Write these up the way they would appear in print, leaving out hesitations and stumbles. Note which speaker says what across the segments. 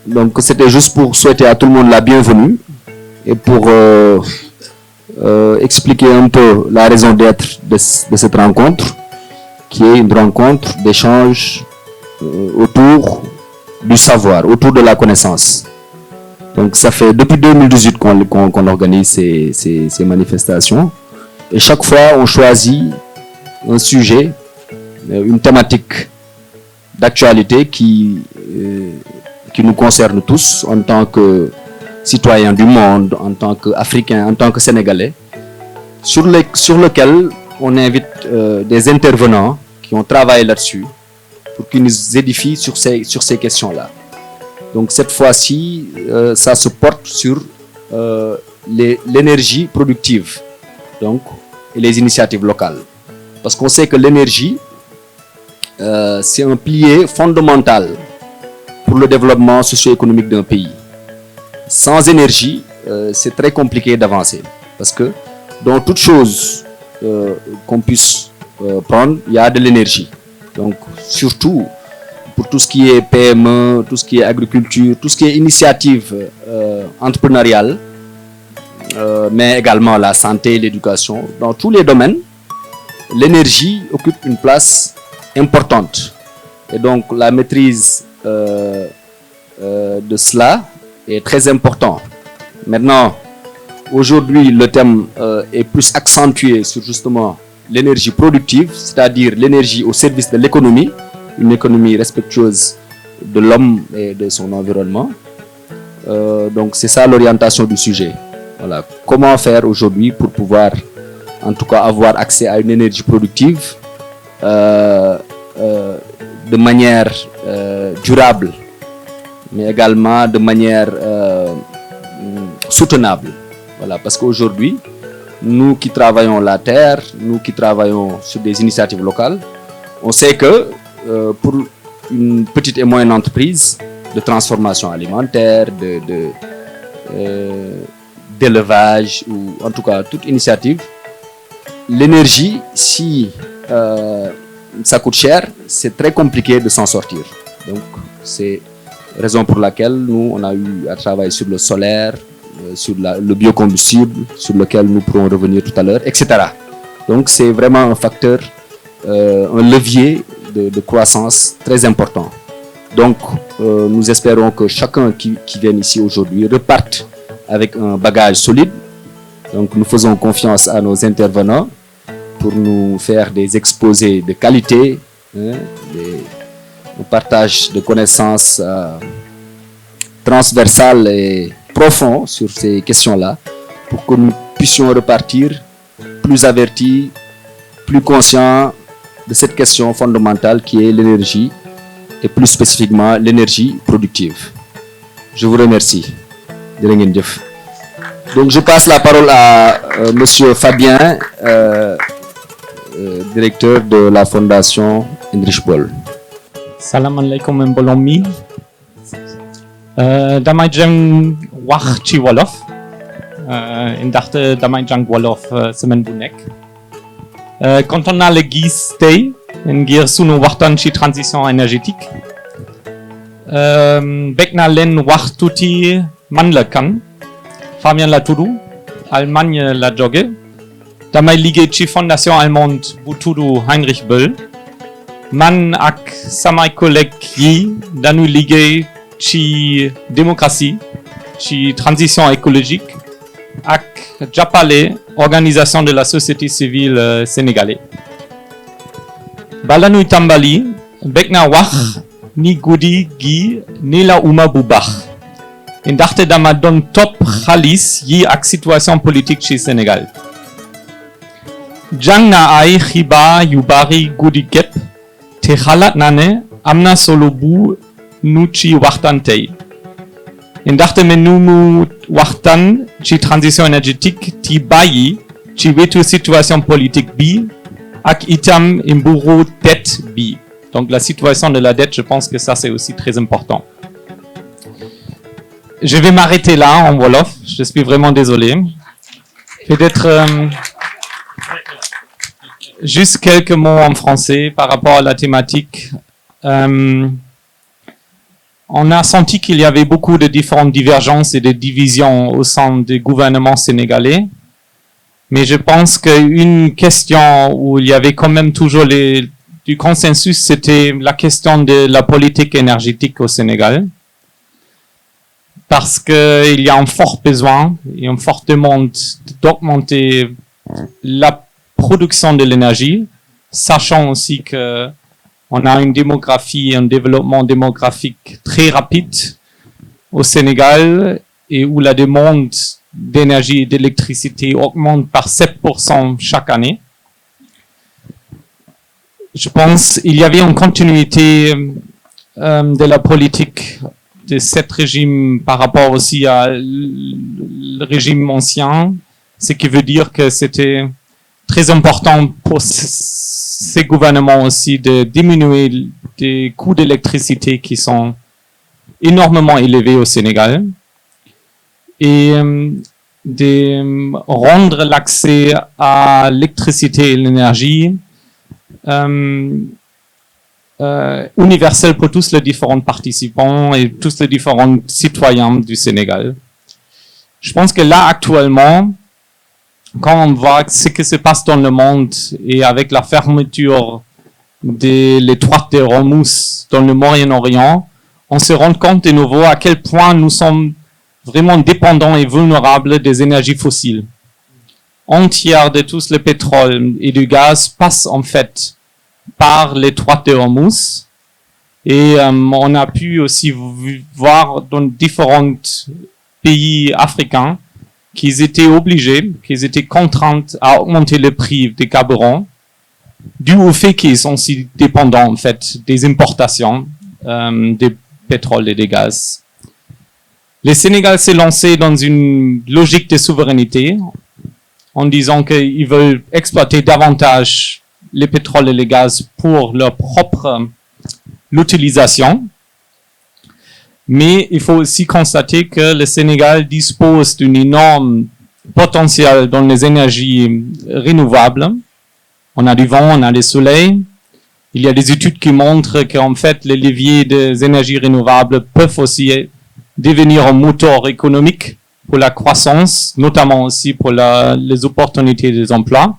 Speaker 1: Donc c'était juste pour souhaiter à tout le monde la bienvenue et pour expliquer un peu la raison d'être de cette rencontre, qui est une rencontre d'échange autour du savoir, autour de la connaissance. Donc ça fait depuis 2018 qu'on organise ces manifestations. Et chaque fois, on choisit un sujet, une thématique d'actualité qui nous concerne tous en tant que citoyens du monde, en tant qu'Africains, en tant que Sénégalais, sur lequel on invite des intervenants qui ont travaillé là-dessus pour qu'ils nous édifient sur ces questions-là. Donc cette fois-ci, ça se porte sur l'énergie productive, donc, et les initiatives locales. Parce qu'on sait que l'énergie, c'est un pilier fondamental pour le développement socio-économique d'un pays. Sans énergie, c'est très compliqué d'avancer. Parce que dans toute chose qu'on puisse prendre, il y a de l'énergie. Donc surtout pour tout ce qui est PME, tout ce qui est agriculture, tout ce qui est initiative entrepreneuriale, mais également la santé, l'éducation, dans tous les domaines, l'énergie occupe une place importante. Et donc la maîtrise de cela est très important. Maintenant, aujourd'hui, le thème est plus accentué sur justement l'énergie productive, c'est-à-dire l'énergie au service de l'économie, une économie respectueuse de l'homme et de son environnement. Donc c'est ça l'orientation du sujet. Voilà. Comment faire aujourd'hui pour pouvoir en tout cas avoir accès à une énergie productive de manière durable, mais également de manière soutenable. Voilà, parce qu'aujourd'hui, nous qui travaillons la terre, nous qui travaillons sur des initiatives locales, on sait que pour une petite et moyenne entreprise de transformation alimentaire, d'élevage ou en tout cas toute initiative, l'énergie, si ça coûte cher, c'est très compliqué de s'en sortir. Donc c'est la raison pour laquelle nous on a eu à travailler sur le solaire, sur le biocombustible, sur lequel nous pourrons revenir tout à l'heure, etc. Donc c'est vraiment un facteur, un levier de croissance très important. Donc nous espérons que chacun qui vient ici aujourd'hui reparte avec un bagage solide. Donc nous faisons confiance à nos intervenants pour nous faire des exposés de qualité, un partage de connaissances transversales et profonds sur ces questions-là, pour que nous puissions repartir plus avertis, plus conscients de cette question fondamentale qui est l'énergie, et plus spécifiquement l'énergie productive. Je vous remercie. Donc je passe la parole à Monsieur Fabien, directeur de la Fondation Heinrich Böll.
Speaker 2: Salam alaikum mbolommi. Damay jang wax ci wolof ndaxte damay jang wolof semaine bu nekk. Kontaan naa la gis tey ngir sunu waxtaan ci transition énergétique. Bég naa leen wax tuuti man la kan. Fabien la tudd, Allemagne la jóge. Damay liggéey ci fondation allemande bu tudd Heinrich Böll. Man ak samay collègues yi dañuy liggéey ci démocratie, ci transition écologique ak jàppale organisation de la société civile sénégalaise. Bala ñuy tàmbali, bég naa wax ni guddi gi nelawuma bu baax. Ndaxte dama doon topp xaalis yi ak situation politique ci Sénégal. Jàng naa ay xibaar yu bari guddi gépp te xalaat naa ne am na solo bu nu ci waxtaan tey. Ndaxte menu nu waxtaan ci transition énergétique ti bàyyi ci wetu situation politique bi ak itam mburu dette bi. Donc la situation de la dette, je pense que ça c'est aussi très important. Je vais m'arrêter là en wolof, je suis vraiment désolé. Peut-être juste quelques mots en français par rapport à la thématique. En on a senti qu'il y avait beaucoup de différentes divergences et de divisions au sein du gouvernement sénégalais. Mais je pense qu'une question où il y avait quand même toujours du consensus, c'était la question de la politique énergétique au Sénégal. Parce qu'il y a un fort besoin et une forte demande d'augmenter la production de l'énergie, sachant aussi que on a une démographie, un développement démographique très rapide au Sénégal et où la demande d'énergie et d'électricité augmente par 7% chaque année. Je pense qu'il y avait une continuité de la politique de ce régime par rapport aussi à le régime ancien, ce qui veut dire que c'était très important pour ces gouvernements aussi de diminuer les coûts d'électricité qui sont énormément élevés au Sénégal et de rendre l'accès à l'électricité et l'énergie universel pour tous les différents participants et tous les différents citoyens du Sénégal. Je pense que là, actuellement, quand on voit ce qui se passe dans le monde et avec la fermeture de l'étroite de Hormuz dans le Moyen-Orient, on se rend compte de nouveau à quel point nous sommes vraiment dépendants et vulnérables des énergies fossiles. Un tiers de tout le pétrole et du gaz passe en fait par l'étroite de Hormuz. Et on a pu aussi voir dans différents pays africains qu'ils étaient obligés, qu'ils étaient contraints à augmenter le prix des carburants, dû au fait qu'ils sont si dépendants en fait des importations des pétroles et des gaz. Le Sénégal s'est lancé dans une logique de souveraineté en disant qu'ils veulent exploiter davantage les pétroles et les gaz pour leur propre l'utilisation. Mais il faut aussi constater que le Sénégal dispose d'un énorme potentiel dans les énergies renouvelables. On a du vent, on a du soleil. Il y a des études qui montrent qu'en fait, les leviers des énergies renouvelables peuvent aussi devenir un moteur économique pour la croissance, notamment aussi pour les opportunités des emplois.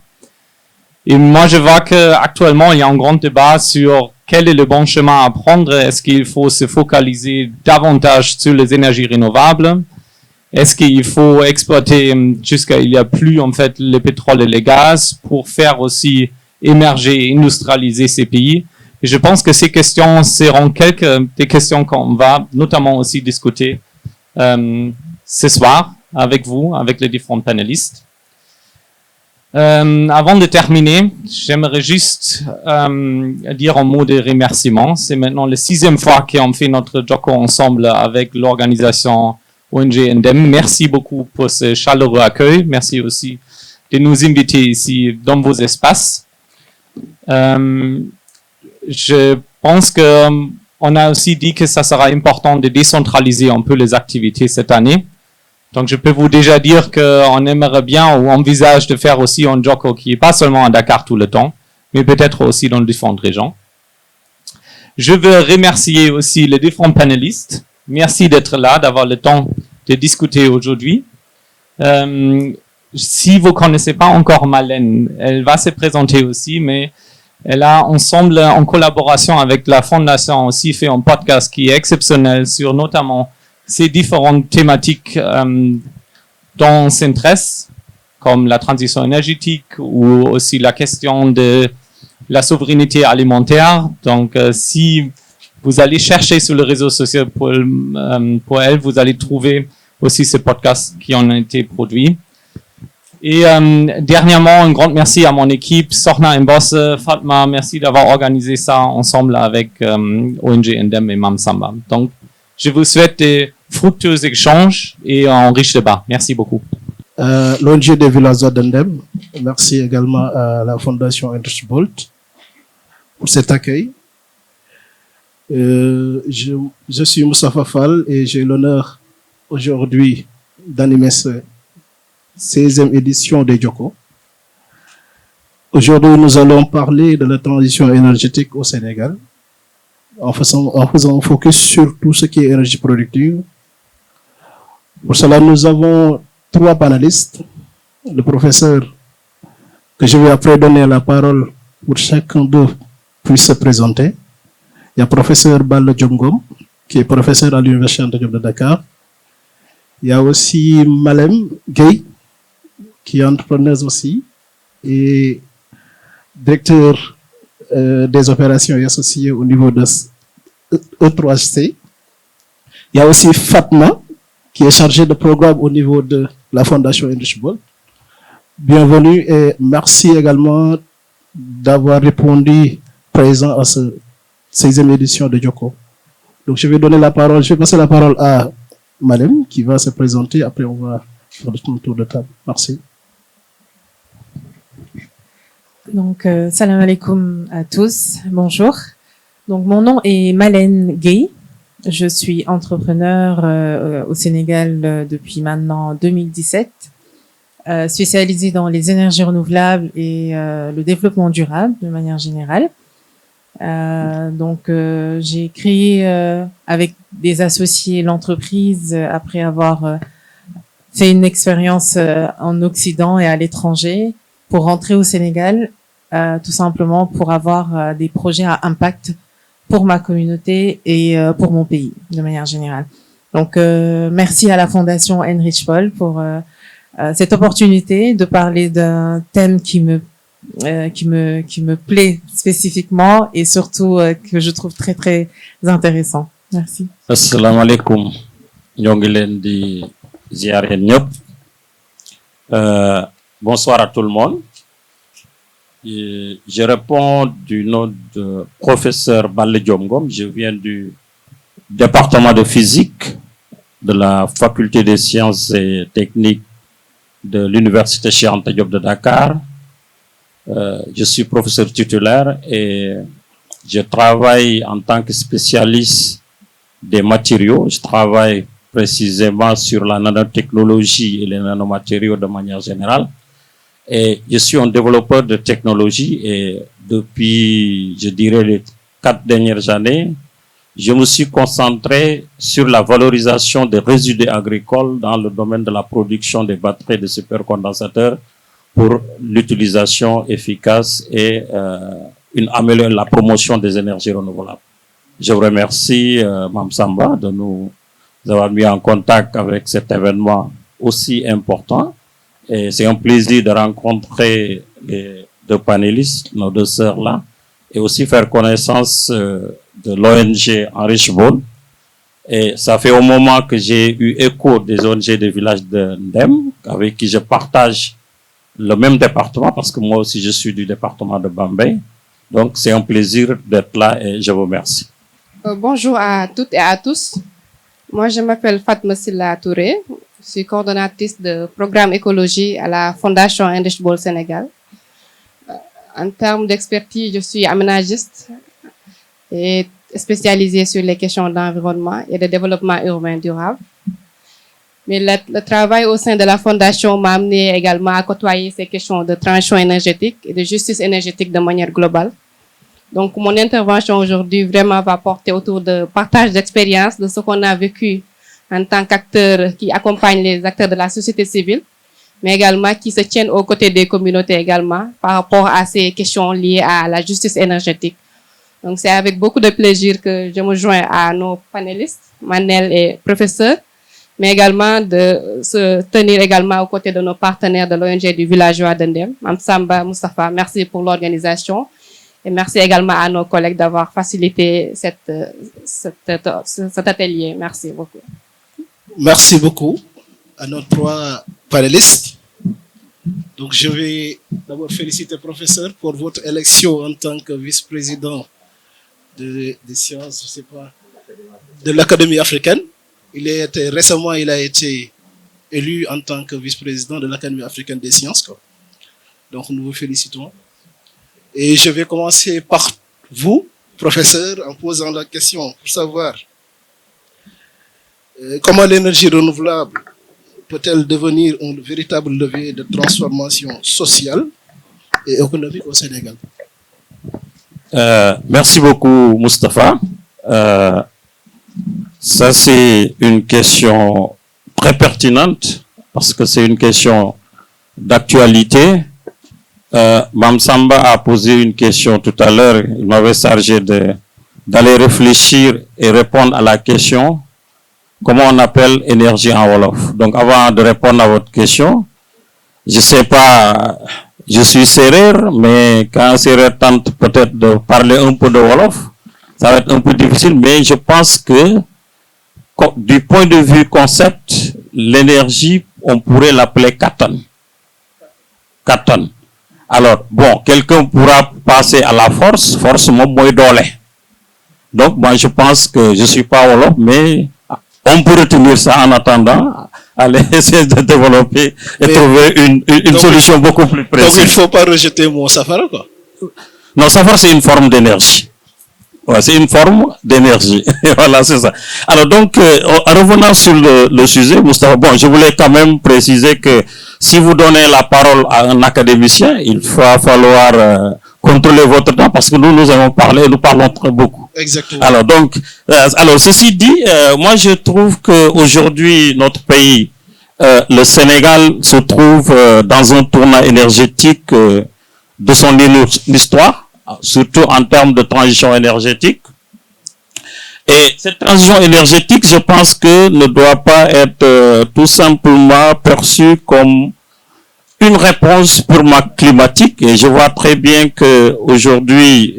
Speaker 2: Et moi, je vois qu'actuellement, il y a un grand débat sur quel est le bon chemin à prendre. Est-ce qu'il faut se focaliser davantage sur les énergies renouvelables? Est-ce qu'il faut exploiter jusqu'à il n'y a plus en fait le pétrole et le gaz pour faire aussi émerger et industrialiser ces pays? Et je pense que ces questions seront quelques des questions qu'on va notamment aussi discuter ce soir avec vous, avec les différents panélistes. Avant de terminer, j'aimerais juste dire un mot de remerciement. C'est maintenant la 6e fois qu'on fait notre Joko ensemble avec l'organisation ONG Ndem. Merci beaucoup pour ce chaleureux accueil. Merci aussi de nous inviter ici dans vos espaces. Je pense que on a aussi dit que ça sera important de décentraliser un peu les activités cette année. Donc, je peux vous déjà dire qu'on aimerait bien ou envisage de faire aussi un Joko qui n'est pas seulement à Dakar tout le temps, mais peut-être aussi dans différentes régions. Je veux remercier aussi les différents panélistes. Merci d'être là, d'avoir le temps de discuter aujourd'hui. Si vous ne connaissez pas encore Malène, elle va se présenter aussi, mais elle a ensemble, en collaboration avec la Fondation, aussi fait un podcast qui est exceptionnel sur notamment ces différentes thématiques dont on s'intéresse, comme la transition énergétique ou aussi la question de la souveraineté alimentaire. Donc, si vous allez chercher sur les réseaux sociaux pour elle, vous allez trouver aussi ce podcast qui en a été produit. Et dernièrement, un grand merci à mon équipe, Sorna Mboss, Fatma, merci d'avoir organisé ça ensemble avec ONG Ndem et Mam Samba. Donc, je vous souhaite des fructueux échanges et un riche débat. Merci beaucoup.
Speaker 3: L'ONG des villageois d'Ndem, merci également à la Fondation Heinrich Böll pour cet accueil. Je suis Moustapha Fall et j'ai l'honneur aujourd'hui d'animer cette 16e édition de Joko. Aujourd'hui, nous allons parler de la transition énergétique au Sénégal en faisant focus sur tout ce qui est énergie productive. Pour cela, nous avons 3 panélistes. Le professeur, que je vais après donner la parole pour chacun d'eux puisse se présenter. Il y a le professeur Balla Diomgom, qui est professeur à l'Université Anta Diop de Dakar. Il y a aussi Malem Gueye, qui est entrepreneuse aussi, et directeur des opérations et associé au niveau de E3C. Il y a aussi Fatma, qui est chargée de programme au niveau de la Fondation Heinrich Böll. Bienvenue et merci également d'avoir répondu présent à cette 16e édition de Djoko. Donc je vais passer la parole à Malem qui va se présenter, après on va faire le tour de table. Merci.
Speaker 4: Donc, salam alaikum à tous, bonjour. Donc, mon nom est Malem Gueye. Je suis entrepreneur au Sénégal depuis maintenant 2017, spécialisée dans les énergies renouvelables et le développement durable de manière générale. J'ai créé avec des associés l'entreprise après avoir fait une expérience en Occident et à l'étranger pour rentrer au Sénégal, tout simplement pour avoir des projets à impact pour ma communauté et pour mon pays de manière générale. Donc merci à la Fondation Heinrich Böll pour cette opportunité de parler d'un thème qui me plaît spécifiquement et surtout que je trouve très très intéressant. Merci.
Speaker 5: Assalamu alaikum. Ñoo ngi leen di ziar yéen ñëpp. Bonsoir à tout le monde. Je réponds du nom de professeur Balla Diomgom. Je viens du département de physique de la faculté des sciences et techniques de l'université Cheikh Anta Diop de Dakar. Je suis professeur titulaire et je travaille en tant que spécialiste des matériaux. Je travaille précisément sur la nanotechnologie et les nanomatériaux de manière générale. Et je suis un développeur de technologie et depuis, je dirais, les 4 dernières années, je me suis concentré sur la valorisation des résidus agricoles dans le domaine de la production des batteries de supercondensateurs pour l'utilisation efficace et la promotion des énergies renouvelables. Je vous remercie, Mme Samba, de nous avoir mis en contact avec cet événement aussi important. Et c'est un plaisir de rencontrer les 2 panélistes, nos 2 sœurs-là, et aussi faire connaissance de l'ONG Heinrich Böll. Et ça fait au moment que j'ai eu écho des ONG du village de Ndem, avec qui je partage le même département, parce que moi aussi je suis du département de Bambey. Donc c'est un plaisir d'être là et je vous remercie.
Speaker 6: Bonjour à toutes et à tous. Moi je m'appelle Fatma Silla Touré. Je suis coordonnatrice de programme écologie à la Fondation Heinrich Böll Sénégal. En termes d'expertise, je suis aménagiste et spécialisée sur les questions d'environnement et de développement urbain durable. Mais le travail au sein de la Fondation m'a amené également à côtoyer ces questions de transition énergétique et de justice énergétique de manière globale. Donc, mon intervention aujourd'hui vraiment va porter autour de partage d'expériences, de ce qu'on a vécu en tant qu'acteurs qui accompagnent les acteurs de la société civile, mais également qui se tiennent aux côtés des communautés également par rapport à ces questions liées à la justice énergétique. Donc, c'est avec beaucoup de plaisir que je me joins à nos panélistes, Manel et professeur, mais également de se tenir également aux côtés de nos partenaires de l'ONG du villageois de Ndem, Mme Samba Moustapha. Merci pour l'organisation et merci également à nos collègues d'avoir facilité cet atelier. Merci beaucoup.
Speaker 3: Merci beaucoup à nos 3 panélistes. Donc, je vais d'abord féliciter le professeur pour votre élection en tant que vice-président des sciences, je sais pas, de l'Académie africaine. Récemment, il a été élu en tant que vice-président de l'Académie africaine des sciences. Donc, nous vous félicitons. Et je vais commencer par vous, professeur, en posant la question pour savoir comment l'énergie renouvelable peut-elle devenir un véritable levier de transformation sociale et économique au Sénégal?
Speaker 5: Merci beaucoup, Moustapha. Ça, c'est une question très pertinente parce que c'est une question d'actualité. Mme Samba a posé une question tout à l'heure. Il m'avait chargé d'aller réfléchir et répondre à la question comment on appelle énergie en Wolof. Donc, avant de répondre à votre question, je sais pas, je suis sérère, mais quand un sérère tente peut-être de parler un peu de Wolof, ça va être un peu difficile, mais je pense que du point de vue concept, l'énergie, on pourrait l'appeler Katan. Katan. Alors, bon, quelqu'un pourra passer à la force mon moins dolé. Donc, moi, je pense que je suis pas Wolof, mais on peut retenir ça en attendant, aller essayer de développer et trouver une solution beaucoup plus précise.
Speaker 3: Donc, il ne faut pas rejeter mon safara, quoi.
Speaker 5: Non, safara, c'est une forme d'énergie. Ouais, c'est une forme d'énergie. Voilà, c'est ça. Alors, donc, en revenant sur le sujet, Moustapha, bon, je voulais quand même préciser que si vous donnez la parole à un académicien, il va falloir contrôler votre temps parce que nous avons parlé, nous parlons très beaucoup.
Speaker 3: Exactement.
Speaker 5: Alors, donc, ceci dit, moi, je trouve que aujourd'hui, notre pays, le Sénégal se trouve dans un tournant énergétique de son histoire, surtout en termes de transition énergétique. Et cette transition énergétique, je pense que ne doit pas être tout simplement perçue comme une réponse purement climatique. Et je vois très bien que aujourd'hui,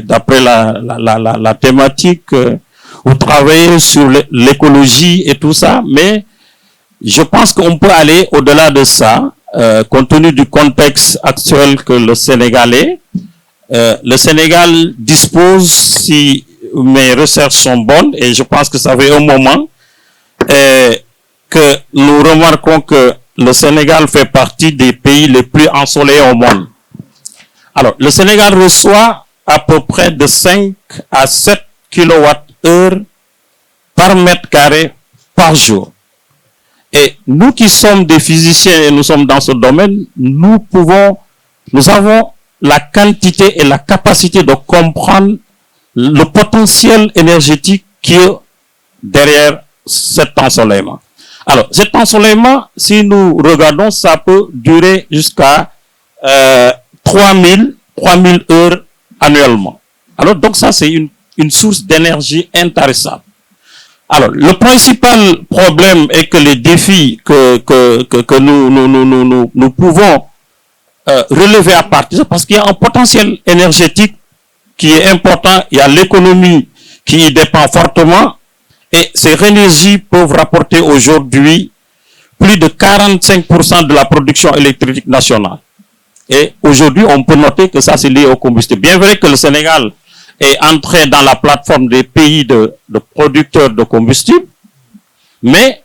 Speaker 5: d'après la thématique, vous travaillez sur l'écologie et tout ça, mais je pense qu'on peut aller au-delà de ça, compte tenu du contexte actuel que le Sénégal est. Le Sénégal dispose, si mes recherches sont bonnes, et je pense que ça fait un moment, que nous remarquons que le Sénégal fait partie des pays les plus ensoleillés au monde. Alors, le Sénégal reçoit à peu près de 5 à 7 kWh par mètre carré par jour. Et nous qui sommes des physiciens et nous sommes dans ce domaine, nous avons la quantité et la capacité de comprendre le potentiel énergétique qui est derrière cet ensoleillement. Alors, cet ensoleillement, si nous regardons, ça peut durer jusqu'à 3000 heures annuellement. Alors, donc ça, c'est une source d'énergie intéressante. Alors, le principal problème est que les défis que nous pouvons relever à partir, parce qu'il y a un potentiel énergétique qui est important, il y a l'économie qui y dépend fortement, et ces énergies peuvent rapporter aujourd'hui plus de 45% de la production électrique nationale. Et aujourd'hui, on peut noter que ça, c'est lié au combustible. Bien vrai que le Sénégal est entré dans la plateforme des pays de producteurs de combustible, mais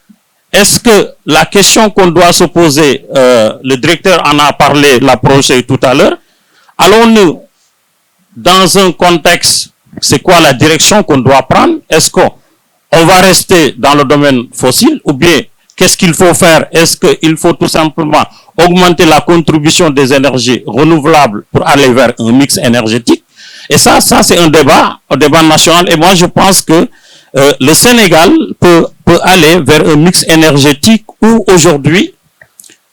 Speaker 5: est-ce que la question qu'on doit se poser, le directeur en a parlé, l'a projet tout à l'heure, allons-nous dans un contexte, c'est quoi la direction qu'on doit prendre? Est-ce qu'on va rester dans le domaine fossile ou bien qu'est-ce qu'il faut faire? Est-ce qu'il faut tout simplement augmenter la contribution des énergies renouvelables pour aller vers un mix énergétique? Et ça c'est un débat national. Et moi, je pense que le Sénégal peut aller vers un mix énergétique où aujourd'hui,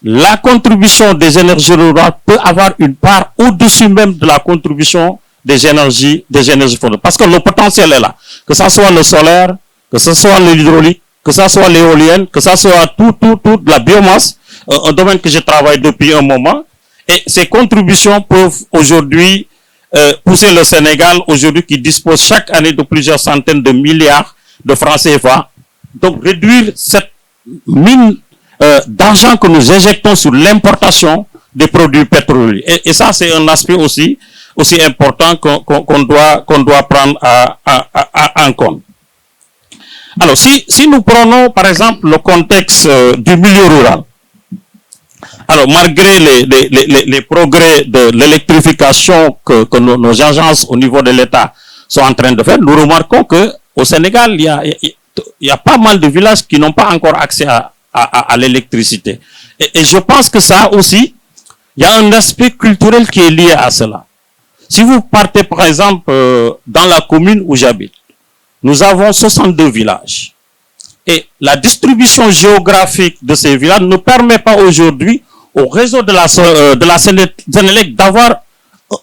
Speaker 5: la contribution des énergies renouvelables peut avoir une part au-dessus même de la contribution des énergies fossiles. Parce que le potentiel est là. Que ça soit le solaire, que ce soit l'hydraulique, que ça soit l'éolienne, que ça soit tout la biomasse, un domaine que je travaille depuis un moment. Et ces contributions peuvent aujourd'hui pousser le Sénégal, aujourd'hui qui dispose chaque année de plusieurs centaines de milliards de francs CFA. Donc réduire cette mine d'argent que nous injectons sur l'importation des produits pétroliers. Et ça, c'est un aspect aussi important qu'on doit prendre en compte. Alors, si nous prenons, par exemple, le contexte du milieu rural, alors, malgré les progrès de l'électrification que nos agences au niveau de l'État sont en train de faire, nous remarquons que au Sénégal, il y a pas mal de villages qui n'ont pas encore accès à l'électricité. Et je pense que ça aussi, il y a un aspect culturel qui est lié à cela. Si vous partez, par exemple, dans la commune où j'habite, nous avons 62 villages. Et la distribution géographique de ces villages ne permet pas aujourd'hui au réseau de la Sénélec d'avoir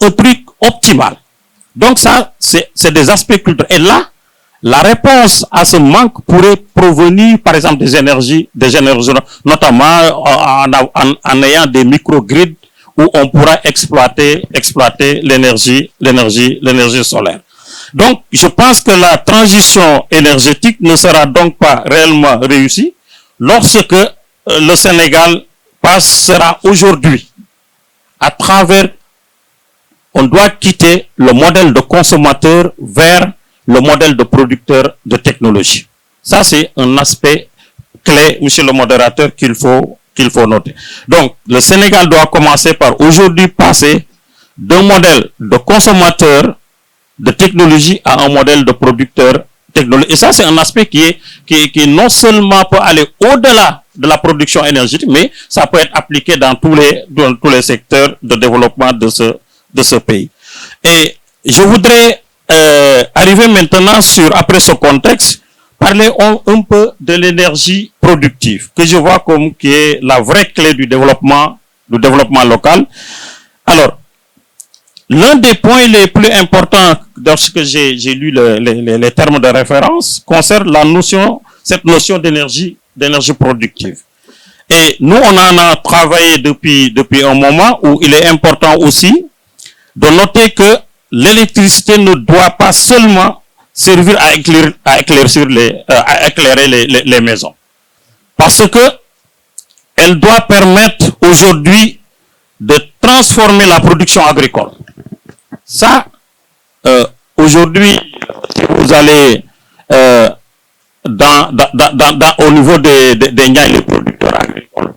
Speaker 5: un truc optimal. Donc ça, c'est des aspects culturels. Et là, la réponse à ce manque pourrait provenir, par exemple, des énergies, notamment en ayant des microgrids où on pourra exploiter l'énergie solaire. Donc, je pense que la transition énergétique ne sera donc pas réellement réussie lorsque le Sénégal passera aujourd'hui à travers, on doit quitter le modèle de consommateur vers le modèle de producteur de technologie. Ça, c'est un aspect clé, monsieur le modérateur, qu'il faut noter. Donc, le Sénégal doit commencer par aujourd'hui passer d'un modèle de consommateur de technologie à un modèle de producteur technologique. Et ça, c'est un aspect qui non seulement peut aller au-delà de la production énergétique, mais ça peut être appliqué dans tous les secteurs de développement de ce pays. Et je voudrais arriver maintenant après ce contexte, parler un peu de l'énergie productive, que je vois comme qui est la vraie clé du développement local. Alors, l'un des points les plus importants lorsque j'ai lu les termes de référence concerne cette notion d'énergie productive. Et nous, on en a travaillé depuis un moment où il est important aussi de noter que l'électricité ne doit pas seulement servir à éclairer les maisons. Parce que elle doit permettre aujourd'hui de transformer la production agricole. Ça, aujourd'hui, si vous allez au niveau des Niayes, les producteurs agricoles,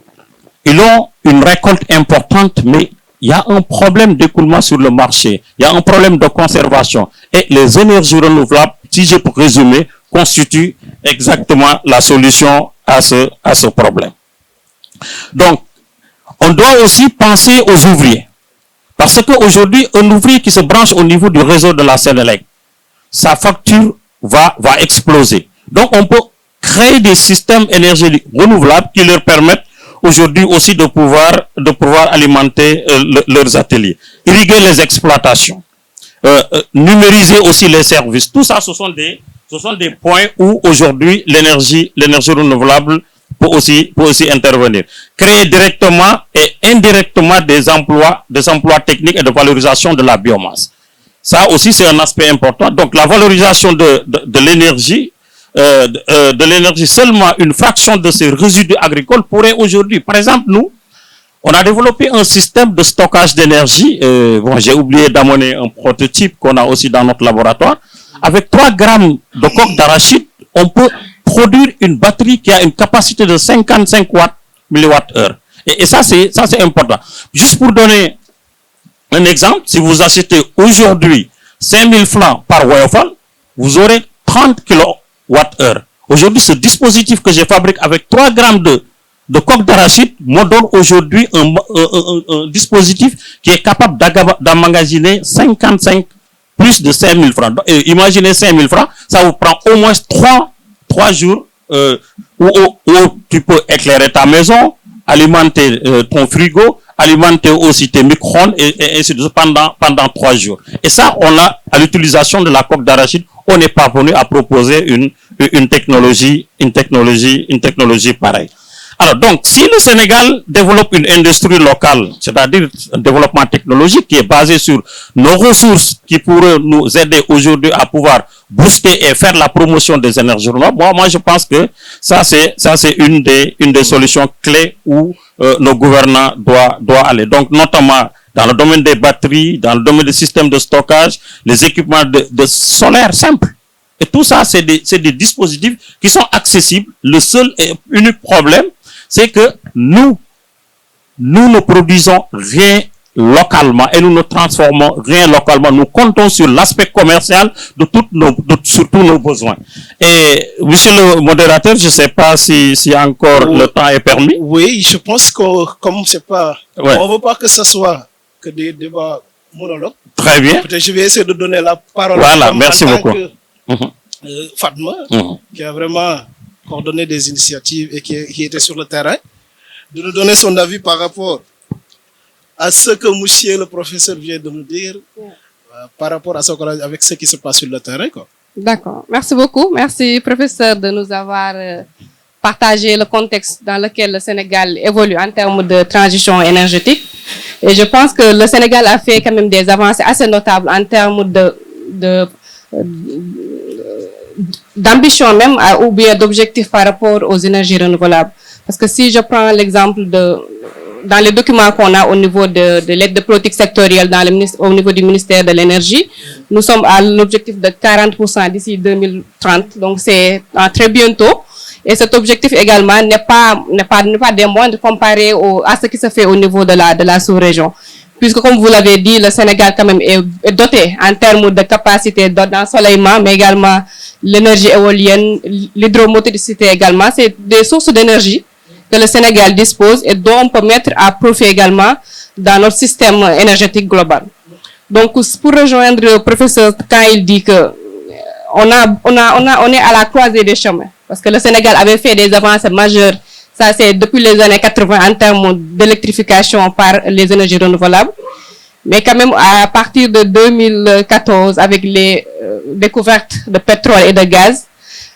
Speaker 5: ils ont une récolte importante, mais il y a un problème d'écoulement sur le marché. Il y a un problème de conservation. Et les énergies renouvelables, si je peux résumer, constituent exactement la solution à ce problème. Donc, on doit aussi penser aux ouvriers. Parce qu'aujourd'hui, un ouvrier qui se branche au niveau du réseau de la Sénélec, sa facture va exploser. Donc, on peut créer des systèmes énergétiques renouvelables qui leur permettent aujourd'hui aussi de pouvoir alimenter leurs ateliers, irriguer les exploitations, numériser aussi les services. Tout ça, ce sont des points où aujourd'hui l'énergie renouvelable peut aussi intervenir. Créer directement et indirectement des emplois techniques et de valorisation de la biomasse. Ça aussi, c'est un aspect important. Donc, la valorisation de l'énergie, seulement une fraction de ces résidus agricoles pourrait aujourd'hui, par exemple, nous, on a développé un système de stockage d'énergie. J'ai oublié d'amener un prototype qu'on a aussi dans notre laboratoire. Avec 3 grammes de coque d'arachide, on peut produire une batterie qui a une capacité de 55 mWh. Et ça, c'est important. Juste pour donner un exemple, si vous achetez aujourd'hui 5000 francs par Woyofal, vous aurez 30 kWh. Aujourd'hui, ce dispositif que je fabrique avec 3 grammes de coque d'arachide me donne aujourd'hui un dispositif qui est capable d'emmagasiner 55 plus de 5000 francs. Imaginez 5000 francs, ça vous prend au moins 3 jours où tu peux éclairer ta maison, alimenter ton frigo, alimenter aussi tes micro-ondes et ainsi de suite pendant 3 jours. Et ça, à l'utilisation de la coque d'arachide, on n'est pas venu à proposer une technologie pareille. Alors donc, si le Sénégal développe une industrie locale, c'est-à-dire un développement technologique qui est basé sur nos ressources qui pourraient nous aider aujourd'hui à pouvoir booster et faire la promotion des énergies renouvelables, moi je pense que ça c'est une des solutions clés où nos gouvernants doivent aller. Donc notamment dans le domaine des batteries, dans le domaine des systèmes de stockage, les équipements de solaire simples. Et tout ça, c'est des dispositifs qui sont accessibles. Le seul et unique problème, c'est que nous ne produisons rien localement et nous ne transformons rien localement. Nous comptons sur l'aspect commercial sur tous nos besoins. Et monsieur le modérateur, je ne sais pas si encore le temps est permis.
Speaker 3: Oui, je pense que comme c'est pas, on ne veut pas que ce soit que des débats monologues.
Speaker 5: Très bien.
Speaker 3: Peut-être je vais essayer de donner la parole.
Speaker 5: Voilà, merci beaucoup.
Speaker 3: Fatma, qui a vraiment coordonné des initiatives et qui était sur le terrain, de nous donner son avis par rapport à ce que monsieur le professeur vient de nous dire, par rapport à ce avec ce qui se passe sur le terrain, quoi.
Speaker 6: D'accord. Merci beaucoup. Merci, professeur, de nous avoir partagé le contexte dans lequel le Sénégal évolue en termes de transition énergétique. Et je pense que le Sénégal a fait quand même des avancées assez notables en termes d'ambition même ou bien d'objectifs par rapport aux énergies renouvelables. Parce que si je prends l'exemple dans les documents qu'on a au niveau de l'aide de politique sectorielle au niveau du ministère de l'énergie, nous sommes à l'objectif de 40% d'ici 2030. Donc c'est très bientôt. Et cet objectif également n'est pas des moindres comparé à ce qui se fait au niveau de la sous-région. Puisque comme vous l'avez dit, le Sénégal quand même est doté en termes de capacité d'ensoleillement, mais également l'énergie éolienne, l'hydromotricité également. C'est des sources d'énergie que le Sénégal dispose et dont on peut mettre à profit également dans notre système énergétique global. Donc, pour rejoindre le professeur quand il dit que on est à la croisée des chemins, parce que le Sénégal avait fait des avancées majeures, ça c'est depuis les années 80 en termes d'électrification par les énergies renouvelables, mais quand même à partir de 2014 avec les découvertes de pétrole et de gaz,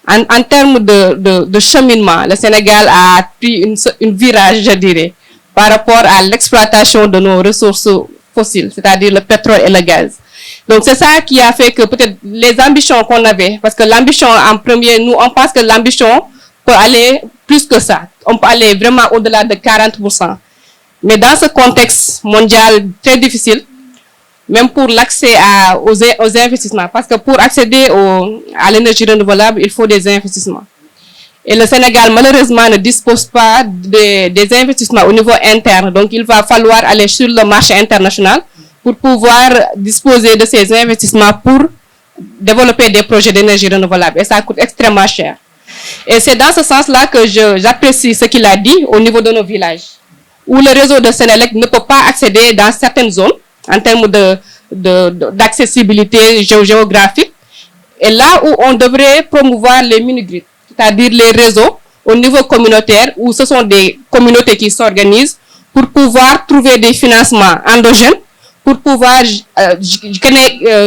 Speaker 6: en termes de cheminement, le Sénégal a pris une virage, je dirais, par rapport à l'exploitation de nos ressources fossiles, c'est-à-dire le pétrole et le gaz. Donc c'est ça qui a fait que peut-être les ambitions qu'on avait, parce que l'ambition en premier, nous on pense que l'ambition peut aller plus que ça. On peut aller vraiment au-delà de 40%. Mais dans ce contexte mondial très difficile, même pour l'accès aux investissements, parce que pour accéder à l'énergie renouvelable, il faut des investissements. Et le Sénégal, malheureusement, ne dispose pas des investissements au niveau interne. Donc, il va falloir aller sur le marché international pour pouvoir disposer de ces investissements pour développer des projets d'énergie renouvelable. Et ça coûte extrêmement cher. Et c'est dans ce sens-là que j'apprécie ce qu'il a dit au niveau de nos villages, où le réseau de Sénélec ne peut pas accéder dans certaines zones en termes d'accessibilité géographique. Et là où on devrait promouvoir les mini-grids, c'est-à-dire les réseaux au niveau communautaire, où ce sont des communautés qui s'organisent pour pouvoir trouver des financements endogènes, pour pouvoir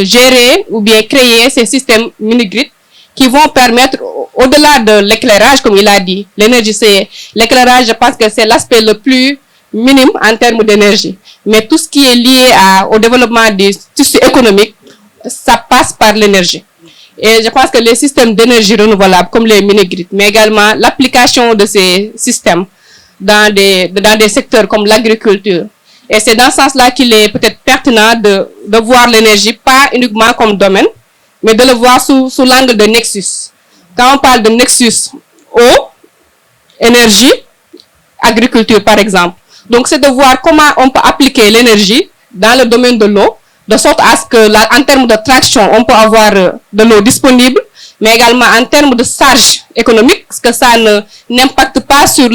Speaker 6: gérer ou bien créer ces systèmes mini-grids qui vont permettre, au-delà de l'éclairage, comme il a dit, l'énergie, c'est l'éclairage, je pense que c'est l'aspect le plus minime en termes d'énergie. Mais tout ce qui est lié au développement des tissus économiques, ça passe par l'énergie. Et je pense que les systèmes d'énergie renouvelable, comme les mini-grids, mais également l'application de ces systèmes dans des secteurs comme l'agriculture. Et c'est dans ce sens-là qu'il est peut-être pertinent de voir l'énergie pas uniquement comme domaine, mais de le voir sous l'angle de nexus. Quand on parle de nexus eau, énergie, agriculture par exemple. Donc c'est de voir comment on peut appliquer l'énergie dans le domaine de l'eau, de sorte à ce que, en termes de traction, on peut avoir de l'eau disponible, mais également en termes de charge économique, parce que ça n'impacte pas sur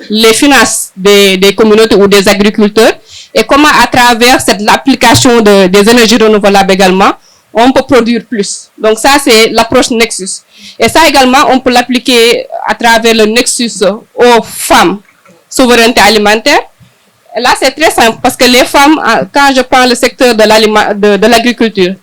Speaker 6: les finances des communautés ou des agriculteurs, et comment à travers l'application des énergies renouvelables également, on peut produire plus. Donc ça, c'est l'approche Nexus. Et ça également, on peut l'appliquer à travers le Nexus aux femmes, souveraineté alimentaire. Et là, c'est très simple, parce que les femmes, quand je prends le secteur de l'agriculture,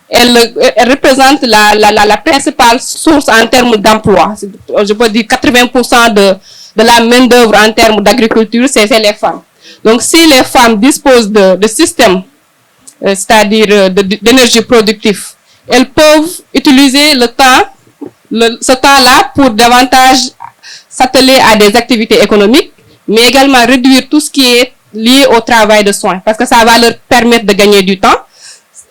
Speaker 6: elles représentent la principale source en termes d'emploi. Je peux dire 80% de la main-d'œuvre en termes d'agriculture, c'est les femmes. Donc, si les femmes disposent de systèmes, c'est-à-dire d'énergie productive, elles peuvent utiliser ce temps-là pour davantage s'atteler à des activités économiques, mais également réduire tout ce qui est lié au travail de soins, parce que ça va leur permettre de gagner du temps.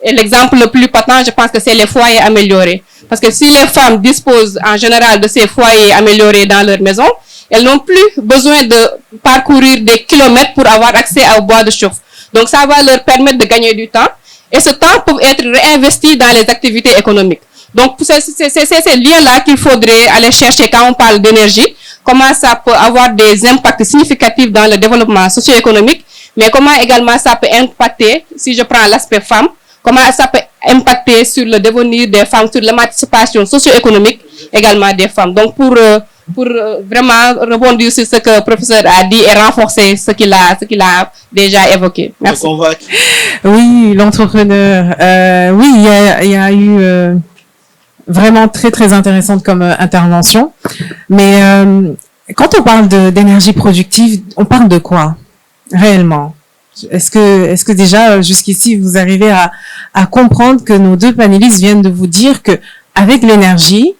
Speaker 6: Et l'exemple le plus patent, je pense que c'est les foyers améliorés. Parce que si les femmes disposent en général de ces foyers améliorés dans leur maison, elles n'ont plus besoin de parcourir des kilomètres pour avoir accès au bois de chauffe. Donc ça va leur permettre de gagner du temps. Et ce temps peut être réinvesti dans les activités économiques. Donc c'est ces liens-là qu'il faudrait aller chercher quand on parle d'énergie. Comment ça peut avoir des impacts significatifs dans le développement socio-économique, mais comment également ça peut impacter, si je prends l'aspect femme, comment ça peut impacter sur le devenir des femmes, sur l'émancipation socio-économique également des femmes. Donc pour vraiment rebondir sur ce que le professeur a dit et renforcer ce qu'il a déjà évoqué. Merci.
Speaker 4: Oui, l'entrepreneur. Oui, il y a eu vraiment très intéressante comme intervention. Mais quand on parle d'énergie productive, on parle de quoi réellement? Est-ce que déjà jusqu'ici vous arrivez à comprendre que nos deux panélistes viennent de vous dire que avec l'énergie,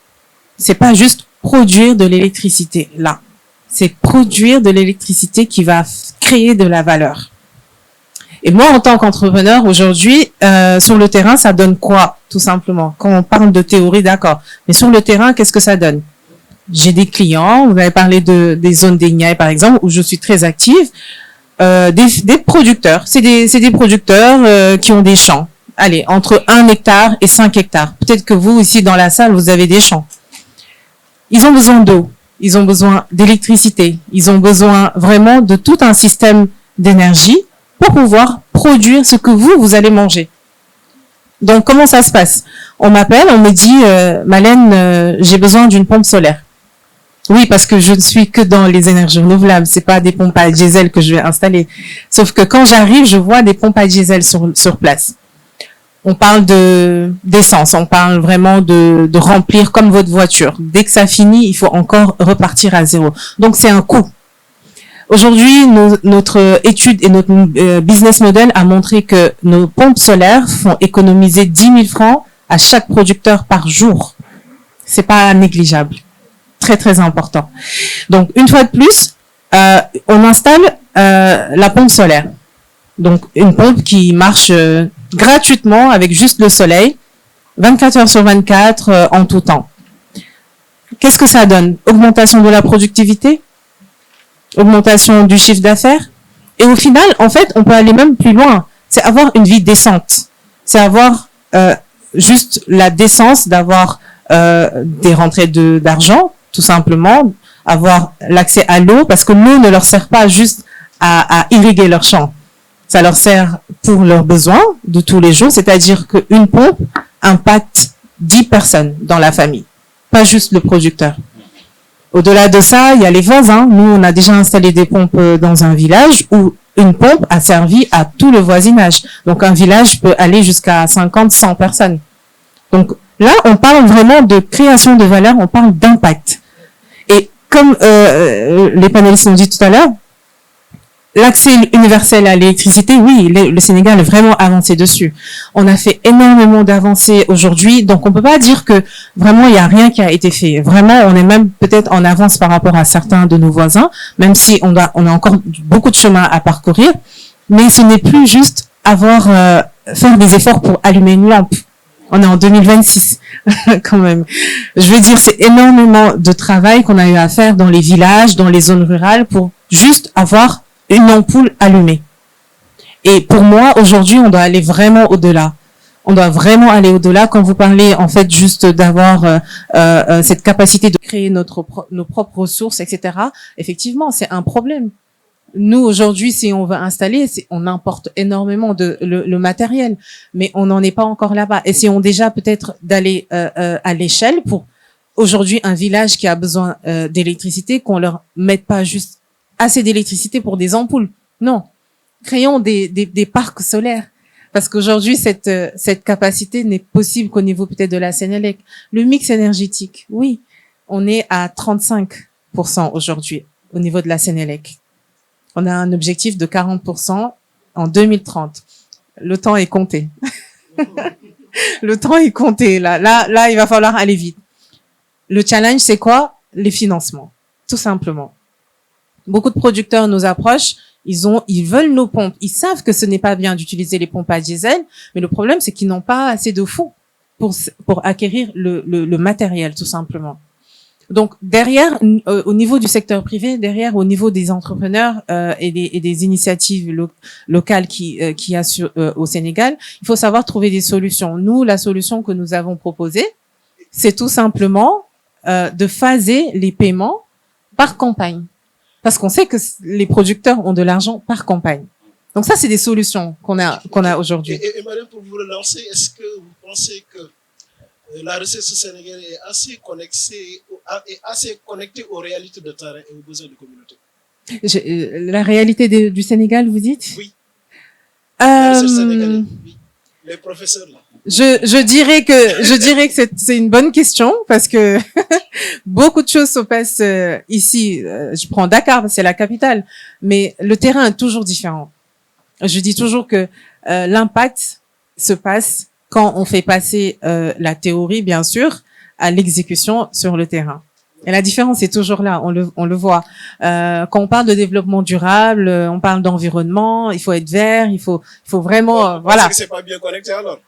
Speaker 4: c'est pas juste produire de l'électricité là, c'est produire de l'électricité qui va créer de la valeur. Et moi, en tant qu'entrepreneur aujourd'hui, sur le terrain, ça donne quoi, tout simplement? Quand on parle de théorie, d'accord, mais sur le terrain, qu'est-ce que ça donne? J'ai des clients, vous avez parlé des zones d'Ignay, par exemple, où je suis très active. Des producteurs, c'est des producteurs qui ont des champs. Allez, entre 1 hectare et 5 hectares. Peut-être que vous, ici, dans la salle, vous avez des champs. Ils ont besoin d'eau, ils ont besoin d'électricité, ils ont besoin vraiment de tout un système d'énergie pour pouvoir produire ce que vous allez manger. Donc, comment ça se passe? On m'appelle, on me dit, Malène, j'ai besoin d'une pompe solaire. Oui, parce que je ne suis que dans les énergies renouvelables, c'est pas des pompes à diesel que je vais installer. Sauf que quand j'arrive, je vois des pompes à diesel sur place. On parle d'essence, on parle vraiment de remplir comme votre voiture. Dès que ça finit, il faut encore repartir à zéro. Donc c'est un coût. Aujourd'hui, notre étude et notre business model a montré que nos pompes solaires font économiser 10 000 francs à chaque producteur par jour. C'est pas négligeable. Très important. Donc une fois de plus, on installe la pompe solaire. Donc une pompe qui marche gratuitement avec juste le soleil, 24 heures sur 24 en tout temps. Qu'est-ce que ça donne? Augmentation de la productivité, augmentation du chiffre d'affaires. Et au final, en fait, on peut aller même plus loin. C'est avoir une vie décente. C'est avoir juste la décence d'avoir des rentrées d'argent, tout simplement, avoir l'accès à l'eau, parce que l'eau ne leur sert pas juste à irriguer leurs champs. Ça leur sert pour leurs besoins de tous les jours, c'est-à-dire qu'une pompe impacte 10 personnes dans la famille, pas juste le producteur. Au-delà de ça, il y a les voisins. Nous, on a déjà installé des pompes dans un village où une pompe a servi à tout le voisinage. Donc, un village peut aller jusqu'à 50, 100 personnes. Donc, là, on parle vraiment de création de valeur, on parle d'impact. Et comme les panélistes l'ont dit tout à l'heure, l'accès universel à l'électricité, oui, le Sénégal est vraiment avancé dessus. On a fait énormément d'avancées aujourd'hui, donc on peut pas dire que vraiment il y a rien qui a été fait. Vraiment, on est même peut-être en avance par rapport à certains de nos voisins, même si on a encore beaucoup de chemin à parcourir. Mais ce n'est plus juste faire des efforts pour allumer une lampe. On est en 2026, quand même. Je veux dire, c'est énormément de travail qu'on a eu à faire dans les villages, dans les zones rurales, pour juste avoir une ampoule allumée. Et pour moi, aujourd'hui, on doit aller vraiment au-delà. On doit vraiment aller au-delà. Quand vous parlez, en fait, juste d'avoir cette capacité de créer nos propres ressources, etc., effectivement, c'est un problème. Nous, aujourd'hui, si on veut installer, on importe énormément le matériel, mais on n'en est pas encore là-bas. Essayons déjà peut-être d'aller à l'échelle pour aujourd'hui un village qui a besoin d'électricité, qu'on leur mette pas juste assez d'électricité pour des ampoules. Non, créons des parcs solaires. Parce qu'aujourd'hui, cette capacité n'est possible qu'au niveau peut-être de la Sénélec. Le mix énergétique, oui, on est à 35% aujourd'hui au niveau de la Sénélec. On a un objectif de 40% en 2030. Le temps est compté. Le temps est compté. Là, il va falloir aller vite. Le challenge, c'est quoi? Les financements, tout simplement. Beaucoup de producteurs nous approchent. Ils veulent nos pompes. Ils savent que ce n'est pas bien d'utiliser les pompes à diesel, mais le problème, c'est qu'ils n'ont pas assez de fonds pour acquérir le matériel, tout simplement. Donc, derrière, au niveau du secteur privé, derrière, au niveau des entrepreneurs et des initiatives locales qui y a au Sénégal, il faut savoir trouver des solutions. Nous, la solution que nous avons proposée, c'est tout simplement de phaser les paiements par campagne. Parce qu'on sait que les producteurs ont de l'argent par campagne. Donc ça, c'est des solutions qu'on a aujourd'hui.
Speaker 3: Et Mariam, pour vous relancer, est-ce que vous pensez que la recherche sénégalaise est assez connectée aux réalités de terrain et aux besoins de communauté?
Speaker 4: La réalité du Sénégal, vous dites?
Speaker 3: Oui. La recherche sénégalaise, oui. Les professeurs, là.
Speaker 4: Je dirais que c'est une bonne question parce que beaucoup de choses se passent ici. Je prends Dakar, c'est la capitale, mais le terrain est toujours différent. Je dis toujours que l'impact se passe quand on fait passer la théorie, bien sûr, à l'exécution sur le terrain. Et la différence est toujours là, on le voit. Quand on parle de développement durable, on parle d'environnement, il faut être vert, il faut vraiment, voilà.
Speaker 3: C'est pas bien connecté alors.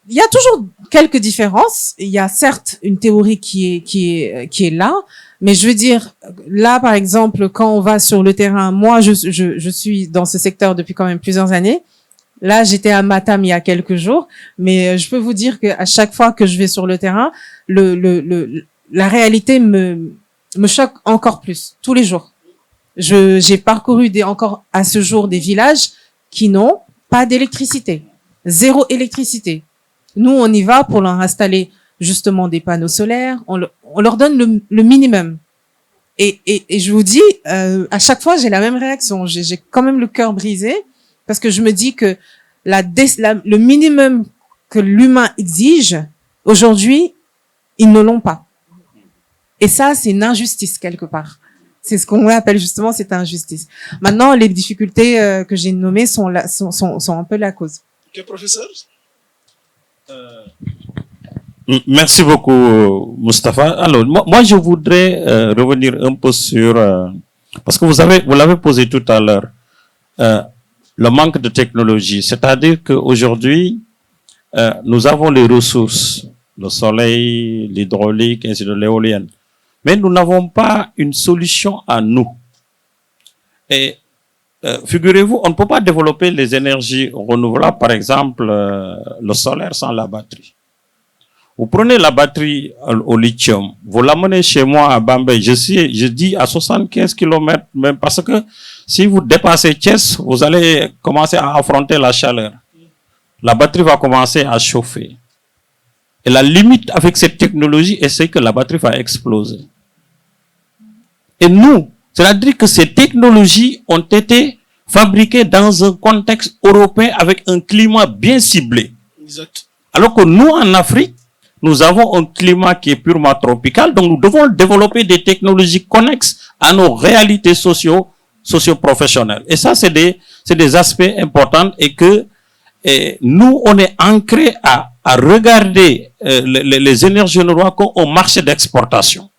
Speaker 4: Il y a toujours quelques différences. Il y a certes une théorie qui est là, mais je veux dire, là par exemple, quand on va sur le terrain, moi je suis dans ce secteur depuis quand même plusieurs années. Là, j'étais à Matam il y a quelques jours, mais je peux vous dire que à chaque fois que je vais sur le terrain, la réalité me choque encore plus tous les jours. J'ai parcouru encore à ce jour des villages qui n'ont pas d'électricité, zéro électricité. Nous, on y va pour leur installer justement des panneaux solaires. On leur donne le minimum. Et je vous dis, à chaque fois, j'ai la même réaction. J'ai quand même le cœur brisé parce que je me dis que le minimum que l'humain exige aujourd'hui, ils ne l'ont pas. Et ça, c'est une injustice quelque part. C'est ce qu'on appelle justement cette injustice. Maintenant, les difficultés que j'ai nommées sont un peu la cause.
Speaker 3: Ok, professeur.
Speaker 5: Merci beaucoup, Mustapha. Alors, moi je voudrais revenir un peu sur parce que vous l'avez posé tout à l'heure, le manque de technologie. C'est-à-dire qu'aujourd'hui, nous avons les ressources, le soleil, l'hydraulique, ainsi de l'éolienne. Mais nous n'avons pas une solution à nous. Et figurez-vous, on ne peut pas développer les énergies renouvelables, par exemple le solaire sans la batterie. Vous prenez la batterie au lithium, vous l'amenez chez moi à Bambey, je dis à 75 km, même parce que si vous dépassez Thiès, vous allez commencer à affronter la chaleur. La batterie va commencer à chauffer. Et la limite avec cette technologie, c'est que la batterie va exploser. Et nous, c'est-à-dire que ces technologies ont été fabriquées dans un contexte européen avec un climat bien ciblé.
Speaker 3: Exact.
Speaker 5: Alors que nous, en Afrique, nous avons un climat qui est purement tropical, donc nous devons développer des technologies connexes à nos réalités socio-professionnelles. Et ça, c'est des aspects importants et que nous, on est ancré à regarder les énergies renouvelables comme un marché d'exportation.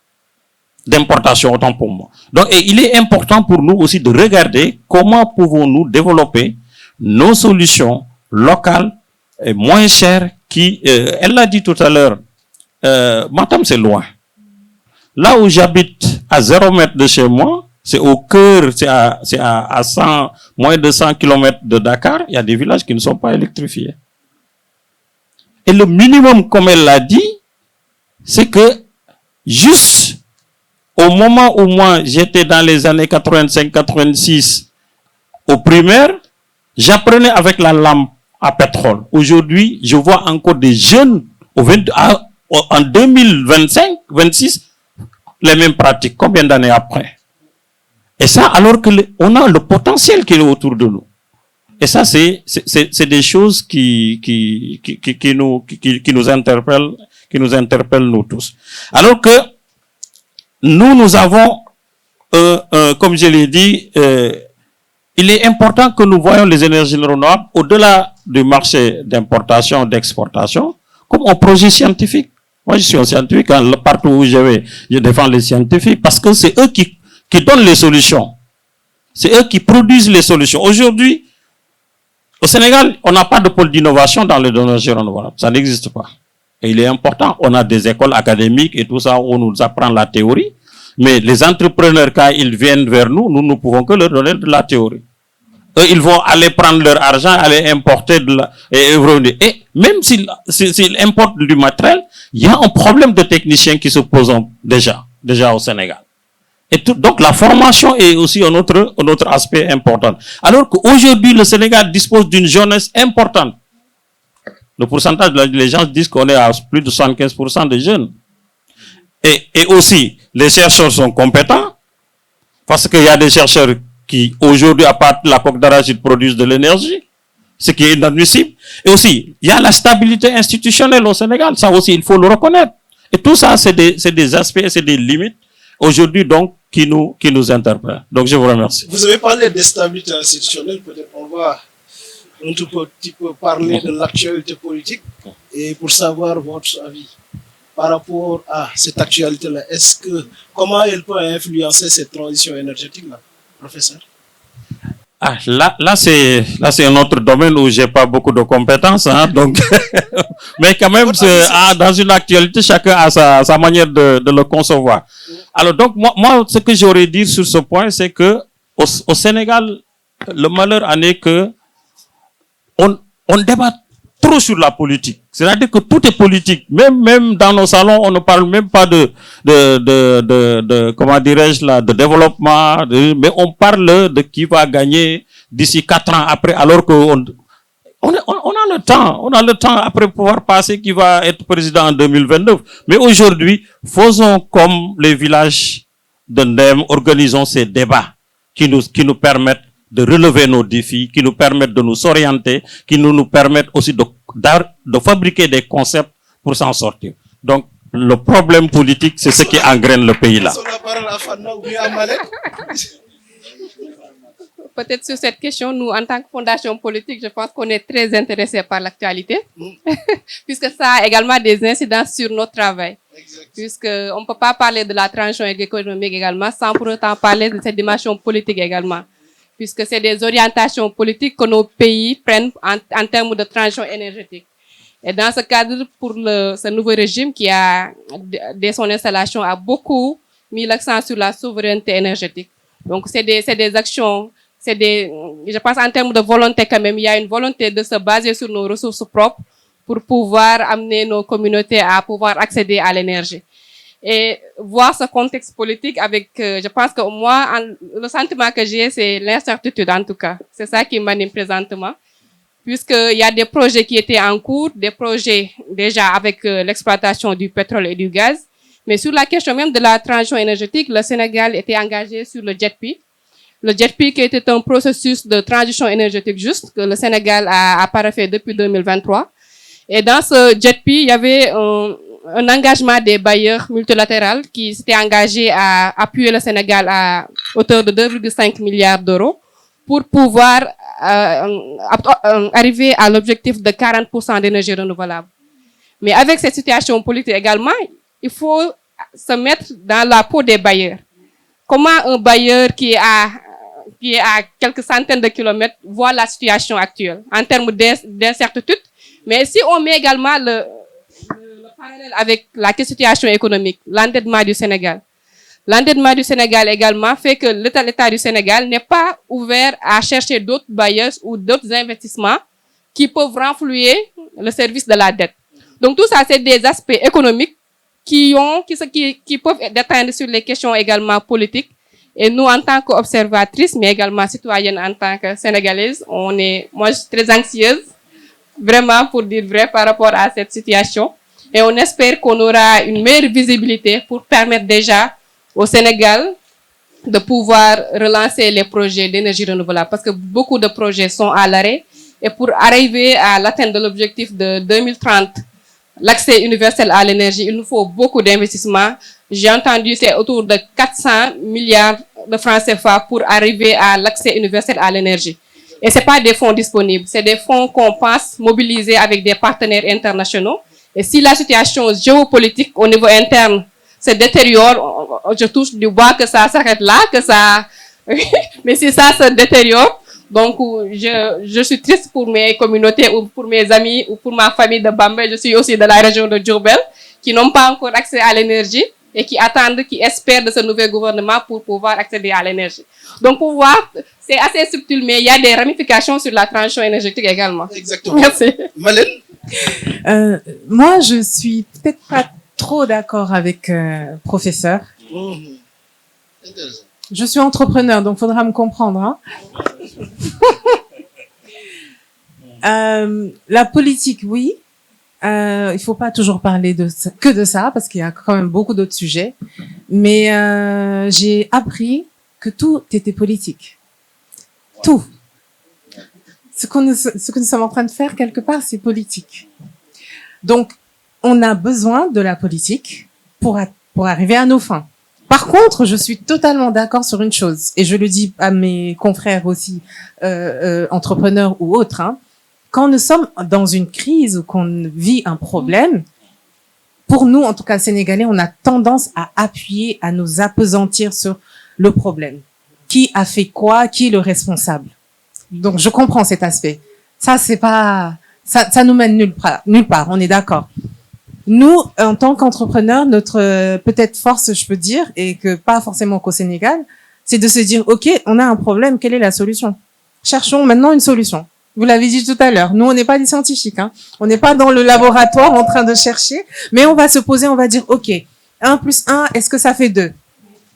Speaker 5: D'importation, autant pour moi. Donc, et il est important pour nous aussi de regarder comment pouvons-nous développer nos solutions locales et moins chères qui, elle l'a dit tout à l'heure, Matam c'est loin. Là où j'habite à 0 mètre de chez moi, c'est au cœur, c'est à 100, moins de 100 km de Dakar, il y a des villages qui ne sont pas électrifiés. Et le minimum, comme elle l'a dit, c'est que juste au moment où moi, j'étais dans les années 85-86 au primaire, j'apprenais avec la lampe à pétrole. Aujourd'hui, je vois encore des jeunes en 2025-26 les mêmes pratiques. Combien d'années après? Et ça, alors que on a le potentiel qui est autour de nous. Et ça, c'est des choses qui nous interpellent nous tous. Alors que nous avons, comme je l'ai dit, il est important que nous voyons les énergies renouvelables au-delà du marché d'importation, d'exportation, comme un projet scientifique. Moi, je suis un scientifique, partout où je vais, je défends les scientifiques, parce que c'est eux qui donnent les solutions. C'est eux qui produisent les solutions. Aujourd'hui, au Sénégal, on n'a pas de pôle d'innovation dans les énergies renouvelables. Ça n'existe pas. Et il est important, on a des écoles académiques et tout ça où on nous apprend la théorie. Mais les entrepreneurs, quand ils viennent vers nous, nous ne pouvons que leur donner de la théorie. Eux, ils vont aller prendre leur argent, aller importer et même s'ils importent du matériel, il y a un problème de techniciens qui se pose déjà au Sénégal. Et donc la formation est aussi un autre aspect important. Alors qu'aujourd'hui, le Sénégal dispose d'une jeunesse importante. Le pourcentage, les gens disent qu'on est à plus de 75% de jeunes. Et aussi, les chercheurs sont compétents, parce qu'il y a des chercheurs qui, aujourd'hui, à part la coque d'arachide, produisent de l'énergie, ce qui est inadmissible. Et aussi, il y a la stabilité institutionnelle au Sénégal. Ça aussi, il faut le reconnaître. Et tout ça, c'est des aspects, c'est des limites, aujourd'hui, donc, qui nous interpellent. Donc, je vous remercie.
Speaker 3: Vous avez parlé de stabilité institutionnelle, peut-être on va un tout petit peu parler de l'actualité politique et pour savoir votre avis par rapport à cette actualité-là. Comment elle peut influencer cette transition énergétique-là, professeur?
Speaker 5: Ah, là c'est un autre domaine où j'ai pas beaucoup de compétences, hein, donc, mais quand même, dans une actualité, chacun a sa manière de le concevoir. Alors, donc, moi, ce que j'aurais dit sur ce point, c'est que au Sénégal, le malheur en est que on débat trop sur la politique. C'est-à-dire que tout est politique. Même dans nos salons, on ne parle même pas de comment dirais-je là, de développement, mais on parle de qui va gagner d'ici 4 ans après, alors qu'on on a le temps après pouvoir passer qui va être président en 2029. Mais aujourd'hui, faisons comme les villages de Ndem, organisons ces débats qui nous permettent de relever nos défis, qui nous permettent de nous orienter, qui nous permettent aussi de fabriquer des concepts pour s'en sortir. Donc, le problème politique, c'est ce qui engraine le pays là.
Speaker 6: Peut-être sur cette question, nous, en tant que fondation politique, je pense qu'on est très intéressés par l'actualité, puisque ça a également des incidences sur notre travail. Puisqu'on ne peut pas parler de la transition économique également sans pour autant parler de cette dimension politique également. Puisque c'est des orientations politiques que nos pays prennent en termes de transition énergétique. Et dans ce cadre, pour ce nouveau régime qui a, dès son installation, a beaucoup mis l'accent sur la souveraineté énergétique. Donc, c'est des actions, je pense en termes de volonté quand même, il y a une volonté de se baser sur nos ressources propres pour pouvoir amener nos communautés à pouvoir accéder à l'énergie. Et voir ce contexte politique avec, je pense que moi, le sentiment que j'ai, c'est l'incertitude en tout cas. C'est ça qui m'anime présentement. Puisqu'il y a des projets qui étaient en cours, des projets déjà avec l'exploitation du pétrole et du gaz. Mais sur la question même de la transition énergétique, le Sénégal était engagé sur le JETP. Le JETP qui était un processus de transition énergétique juste que le Sénégal a paraphé depuis 2023. Et dans ce JETP, il y avait un engagement des bailleurs multilatéraux qui s'étaient engagés à appuyer le Sénégal à hauteur de 2,5 milliards d'euros pour pouvoir arriver à l'objectif de 40% d'énergie renouvelable. Mais avec cette situation politique également, il faut se mettre dans la peau des bailleurs. Comment un bailleur qui est à quelques centaines de kilomètres voit la situation actuelle en termes d'incertitude, mais si on met également le parallèle avec la situation économique, l'endettement du Sénégal. L'endettement du Sénégal également fait que l'État du Sénégal n'est pas ouvert à chercher d'autres bailleurs ou d'autres investissements qui peuvent renflouer le service de la dette. Donc tout ça, c'est des aspects économiques qui peuvent déteindre sur les questions également politiques. Et nous, en tant qu'observatrices, mais également citoyennes en tant que Sénégalaises, moi je suis très anxieuse, vraiment pour dire vrai par rapport à cette situation. Et on espère qu'on aura une meilleure visibilité pour permettre déjà au Sénégal de pouvoir relancer les projets d'énergie renouvelable. Parce que beaucoup de projets sont à l'arrêt. Et pour arriver à l'atteinte de l'objectif de 2030, l'accès universel à l'énergie, il nous faut beaucoup d'investissements. J'ai entendu c'est autour de 400 milliards de francs CFA pour arriver à l'accès universel à l'énergie. Et ce n'est pas des fonds disponibles, c'est des fonds qu'on pense mobiliser avec des partenaires internationaux. Et si la situation géopolitique au niveau interne se détériore, je touche du bois que ça s'arrête là, que ça... Mais si ça se détériore, donc je suis triste pour mes communautés ou pour mes amis ou pour ma famille de Bambey. Je suis aussi de la région de Diourbel, qui n'ont pas encore accès à l'énergie et qui attendent, qui espèrent de ce nouvel gouvernement pour pouvoir accéder à l'énergie. Donc pour voir, c'est assez subtil, mais il y a des ramifications sur la transition énergétique également.
Speaker 3: Exactement.
Speaker 6: Merci.
Speaker 3: Malène?
Speaker 4: Moi, je suis peut-être pas trop d'accord avec professeur. Je suis entrepreneur, donc faudra me comprendre. Hein. La politique, oui. Il faut pas toujours parler que de ça, parce qu'il y a quand même beaucoup d'autres sujets. Mais j'ai appris que tout était politique. Tout. Ce que nous sommes en train de faire quelque part, c'est politique. Donc, on a besoin de la politique pour arriver à nos fins. Par contre, je suis totalement d'accord sur une chose, et je le dis à mes confrères aussi, entrepreneurs ou autres, hein, quand nous sommes dans une crise ou qu'on vit un problème, pour nous, en tout cas sénégalais, on a tendance à appuyer, à nous appesantir sur le problème. Qui a fait quoi? Qui est le responsable? Donc, je comprends cet aspect. Ça, c'est pas, ça nous mène nulle part. On est d'accord. Nous, en tant qu'entrepreneurs, notre peut-être force, je peux dire, et que pas forcément qu'au Sénégal, c'est de se dire, OK, on a un problème, quelle est la solution? Cherchons maintenant une solution. Vous l'avez dit tout à l'heure, nous, on n'est pas des scientifiques, hein. On n'est pas dans le laboratoire en train de chercher, mais on va se poser, on va dire, OK, 1 + 1, est-ce que ça fait 2?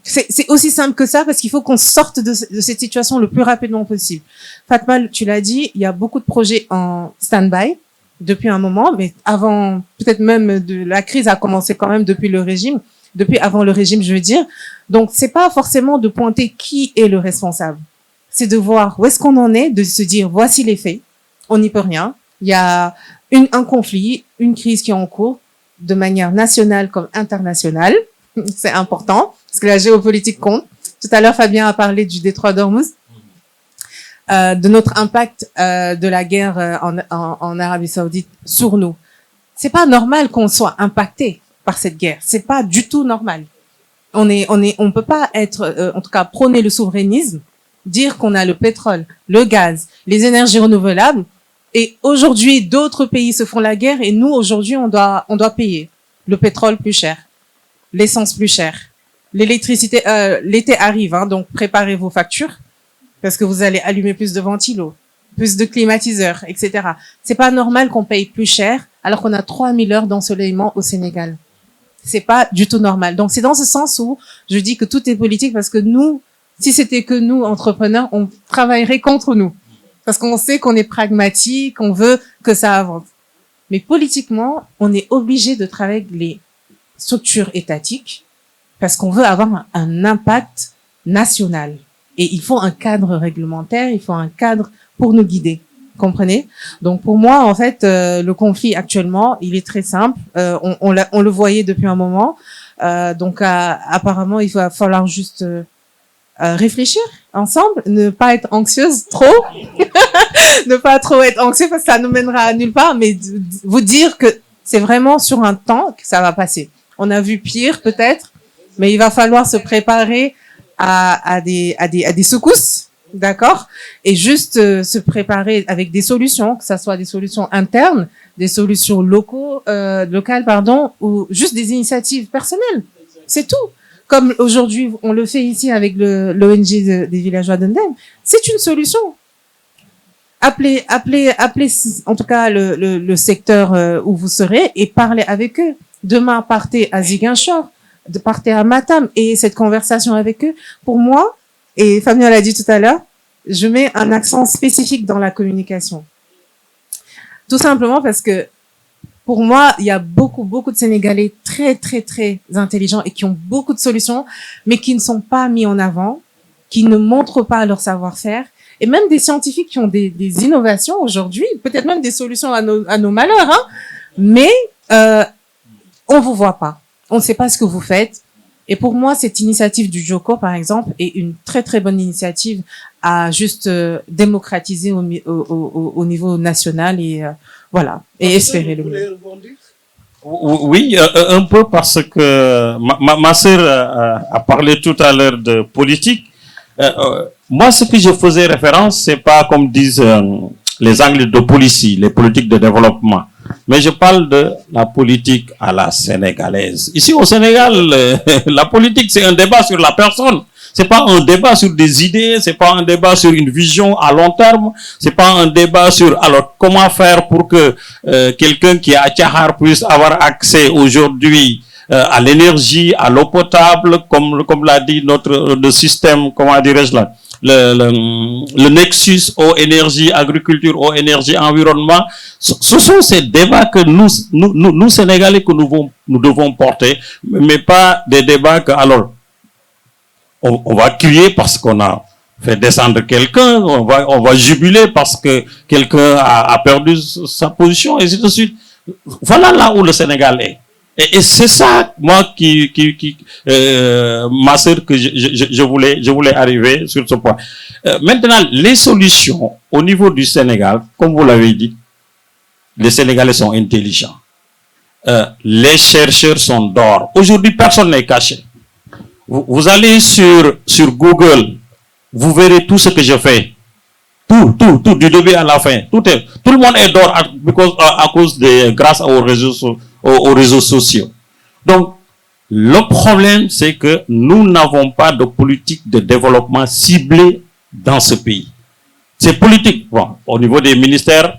Speaker 4: C'est aussi simple que ça, parce qu'il faut qu'on sorte de cette situation le plus rapidement possible. Fatma, tu l'as dit, il y a beaucoup de projets en stand-by depuis un moment, mais avant, peut-être même la crise a commencé quand même depuis le régime, depuis avant le régime, je veux dire. Donc, c'est pas forcément de pointer qui est le responsable. C'est de voir où est-ce qu'on en est, de se dire, voici les faits. On n'y peut rien. Il y a un conflit, une crise qui est en cours, de manière nationale comme internationale. C'est important, parce que la géopolitique compte. Tout à l'heure, Fabien a parlé du détroit d'Ormuz, de notre impact de la guerre en Arabie Saoudite sur nous. C'est pas normal qu'on soit impacté par cette guerre. C'est pas du tout normal. On peut pas être, en tout cas, prôner le souverainisme, dire qu'on a le pétrole, le gaz, les énergies renouvelables, et aujourd'hui, d'autres pays se font la guerre, et nous, aujourd'hui, on doit payer le pétrole plus cher, l'essence plus chère, l'électricité, l'été arrive, hein, donc préparez vos factures, parce que vous allez allumer plus de ventilos, plus de climatiseurs, etc. C'est pas normal qu'on paye plus cher, alors qu'on a 3000 heures d'ensoleillement au Sénégal. C'est pas du tout normal. Donc, c'est dans ce sens où je dis que tout est politique, parce que nous, si c'était que nous, entrepreneurs, on travaillerait contre nous. Parce qu'on sait qu'on est pragmatique, on veut que ça avance. Mais politiquement, on est obligé de travailler avec les structures étatiques parce qu'on veut avoir un impact national. Et il faut un cadre réglementaire, il faut un cadre pour nous guider. Comprenez? Donc pour moi, en fait, le conflit actuellement, il est très simple. On le voyait depuis un moment. Donc apparemment, il va falloir juste réfléchir ensemble, ne pas être anxieuse trop, ne pas trop être anxieux parce que ça nous mènera à nulle part, mais vous dire que c'est vraiment sur un temps que ça va passer. On a vu pire peut-être, mais il va falloir se préparer à des secousses, d'accord? Et juste se préparer avec des solutions, que ça soit des solutions internes, des solutions locales, ou juste des initiatives personnelles. C'est tout. Comme aujourd'hui, on le fait ici avec l'ONG des villageois d'Undem. C'est une solution. Appelez en tout cas le secteur où vous serez et parlez avec eux. Demain, partez à Ziguinchor, partez à Matam et cette conversation avec eux. Pour moi, et Fabien l'a dit tout à l'heure, je mets un accent spécifique dans la communication. Tout simplement parce que pour moi, il y a beaucoup de Sénégalais très, très, très intelligents et qui ont beaucoup de solutions, mais qui ne sont pas mis en avant, qui ne montrent pas leur savoir-faire, et même des scientifiques qui ont des innovations aujourd'hui, peut-être même des solutions à nos malheurs, hein, mais on vous voit pas, on ne sait pas ce que vous faites. Et pour moi, cette initiative du Joko, par exemple, est une très, très bonne initiative à juste démocratiser au niveau national et voilà, et espérer le mieux.
Speaker 5: Oui, un peu parce que ma sœur a parlé tout à l'heure de politique. Moi, ce que je faisais référence, c'est pas comme disent les Anglais de policy, les politiques de développement. Mais je parle de la politique à la sénégalaise. Ici au Sénégal, la politique, c'est un débat sur la personne. C'est pas un débat sur des idées, c'est pas un débat sur une vision à long terme, c'est pas un débat sur alors comment faire pour que quelqu'un qui est à Tchahar puisse avoir accès aujourd'hui à l'énergie, à l'eau potable, comme l'a dit le système, comment dirais-je là, le nexus eau, énergie, agriculture, eau, énergie, environnement. Ce sont ces débats que nous Sénégalais, que nous devons porter, mais pas des débats que, alors, on va crier parce qu'on a fait descendre quelqu'un, on va jubiler parce que quelqu'un a perdu sa position, et ainsi de suite. Voilà là où le Sénégal est. Et c'est ça, moi, ma sœur, que je voulais arriver sur ce point. Maintenant, les solutions au niveau du Sénégal, comme vous l'avez dit, les Sénégalais sont intelligents. Les chercheurs sont d'or. Aujourd'hui, personne n'est caché. Vous allez sur Google, vous verrez tout ce que je fais. Tout, du début à la fin. Tout le monde est d'or grâce aux réseaux sociaux. Donc, le problème, c'est que nous n'avons pas de politique de développement ciblée dans ce pays. C'est politique. Bon, au niveau des ministères,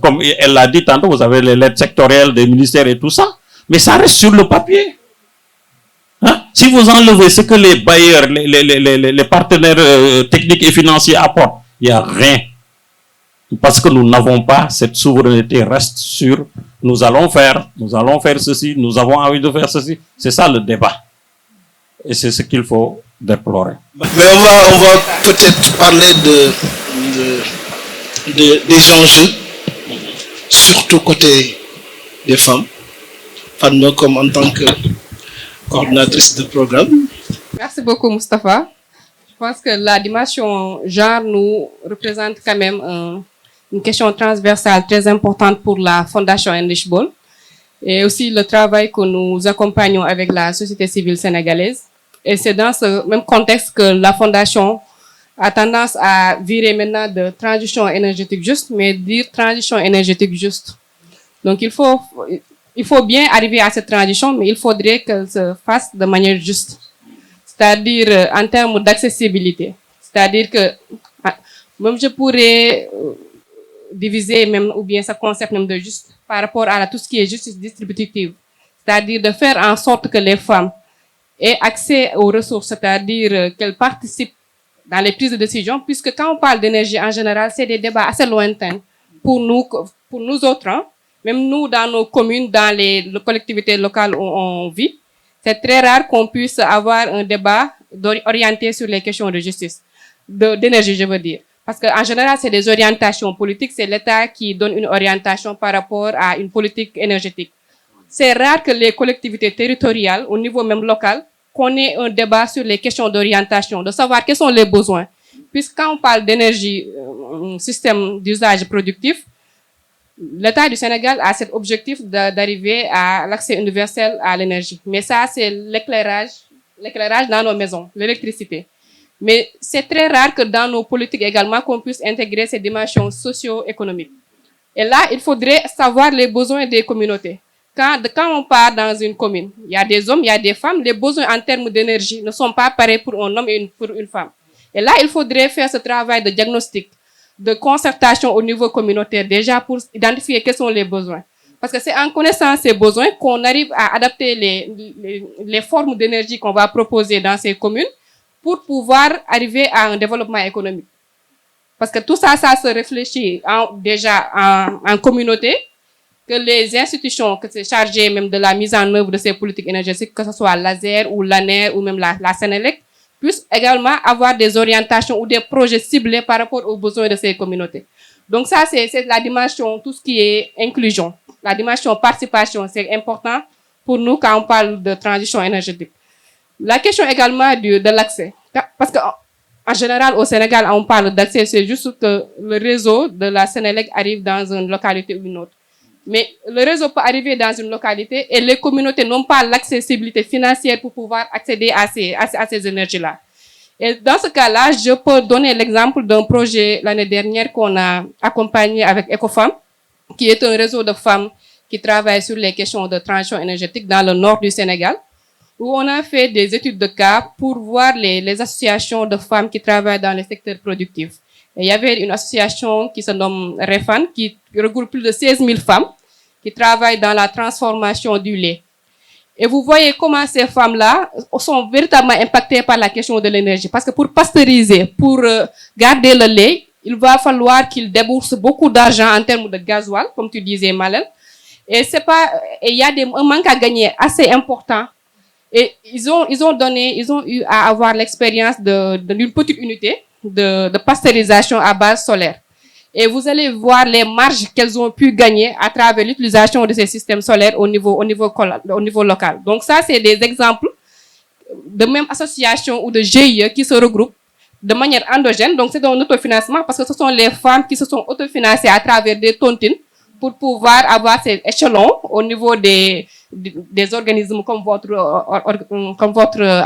Speaker 5: comme elle l'a dit tantôt, vous avez les lettres sectorielles des ministères et tout ça, mais ça reste sur le papier. Hein? Si vous enlevez ce que les bailleurs, les partenaires techniques et financiers apportent, il n'y a rien. Parce que nous n'avons pas cette souveraineté, reste sur nous allons faire ceci, nous avons envie de faire ceci. C'est ça le débat. Et c'est ce qu'il faut déplorer.
Speaker 7: Mais on va peut-être parler des enjeux, surtout côté des femmes. Fatma, comme en tant que coordinatrice de programme.
Speaker 6: Merci beaucoup, Moustapha. Je pense que la dimension genre nous représente quand même une question transversale très importante pour la Fondation Heinrich Böll et aussi le travail que nous accompagnons avec la société civile sénégalaise. Et c'est dans ce même contexte que la Fondation a tendance à virer maintenant de transition énergétique juste, mais dire transition énergétique juste. Donc il faut bien arriver à cette transition, mais il faudrait qu'elle se fasse de manière juste. C'est-à-dire en termes d'accessibilité. C'est-à-dire que même je pourrais diviser même, ou bien ce concept même de juste par rapport à tout ce qui est justice distributive. C'est-à-dire de faire en sorte que les femmes aient accès aux ressources, c'est-à-dire qu'elles participent dans les prises de décision, puisque quand on parle d'énergie en général, c'est des débats assez lointains pour nous autres, hein. Même nous dans nos communes, dans les collectivités locales où on vit. C'est très rare qu'on puisse avoir un débat orienté sur les questions de justice, d'énergie, je veux dire. Parce qu'en général, c'est des orientations politiques, c'est l'État qui donne une orientation par rapport à une politique énergétique. C'est rare que les collectivités territoriales, au niveau même local, qu'on ait un débat sur les questions d'orientation, de savoir quels sont les besoins. Puisque quand on parle d'énergie, un système d'usage productif, l'État du Sénégal a cet objectif d'arriver à l'accès universel à l'énergie. Mais ça, c'est l'éclairage dans nos maisons, l'électricité. Mais c'est très rare que dans nos politiques également, qu'on puisse intégrer ces dimensions socio-économiques. Et là, il faudrait savoir les besoins des communautés. Quand on part dans une commune, il y a des hommes, il y a des femmes, les besoins en termes d'énergie ne sont pas pareils pour un homme et pour une femme. Et là, il faudrait faire ce travail de diagnostic, de concertation au niveau communautaire déjà pour identifier quels sont les besoins. Parce que c'est en connaissant ces besoins qu'on arrive à adapter les formes d'énergie qu'on va proposer dans ces communes pour pouvoir arriver à un développement économique. Parce que tout ça, ça se réfléchit déjà en communauté, que les institutions que c'est chargées même de la mise en œuvre de ces politiques énergétiques, que ce soit l'ASER ou l'ANER ou même la Sénélec, puissent également avoir des orientations ou des projets ciblés par rapport aux besoins de ces communautés. Donc ça, c'est la dimension, tout ce qui est inclusion. La dimension participation, c'est important pour nous quand on parle de transition énergétique. La question également de l'accès. Parce qu'en général, au Sénégal, on parle d'accès, c'est juste que le réseau de la Sénélec arrive dans une localité ou une autre. Mais le réseau peut arriver dans une localité et les communautés n'ont pas l'accessibilité financière pour pouvoir accéder à ces énergies-là. Et dans ce cas-là, je peux donner l'exemple d'un projet l'année dernière qu'on a accompagné avec Ecofam, qui est un réseau de femmes qui travaillent sur les questions de transition énergétique dans le nord du Sénégal, où on a fait des études de cas pour voir les associations de femmes qui travaillent dans les secteurs productifs. Et il y avait une association qui se nomme REFAN, qui regroupe plus de 16 000 femmes qui travaillent dans la transformation du lait. Et vous voyez comment ces femmes-là sont véritablement impactées par la question de l'énergie. Parce que pour pasteuriser, pour garder le lait, il va falloir qu'ils déboursent beaucoup d'argent en termes de gasoil, comme tu disais, Malène. Et il y a un manque à gagner assez important. Et ils ont eu à avoir l'expérience d'une petite unité de pasteurisation à base solaire. Et vous allez voir les marges qu'elles ont pu gagner à travers l'utilisation de ces systèmes solaires au niveau local. Donc ça, c'est des exemples de même associations ou de GIE qui se regroupent de manière endogène. Donc c'est un autofinancement parce que ce sont les femmes qui se sont autofinancées à travers des tontines pour pouvoir avoir ces échelons au niveau des organismes comme votre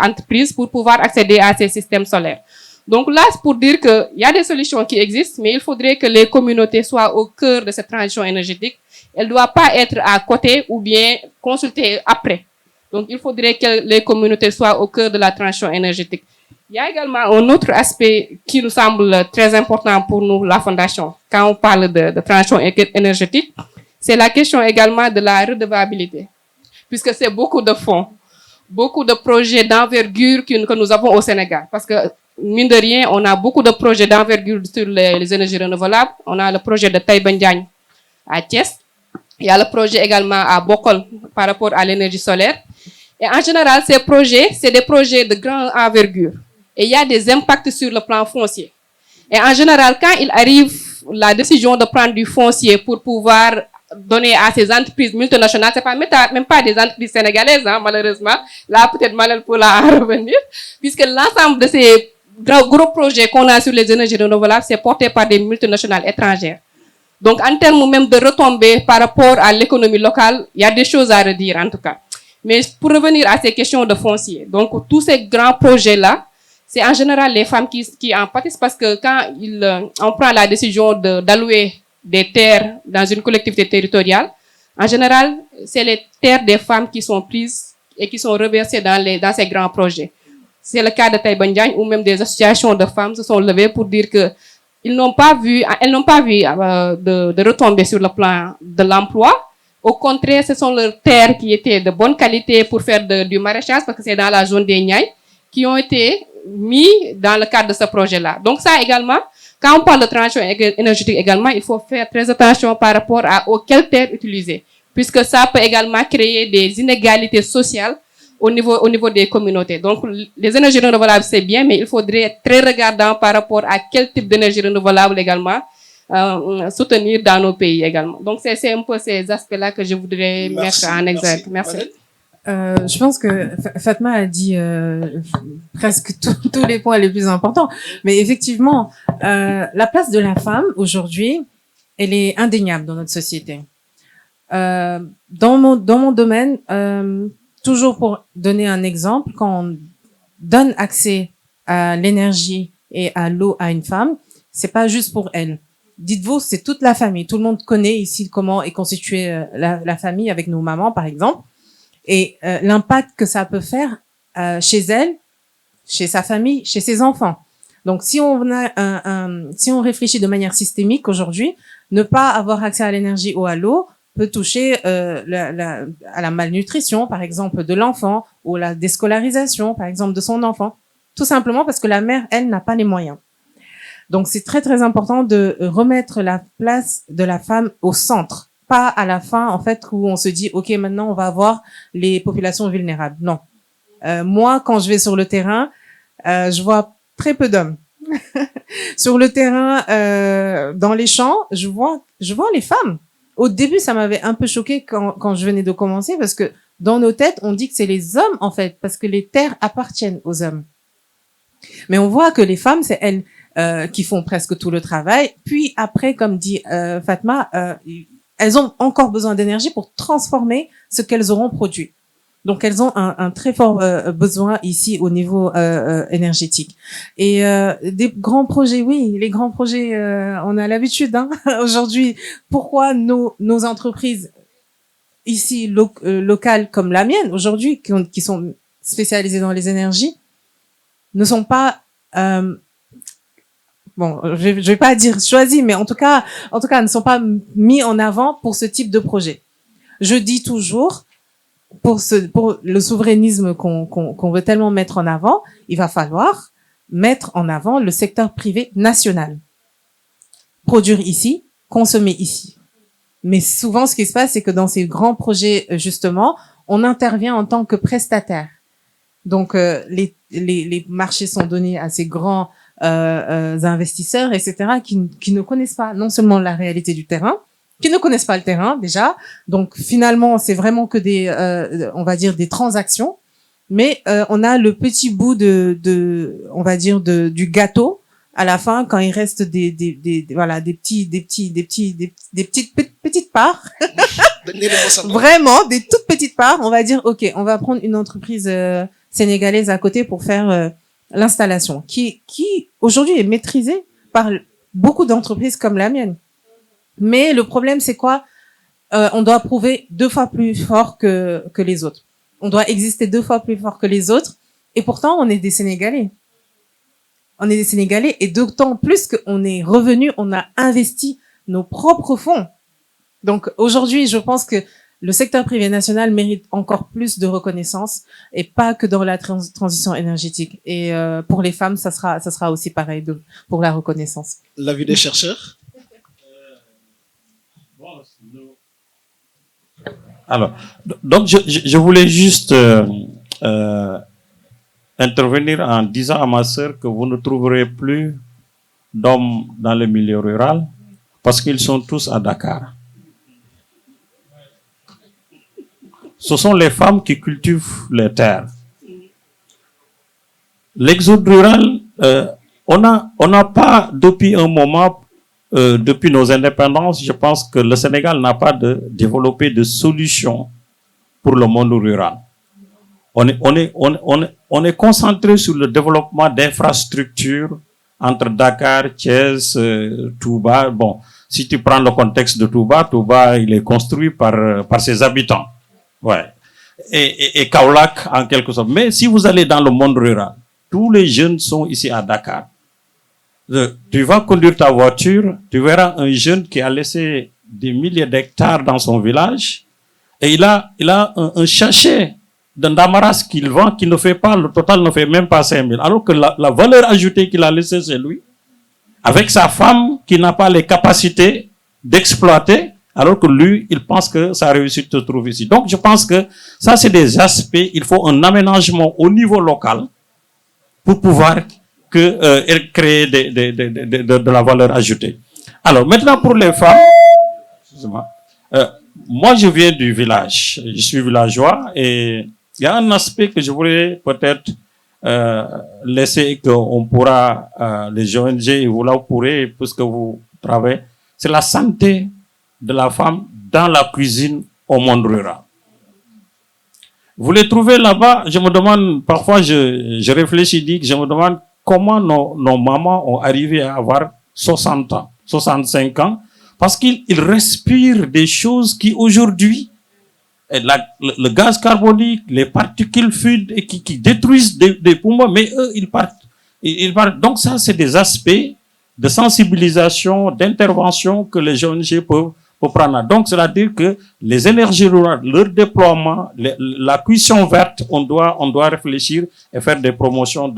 Speaker 6: entreprise pour pouvoir accéder à ces systèmes solaires. Donc là, c'est pour dire qu'il y a des solutions qui existent, mais il faudrait que les communautés soient au cœur de cette transition énergétique. Elle ne doit pas être à côté ou bien consultée après. Donc il faudrait que les communautés soient au cœur de la transition énergétique. Il y a également un autre aspect qui nous semble très important pour nous, la Fondation, quand on parle de transition énergétique, c'est la question également de la redevabilité, puisque c'est beaucoup de fonds, beaucoup de projets d'envergure que nous avons au Sénégal. Parce que, mine de rien, on a beaucoup de projets d'envergure sur les énergies renouvelables. On a le projet de Taïba Ndiagne à Thiès. Il y a le projet également à Bokol par rapport à l'énergie solaire. Et en général, ces projets, c'est des projets de grande envergure. Et il y a des impacts sur le plan foncier. Et en général, quand il arrive la décision de prendre du foncier pour pouvoir donner à ces entreprises multinationales, c'est pas même pas des entreprises sénégalaises, hein, malheureusement. Là, peut-être Malène pourra en revenir, puisque l'ensemble de ces gros projets qu'on a sur les énergies renouvelables, c'est porté par des multinationales étrangères. Donc, en termes même de retombées par rapport à l'économie locale, il y a des choses à redire, en tout cas. Mais pour revenir à ces questions de foncier, donc tous ces grands projets-là, c'est en général les femmes qui en pâtissent parce que quand on prend la décision d'allouer des terres dans une collectivité territoriale, en général, c'est les terres des femmes qui sont prises et qui sont reversées dans ces grands projets. C'est le cas de Taïba Ndiagne où même des associations de femmes se sont levées pour dire que elles n'ont pas vu de retombées sur le plan de l'emploi. Au contraire, ce sont leurs terres qui étaient de bonne qualité pour faire du maraîchage parce que c'est dans la zone des Niayes qui ont été mis dans le cadre de ce projet-là. Donc ça également, quand on parle de transition énergétique également, il faut faire très attention par rapport auxquelles terres utiliser, puisque ça peut également créer des inégalités sociales au niveau des communautés. Donc les énergies renouvelables, c'est bien, mais il faudrait être très regardant par rapport à quel type d'énergie renouvelable également soutenir dans nos pays également. Donc c'est un peu ces aspects-là que je voudrais mettre en exergue. Merci.
Speaker 4: Je pense que Fatma a dit presque tous les points les plus importants. Mais effectivement, la place de la femme aujourd'hui, elle est indéniable dans notre société. Dans mon domaine, toujours pour donner un exemple, quand on donne accès à l'énergie et à l'eau à une femme, c'est pas juste pour elle. Dites-vous, c'est toute la famille. Tout le monde connaît ici comment est constituée la famille avec nos mamans, par exemple. Et l'impact que ça peut faire chez elle, chez sa famille, chez ses enfants. Donc, si on réfléchit de manière systémique aujourd'hui, ne pas avoir accès à l'énergie ou à l'eau peut toucher à la malnutrition, par exemple, de l'enfant, ou la déscolarisation, par exemple, de son enfant. Tout simplement parce que la mère, elle, n'a pas les moyens. Donc, c'est très, très important de remettre la place de la femme au centre. Pas à la fin, en fait, où on se dit, OK, maintenant, on va avoir les populations vulnérables. Non. Moi, quand je vais sur le terrain, je vois très peu d'hommes. Sur le terrain, dans les champs, je vois les femmes. Au début, ça m'avait un peu choqué quand je venais de commencer, parce que dans nos têtes, on dit que c'est les hommes, en fait, parce que les terres appartiennent aux hommes. Mais on voit que les femmes, c'est elles qui font presque tout le travail. Puis après, comme dit Fatma, elles ont encore besoin d'énergie pour transformer ce qu'elles auront produit. Donc, elles ont un très fort besoin ici au niveau énergétique. Et des grands projets, oui, les grands projets, on a l'habitude. Hein, aujourd'hui, pourquoi nos entreprises ici locales comme la mienne aujourd'hui, qui sont spécialisées dans les énergies, ne sont pas bon, je vais pas dire choisis, mais en tout cas, ne sont pas mis en avant pour ce type de projet. Je dis toujours, pour le souverainisme qu'on veut tellement mettre en avant, il va falloir mettre en avant le secteur privé national. Produire ici, consommer ici. Mais souvent, ce qui se passe, c'est que dans ces grands projets, justement, on intervient en tant que prestataire. Donc, les marchés sont donnés à ces grands investisseurs, etc., qui ne connaissent pas non seulement la réalité du terrain, qui ne connaissent pas le terrain déjà. Donc, finalement, c'est vraiment que on va dire des transactions. Mais on a le petit bout on va dire du gâteau à la fin quand il reste des petites parts. Vraiment des toutes petites parts. On va dire ok, on va prendre une entreprise sénégalaise à côté pour faire l'installation qui aujourd'hui est maîtrisée par beaucoup d'entreprises comme la mienne. Mais le problème c'est quoi? On doit prouver 2 fois plus fort que les autres. On doit exister 2 fois plus fort que les autres. Et pourtant, on est des Sénégalais. On est des Sénégalais et d'autant plus qu'on est revenu, on a investi nos propres fonds. Donc aujourd'hui, je pense que le secteur privé national mérite encore plus de reconnaissance et pas que dans la transition énergétique. Et pour les femmes, ça sera aussi pareil pour la reconnaissance.
Speaker 7: L'avis des chercheurs?
Speaker 5: Alors, donc je voulais juste intervenir en disant à ma sœur que vous ne trouverez plus d'hommes dans le milieu rural parce qu'ils sont tous à Dakar. Ce sont les femmes qui cultivent les terres. L'exode rural, on n'a pas depuis un moment, depuis nos indépendances, je pense que le Sénégal n'a pas développé de solution pour le monde rural. On est concentré sur le développement d'infrastructures entre Dakar, Thiès, Touba. Bon, si tu prends le contexte de Touba, il est construit par ses habitants. Ouais. Et Kaolack, en quelque sorte. Mais si vous allez dans le monde rural, tous les jeunes sont ici à Dakar. Tu vas conduire ta voiture, tu verras un jeune qui a laissé des milliers d'hectares dans son village et il a un sachet d'un damaras qu'il vend qui ne fait pas, le total ne fait même pas 5 000. Alors que la valeur ajoutée qu'il a laissée chez lui, avec sa femme qui n'a pas les capacités d'exploiter, alors que lui, il pense que sa réussite se trouve ici. Donc, je pense que ça, c'est des aspects, il faut un aménagement au niveau local pour pouvoir créer de la valeur ajoutée. Alors, maintenant, pour les femmes, excusez-moi, moi, je viens du village, je suis villageois et il y a un aspect que je voulais peut-être laisser qu'on pourra, les ONG, vous là, vous pourrez, puisque vous travaillez, c'est la santé de la femme dans la cuisine au monde rural. Vous les trouvez là-bas, je me demande, parfois je réfléchis, je me demande comment nos mamans ont arrivé à avoir 60 ans, 65 ans, parce qu'ils respirent des choses qui aujourd'hui, le gaz carbonique, les particules fines qui détruisent des poumons, mais eux, ils partent. Donc ça, c'est des aspects de sensibilisation, d'intervention que les ONG peuvent prendre. Donc, c'est-à-dire que les énergies rurales, leur déploiement, la cuisson verte, on doit réfléchir et faire des promotions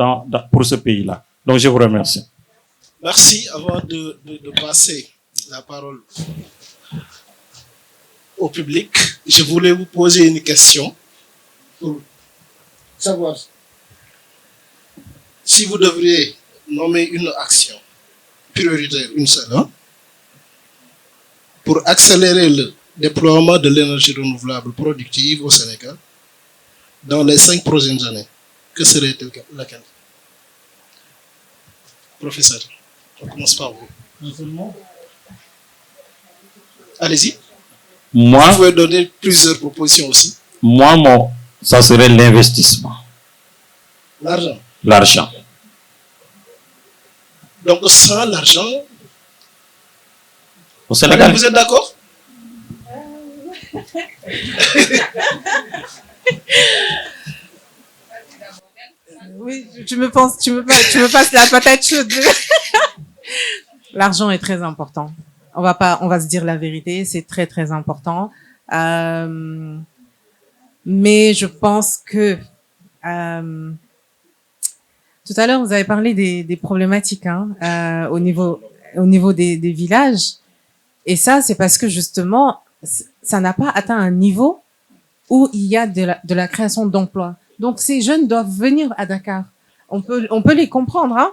Speaker 5: pour ce pays-là. Donc, je vous remercie.
Speaker 7: Merci. Avant de passer la parole au public, je voulais vous poser une question pour savoir si vous devriez nommer une action prioritaire, une seule, pour accélérer le déploiement de l'énergie renouvelable productive au Sénégal dans les 5 prochaines années. Que serait laquelle? Professeur, on commence par vous. Allez-y.
Speaker 5: Moi,
Speaker 7: vous pouvez donner plusieurs propositions aussi.
Speaker 5: Moi, ça serait l'investissement.
Speaker 7: L'argent.
Speaker 5: L'argent.
Speaker 7: Donc, sans l'argent,
Speaker 5: au Sénégal.
Speaker 7: Vous êtes d'accord?
Speaker 4: Oui, tu me passes la patate chaude. L'argent est très important. On va se dire la vérité, c'est très très important. Mais Mais je pense que tout à l'heure, vous avez parlé des problématiques au niveau des villages. Et ça, c'est parce que justement, ça n'a pas atteint un niveau où il y a de la création d'emplois. Donc, ces jeunes doivent venir à Dakar. On peut les comprendre. Hein.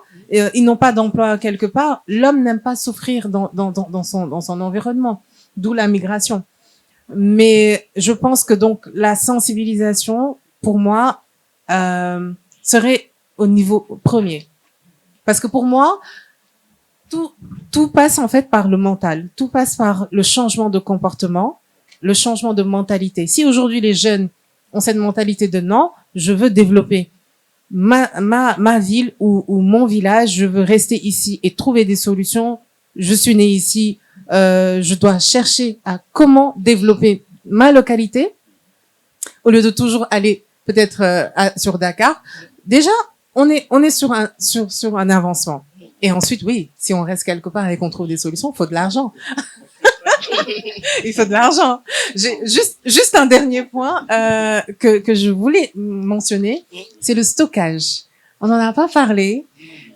Speaker 4: Ils n'ont pas d'emploi quelque part. L'homme n'aime pas souffrir dans son environnement, d'où la migration. Mais je pense que donc la sensibilisation, pour moi, serait au niveau premier. Parce que pour moi, tout passe en fait par le mental. Tout passe par le changement de comportement, le changement de mentalité. Si aujourd'hui les jeunes ont cette mentalité de non, je veux développer ma ville ou mon village, je veux rester ici et trouver des solutions. Je suis né ici, je dois chercher à comment développer ma localité au lieu de toujours aller peut-être sur Dakar. Déjà, on est sur un avancement. Et ensuite, oui, si on reste quelque part et qu'on trouve des solutions, il faut de l'argent. Il faut de l'argent. J'ai juste un dernier point que je voulais mentionner, c'est le stockage. On n'en a pas parlé,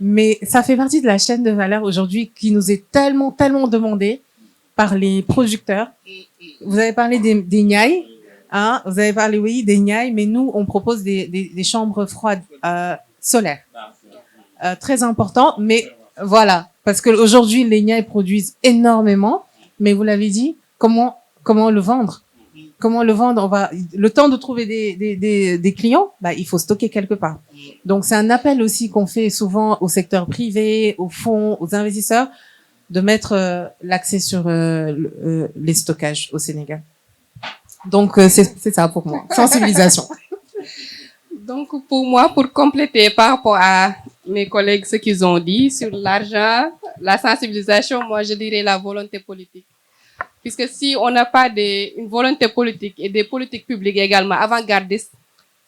Speaker 4: mais ça fait partie de la chaîne de valeur aujourd'hui qui nous est tellement demandée par les producteurs. Vous avez parlé des niailles, hein, vous avez parlé, oui, des niailles, mais nous, on propose des chambres froides solaires. Très important, mais voilà, parce qu'aujourd'hui, les niailles produisent énormément, mais vous l'avez dit, comment le vendre? Comment le vendre? Le temps de trouver des clients, il faut stocker quelque part. Donc, c'est un appel aussi qu'on fait souvent au secteur privé, aux fonds, aux investisseurs, de mettre l'accès sur les stockages au Sénégal. Donc, c'est ça pour moi. Sensibilisation.
Speaker 6: Donc, pour moi, pour compléter par rapport à mes collègues, ce qu'ils ont dit sur l'argent, la sensibilisation, moi, je dirais la volonté politique. Puisque si on n'a pas une volonté politique et des politiques publiques également avant-gardistes,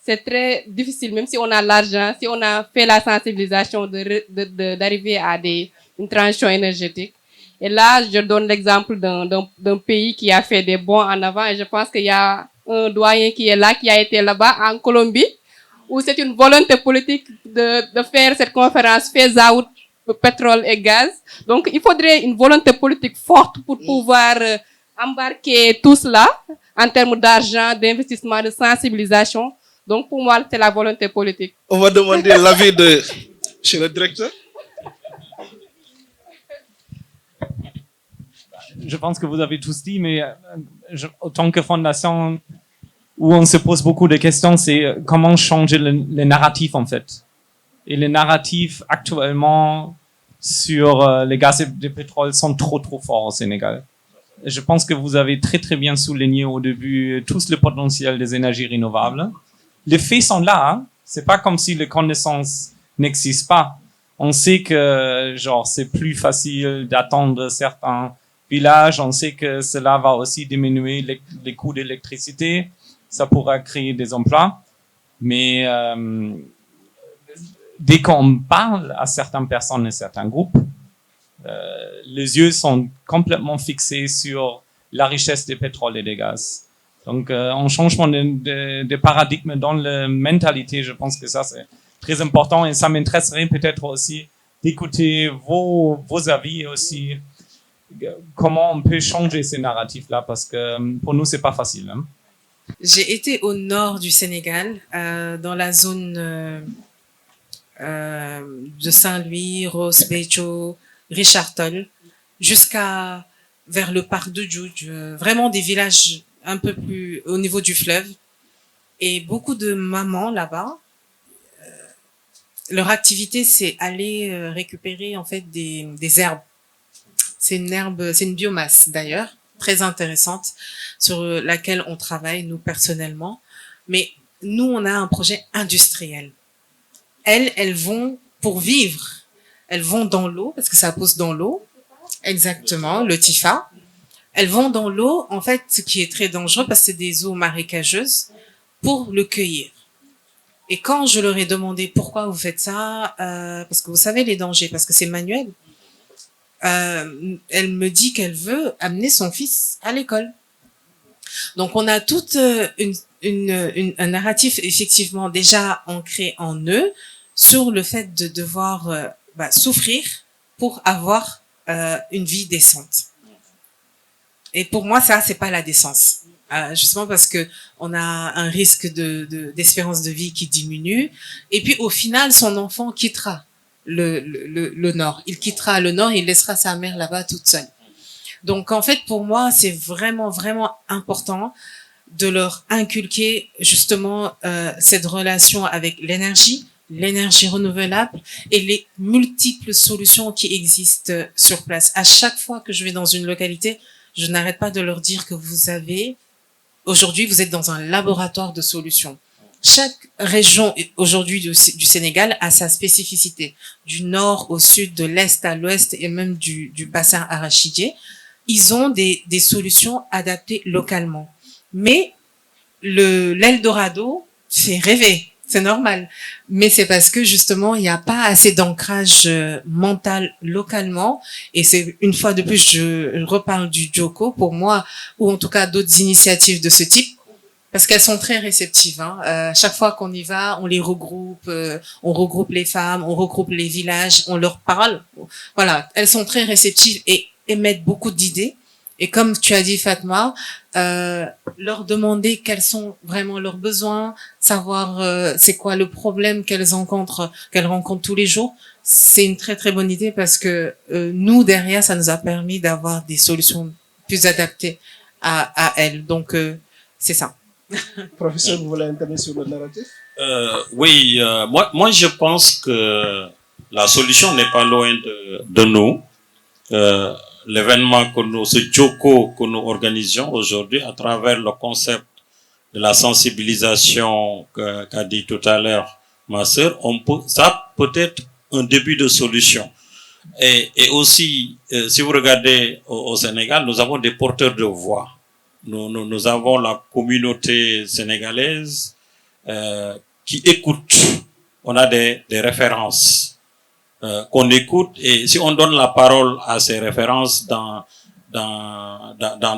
Speaker 6: c'est très difficile, même si on a l'argent, si on a fait la sensibilisation d'arriver à une transition énergétique. Et là, je donne l'exemple d'un pays qui a fait des bons en avant et je pense qu'il y a un doyen qui est là, qui a été là-bas en Colombie, où c'est une volonté politique de faire cette conférence phase out pétrole et gaz. Donc, il faudrait une volonté politique forte pour pouvoir embarquer tout cela en termes d'argent, d'investissement, de sensibilisation. Donc, pour moi, c'est la volonté politique.
Speaker 7: On va demander l'avis de chez le directeur.
Speaker 2: Je pense que vous avez tous dit, mais autant que fondation, où on se pose beaucoup de questions, c'est comment changer les narratifs en fait. Et les narratifs actuellement sur les gaz et le pétrole sont trop forts au Sénégal. Je pense que vous avez très bien souligné au début tout le potentiel des énergies renouvelables. Les faits sont là, hein. C'est pas comme si les connaissances n'existent pas. On sait que c'est plus facile d'attendre certains villages. On sait que cela va aussi diminuer les coûts d'électricité. Ça pourra créer des emplois. Mais dès qu'on parle à certaines personnes et certains groupes, les yeux sont complètement fixés sur la richesse des pétroles et des gaz. Donc, un changement de paradigme dans la mentalité, je pense que ça, c'est très important. Et ça m'intéresserait peut-être aussi d'écouter vos avis et aussi comment on peut changer ces narratifs-là, parce que pour nous, c'est pas facile. Hein.
Speaker 4: J'ai été au nord du Sénégal, dans la zone de Saint-Louis, Ross Béthio, Richard Toll, jusqu'à vers le parc de Djoudj, vraiment des villages un peu plus au niveau du fleuve. Et beaucoup de mamans là-bas, leur activité, c'est aller récupérer en fait des herbes. C'est une biomasse d'ailleurs, très intéressante, sur laquelle on travaille, nous, personnellement. Mais nous, on a un projet industriel. Elles vont, pour vivre, elles vont dans l'eau, parce que ça pousse dans l'eau. Exactement, le Tifa. Elles vont dans l'eau, en fait, ce qui est très dangereux, parce que c'est des eaux marécageuses, pour le cueillir. Et quand je leur ai demandé pourquoi vous faites ça, parce que vous savez les dangers, parce que c'est manuel, elle me dit qu'elle veut amener son fils à l'école. Donc on a toute un narratif effectivement déjà ancré en eux sur le fait de devoir souffrir pour avoir une vie décente. Et pour moi, ça, c'est pas la décence. Justement parce que on a un risque d'espérance de vie qui diminue. Et puis, au final, son enfant quittera le Nord. Il quittera le Nord et il laissera sa mère là-bas toute seule. Donc, en fait, pour moi, c'est vraiment, vraiment important de leur inculquer justement cette relation avec l'énergie renouvelable et les multiples solutions qui existent sur place. À chaque fois que je vais dans une localité, je n'arrête pas de leur dire que aujourd'hui, vous êtes dans un laboratoire de solutions. Chaque région aujourd'hui du Sénégal a sa spécificité. Du nord au sud, de l'est à l'ouest et même du bassin arachidier. Ils ont des solutions adaptées localement. Mais l'Eldorado, c'est rêvé. C'est normal. Mais c'est parce que justement, il n'y a pas assez d'ancrage mental localement. Et c'est une fois de plus, je reparle du Joko pour moi, ou en tout cas d'autres initiatives de ce type, parce qu'elles sont très réceptives. Chaque fois qu'on y va, on les regroupe, on regroupe les femmes, on regroupe les villages, on leur parle. Voilà, elles sont très réceptives et émettent beaucoup d'idées. Et comme tu as dit, Fatma, leur demander quels sont vraiment leurs besoins, savoir c'est quoi le problème qu'elles rencontrent tous les jours, c'est une très très bonne idée parce que nous derrière, ça nous a permis d'avoir des solutions plus adaptées à elles. Donc c'est ça.
Speaker 3: Professeur, vous voulez intervenir sur le narratif?
Speaker 5: Oui, moi je pense que la solution n'est pas loin de nous. L'événement ce Joko que nous organisions aujourd'hui à travers le concept de la sensibilisation qu'a dit tout à l'heure ma sœur, ça peut être un début de solution. Et aussi, si vous regardez au Sénégal, nous avons des porteurs de voix. Nous avons la communauté sénégalaise qui écoute. On a des références qu'on écoute, et si on donne la parole à ces références dans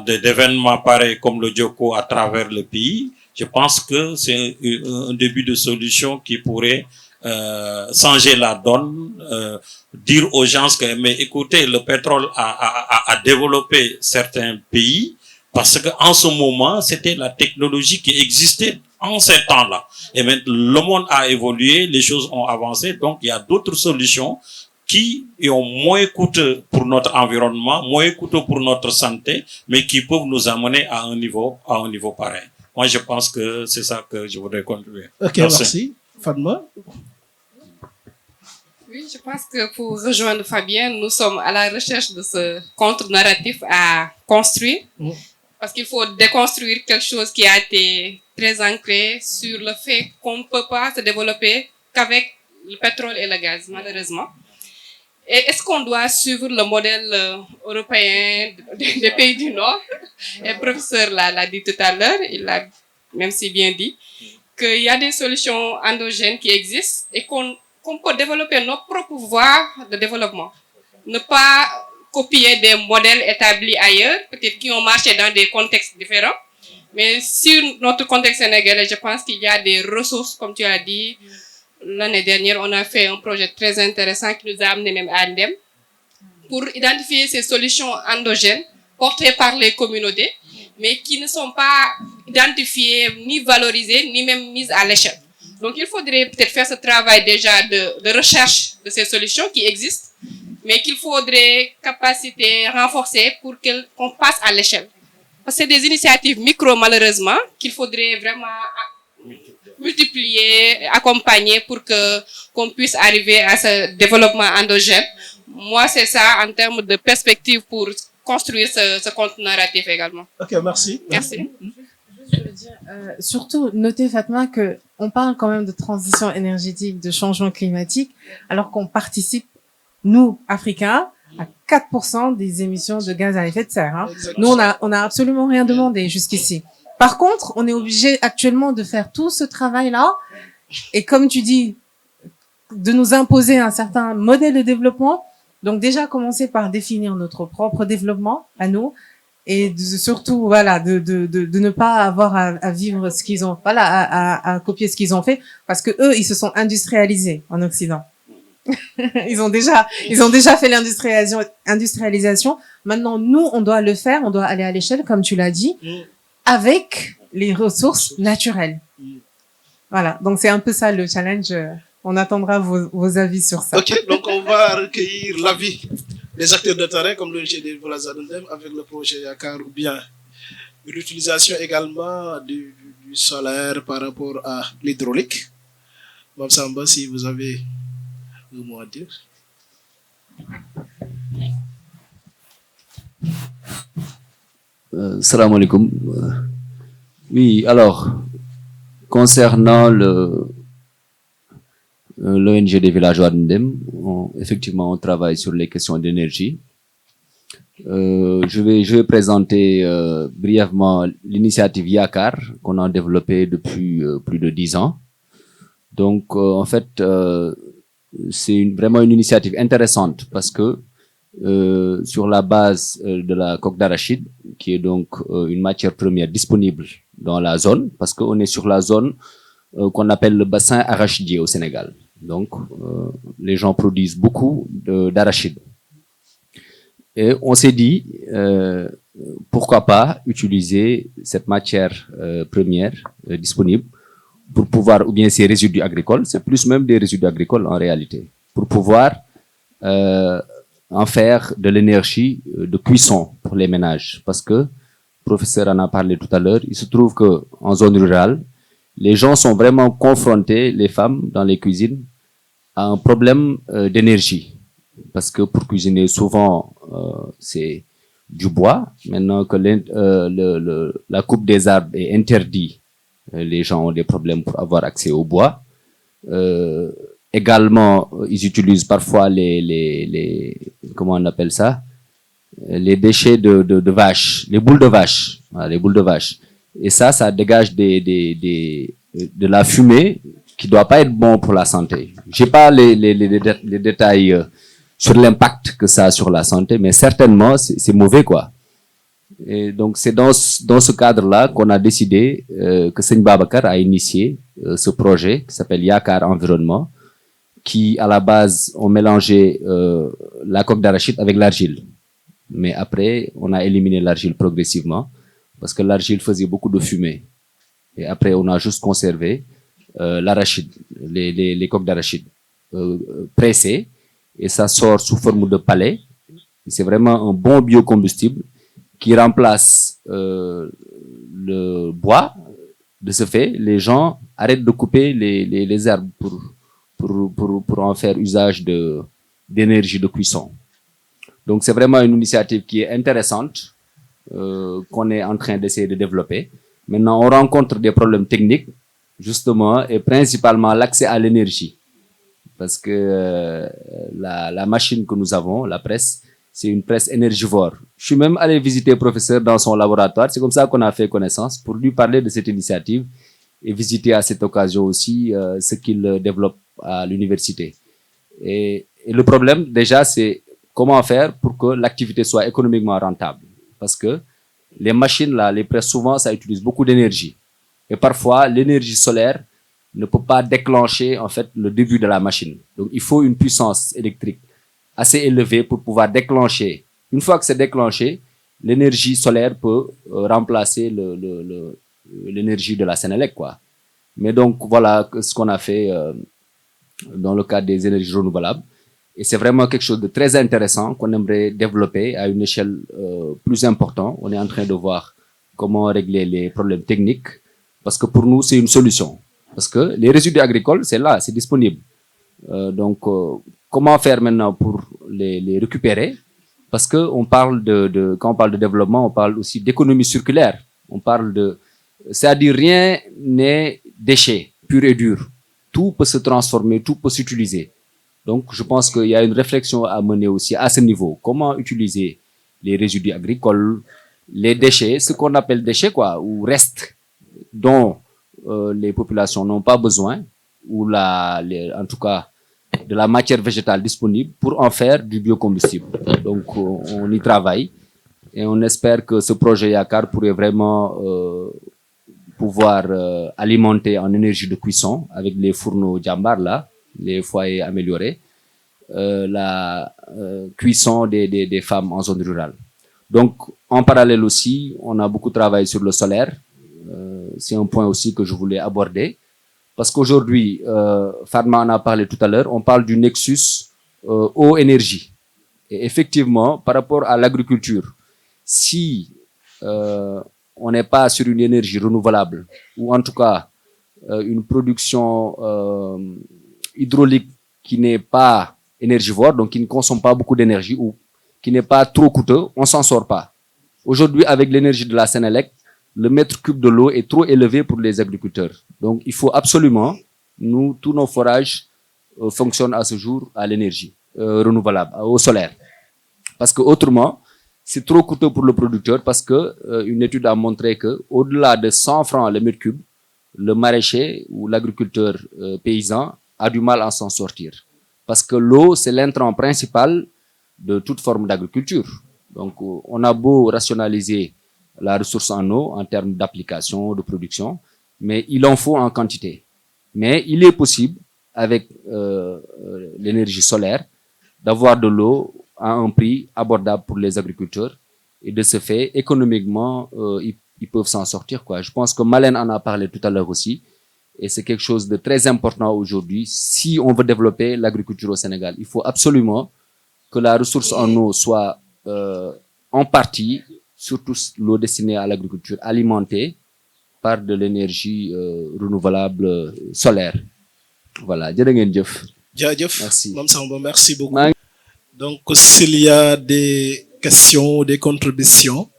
Speaker 5: des événements pareils comme le Joko à travers le pays, je pense que c'est un début de solution qui pourrait changer la donne, dire aux gens que, mais écoutez, le pétrole a développé certains pays, parce que en ce moment, c'était la technologie qui existait en ces temps-là. Et maintenant, le monde a évolué, les choses ont avancé, donc il y a d'autres solutions qui ont moins coûteux pour notre environnement, moins coûteux pour notre santé, mais qui peuvent nous amener à un niveau pareil. Moi, je pense que c'est ça que je voudrais contribuer.
Speaker 3: Ok, merci. Fatma?
Speaker 6: Oui, je pense que pour rejoindre Fabien, nous sommes à la recherche de ce contre-narratif à construire. Parce qu'il faut déconstruire quelque chose qui a été très ancré sur le fait qu'on ne peut pas se développer qu'avec le pétrole et le gaz, malheureusement. Et est-ce qu'on doit suivre le modèle européen des pays du Nord? Et le professeur l'a dit tout à l'heure, il l'a même si bien dit, qu'il y a des solutions endogènes qui existent et qu'on peut développer nos propres voies de développement. Ne pas copier des modèles établis ailleurs, peut-être qui ont marché dans des contextes différents. Mais sur notre contexte sénégalais, je pense qu'il y a des ressources, comme tu as dit. L'année dernière, on a fait un projet très intéressant qui nous a amené même à l'EM pour identifier ces solutions endogènes portées par les communautés, mais qui ne sont pas identifiées, ni valorisées, ni même mises à l'échelle. Donc, il faudrait peut-être faire ce travail déjà de recherche de ces solutions qui existent, mais qu'il faudrait renforcer pour qu'on passe à l'échelle. Parce que c'est des initiatives micro, malheureusement, qu'il faudrait vraiment multiplier, accompagner pour qu'on puisse arriver à ce développement endogène. Moi, c'est ça en termes de perspective pour construire ce compte narratif également.
Speaker 3: Ok, merci.
Speaker 6: Merci.
Speaker 4: Je veux dire, surtout, notez, Fatma, que on parle quand même de transition énergétique, de changement climatique, alors qu'on participe, nous, Africains, à 4% des émissions de gaz à effet de serre. Hein. Nous, on a absolument rien demandé jusqu'ici. Par contre, on est obligé actuellement de faire tout ce travail-là, et comme tu dis, de nous imposer un certain modèle de développement. Donc déjà, commencer par définir notre propre développement à nous, et surtout voilà de ne pas avoir à vivre ce qu'ils ont, voilà, à copier ce qu'ils ont fait, parce que eux ils se sont industrialisés en Occident. ils ont déjà fait l'industrialisation. Maintenant nous on doit le faire, on doit aller à l'échelle comme tu l'as dit, avec les ressources naturelles. Voilà, donc c'est un peu ça le challenge. On attendra vos avis sur ça.
Speaker 7: Ok, donc on va recueillir l'avis des acteurs de terrain comme le GD Volazadendem avec le projet Yakar, ou bien l'utilisation également du solaire par rapport à l'hydraulique. Mme Samba, si vous avez un mot à dire.
Speaker 1: Salam alaikum. Oui, alors, concernant l'ONG des villageois d'Ndem, effectivement, on travaille sur les questions d'énergie. Je vais présenter brièvement l'initiative Yakar qu'on a développée depuis plus de 10 ans. Donc, en fait, c'est vraiment une initiative intéressante parce que sur la base de la coque d'arachide, qui est donc une matière première disponible dans la zone, parce qu'on est sur la zone qu'on appelle le bassin arachidier au Sénégal. Donc, les gens produisent beaucoup d'arachide. Et on s'est dit, pourquoi pas utiliser cette matière première disponible pour pouvoir, ou bien ces résidus agricoles, c'est plus même des résidus agricoles en réalité, pour pouvoir en faire de l'énergie de cuisson pour les ménages. Parce que, le professeur en a parlé tout à l'heure, il se trouve que en zone rurale, les gens sont vraiment confrontés, les femmes dans les cuisines, à un problème d'énergie. Parce que pour cuisiner, souvent, c'est du bois. Maintenant que la coupe des arbres est interdite, les gens ont des problèmes pour avoir accès au bois. Également, ils utilisent parfois comment on appelle ça? Les déchets de vache, les boules de vache. Voilà, les boules de vache. Et ça dégage de la fumée qui doit pas être bon pour la santé. J'ai pas les détails sur l'impact que ça a sur la santé, mais certainement, c'est mauvais, quoi. Et donc, c'est dans ce cadre-là qu'on a décidé que Seigne Babacar a initié ce projet qui s'appelle Yakar Environnement, qui, à la base, ont mélangé la coque d'arachide avec l'argile. Mais après, on a éliminé l'argile progressivement parce que l'argile faisait beaucoup de fumée. Et après, on a juste conservé l'arachide, les coques d'arachide pressées, et ça sort sous forme de pallets. C'est vraiment un bon biocombustible qui remplace le bois. De ce fait, les gens arrêtent de couper les arbres pour en faire usage d'énergie de cuisson. Donc c'est vraiment une initiative qui est intéressante, qu'on est en train d'essayer de développer. Maintenant, on rencontre des problèmes techniques, justement, et principalement l'accès à l'énergie. Parce que la machine que nous avons, la presse, c'est une presse énergivore. Je suis même allé visiter le professeur dans son laboratoire. C'est comme ça qu'on a fait connaissance, pour lui parler de cette initiative et visiter à cette occasion aussi ce qu'il développe à l'université. Et le problème, déjà, c'est comment faire pour que l'activité soit économiquement rentable. Parce que les machines, là, les presses, souvent, ça utilise beaucoup d'énergie. Et parfois, l'énergie solaire ne peut pas déclencher, en fait, le début de la machine. Donc, il faut une puissance électrique assez élevée pour pouvoir déclencher. Une fois que c'est déclenché, l'énergie solaire peut remplacer l'énergie de la Sénélec, quoi. Mais donc, voilà ce qu'on a fait dans le cadre des énergies renouvelables. Et c'est vraiment quelque chose de très intéressant qu'on aimerait développer à une échelle plus importante. On est en train de voir comment régler les problèmes techniques, parce que pour nous, c'est une solution. Parce que les résidus agricoles, c'est là, c'est disponible. Donc, comment faire maintenant pour les récupérer? Parce que on parle quand on parle de développement, on parle aussi d'économie circulaire. On parle c'est-à-dire rien n'est déchet, pur et dur. Tout peut se transformer, tout peut s'utiliser. Donc, je pense qu'il y a une réflexion à mener aussi à ce niveau. Comment utiliser les résidus agricoles, les déchets, ce qu'on appelle déchets, quoi, ou restes dont les populations n'ont pas besoin, ou en tout cas de la matière végétale disponible pour en faire du biocombustible. Donc, on y travaille. Et on espère que ce projet Yakar pourrait vraiment pouvoir alimenter en énergie de cuisson avec les fourneaux Djambar là, les foyers améliorés, la cuisson des femmes en zone rurale. Donc, en parallèle aussi, on a beaucoup travaillé sur le solaire. C'est un point aussi que je voulais aborder. Parce qu'aujourd'hui, Fatma en a parlé tout à l'heure, on parle du nexus eau-énergie. Et effectivement, par rapport à l'agriculture, si on n'est pas sur une énergie renouvelable, ou en tout cas une production hydraulique qui n'est pas énergivore, donc qui ne consomme pas beaucoup d'énergie, ou qui n'est pas trop coûteux, on s'en sort pas. Aujourd'hui, avec l'énergie de la Sénélec, le mètre cube de l'eau est trop élevé pour les agriculteurs. Donc, il faut absolument, tous nos forages fonctionnent à ce jour à l'énergie renouvelable, au solaire. Parce que autrement, c'est trop coûteux pour le producteur parce que une étude a montré que au-delà de 100 francs le mètre cube, le maraîcher ou l'agriculteur paysan a du mal à s'en sortir. Parce que l'eau, c'est l'intrant principal de toute forme d'agriculture. Donc, on a beau rationaliser la ressource en eau en termes d'application, de production, mais il en faut en quantité. Mais il est possible, avec l'énergie solaire, d'avoir de l'eau à un prix abordable pour les agriculteurs. Et de ce fait, économiquement, ils peuvent s'en sortir, quoi. Je pense que Malène en a parlé tout à l'heure aussi. Et c'est quelque chose de très important aujourd'hui. Si on veut développer l'agriculture au Sénégal, il faut absolument que la ressource en eau soit en partie, surtout l'eau destinée à l'agriculture, alimentée par de l'énergie renouvelable solaire. Voilà. Merci.
Speaker 7: Mme Samba, merci beaucoup. Donc, s'il y a des questions, des contributions,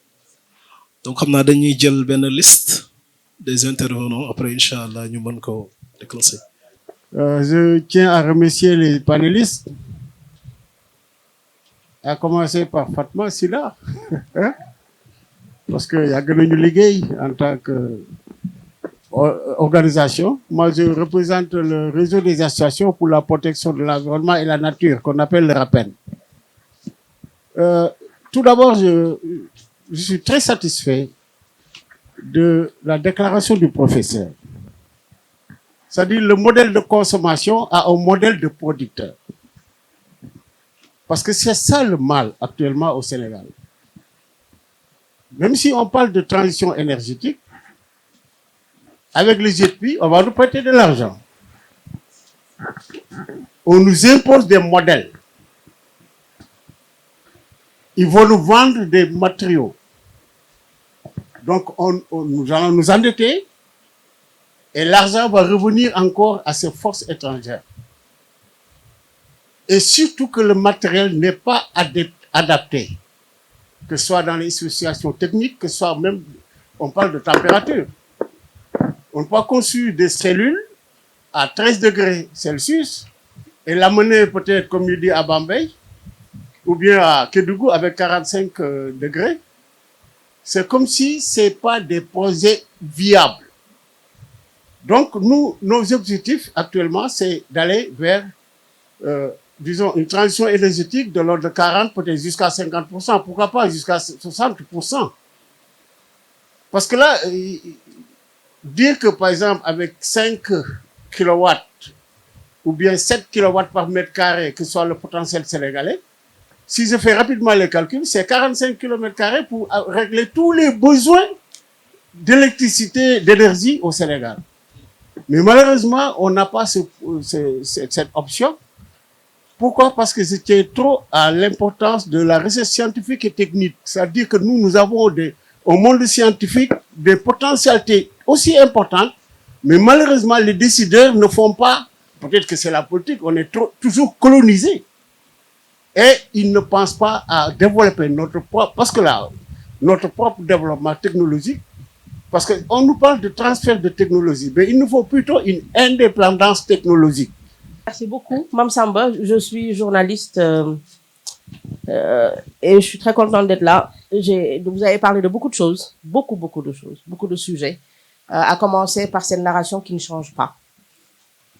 Speaker 7: donc on a donné une liste des intervenants. Après, Inch'Allah, nous allons déclencher.
Speaker 8: Je tiens à remercier les panélistes, à commencer par Fatma Silla, parce qu'il y a une ligue en tant qu'organisation. Moi, je représente le réseau des associations pour la protection de l'environnement et la nature, qu'on appelle le RAPEN. Tout d'abord, je suis très satisfait de la déclaration du professeur. C'est-à-dire le modèle de consommation à un modèle de producteur. Parce que c'est ça le mal actuellement au Sénégal. Même si on parle de transition énergétique, avec les GEPI, on va nous prêter de l'argent. On nous impose des modèles. Ils vont nous vendre des matériaux. Donc, nous allons nous endetter et l'argent va revenir encore à ces forces étrangères. Et surtout que le matériel n'est pas adapté, que ce soit dans les situations techniques, que ce soit même, on parle de température. On ne peut pas construire des cellules à 13 degrés Celsius et l'amener peut-être, comme il dit, à Bambay ou bien à Kédougou avec 45 degrés. C'est comme si ce n'est pas des projets viables. Donc, nos objectifs actuellement, c'est d'aller vers, disons, une transition énergétique de l'ordre de 40, peut-être jusqu'à 50%. Pourquoi pas jusqu'à 60%? Parce que là, dire que, par exemple, avec 5 kW ou bien 7 kW par mètre carré, que ce soit le potentiel sénégalais, si je fais rapidement les calculs, c'est 45 km² pour régler tous les besoins d'électricité, d'énergie au Sénégal. Mais malheureusement, on n'a pas cette option. Pourquoi? Parce que c'était trop à l'importance de la recherche scientifique et technique. C'est-à-dire que nous avons au monde scientifique des potentialités aussi importantes, mais malheureusement, les décideurs ne font pas, peut-être que c'est la politique, on est toujours colonisé. Et ils ne pensent pas à développer notre propre développement technologique, parce qu'on nous parle de transfert de technologie, mais il nous faut plutôt une indépendance technologique.
Speaker 9: Merci beaucoup, Mme Samba. Je suis journaliste et je suis très contente d'être là. Vous avez parlé de beaucoup de choses, beaucoup de choses, beaucoup de sujets, à commencer par cette narration qui ne change pas.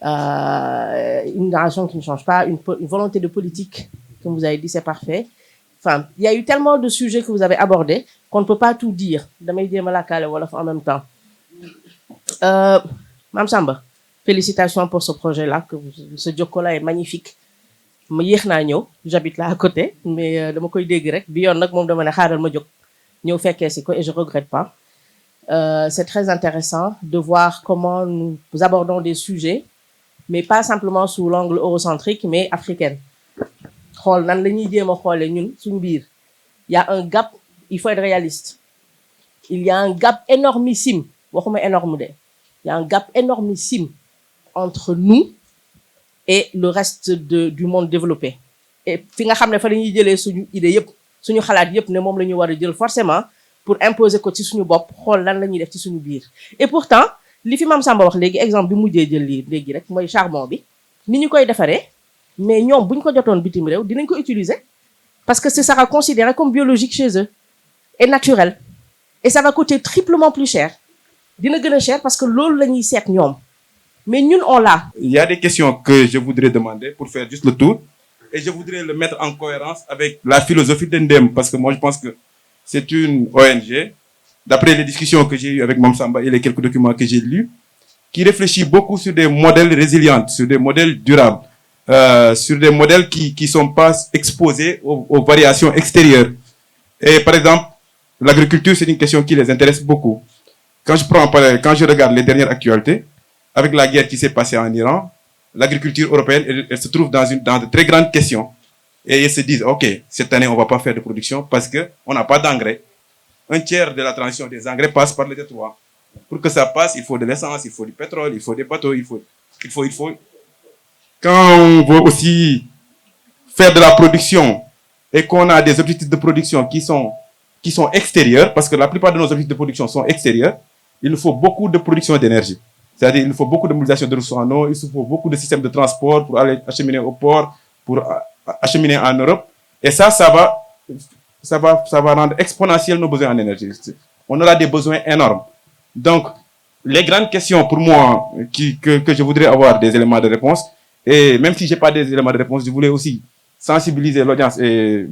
Speaker 9: Une narration qui ne change pas, une volonté de politique, comme vous avez dit, c'est parfait. Enfin, il y a eu tellement de sujets que vous avez abordés qu'on ne peut pas tout dire. Damay jéem a làkkaale wolof en même temps. Mame Samba, félicitations pour ce projet-là, ce jokko-là est magnifique. Ma yéex naa ñëw, j'habite là à côté, mais dama koy dégg rek bi yoon nag moom dama ne xaaral ma jóg ñëw fekkee si ko et je regrette pas. C'est très intéressant de voir comment nous abordons des sujets, mais pas simplement sous l'angle eurocentrique, mais africain. Xool nan la ñuy jéem a xoolee ñun suñu biir. Il y a un gap, il faut être réaliste. Il y a un gap énormissime, waxuma énorme de. Il y a un gap énormissime entre nous et le reste du monde développé. Et fi nga xam ne fa la ñuy jëlee suñu idée yëpp suñu xalaat yëpp ne moom la ñu war a jël forcément pour imposer ko ci suñu bopp xool lan la ñuy def ci suñu biir. Et pourtant li fi Mame Samba wax léegi exemple bi mujjee jël lii léegi rek mooy charbon bi ni ñu koy defaree mais ñoom bu ñu ko jotoon bitim réew dinañ ko utiliser parce que ce sera considéré comme biologique chez eux et naturel et ça va coûter triplement plus cher dina gën a cher parce que loolu la ñuy seet ñoom. Mais nous, on l'a.
Speaker 10: Il y a des questions que je voudrais demander pour faire juste le tour. Et je voudrais le mettre en cohérence avec la philosophie d'Endem. Parce que moi, je pense que c'est une ONG, d'après les discussions que j'ai eues avec Mame Samba et les quelques documents que j'ai lus, qui réfléchit beaucoup sur des modèles résilients, sur des modèles durables, sur des modèles qui sont pas exposés aux variations extérieures. Et par exemple, l'agriculture, c'est une question qui les intéresse beaucoup. Quand je regarde les dernières actualités, avec la guerre qui s'est passée en Iran, l'agriculture européenne, elle se trouve dans de très grandes questions. Et ils se disent, OK, cette année, on va pas faire de production parce que on n'a pas d'engrais. Un tiers de la transition des engrais passe par le détroit. Pour que ça passe, il faut de l'essence, il faut du pétrole, il faut des bateaux, il faut. Quand on veut aussi faire de la production et qu'on a des objectifs de production qui sont extérieurs, parce que la plupart de nos objectifs de production sont extérieurs, il nous faut beaucoup de production d'énergie. C'est-à-dire il faut beaucoup de mobilisation de ressources en eau, il faut beaucoup de systèmes de transport pour aller acheminer au port, pour acheminer en Europe. Et ça va rendre exponentiel nos besoins en énergie. On aura des besoins énormes. Donc, les grandes questions pour moi que je voudrais avoir des éléments de réponse, et même si j'ai pas des éléments de réponse, je voulais aussi sensibiliser l'audience et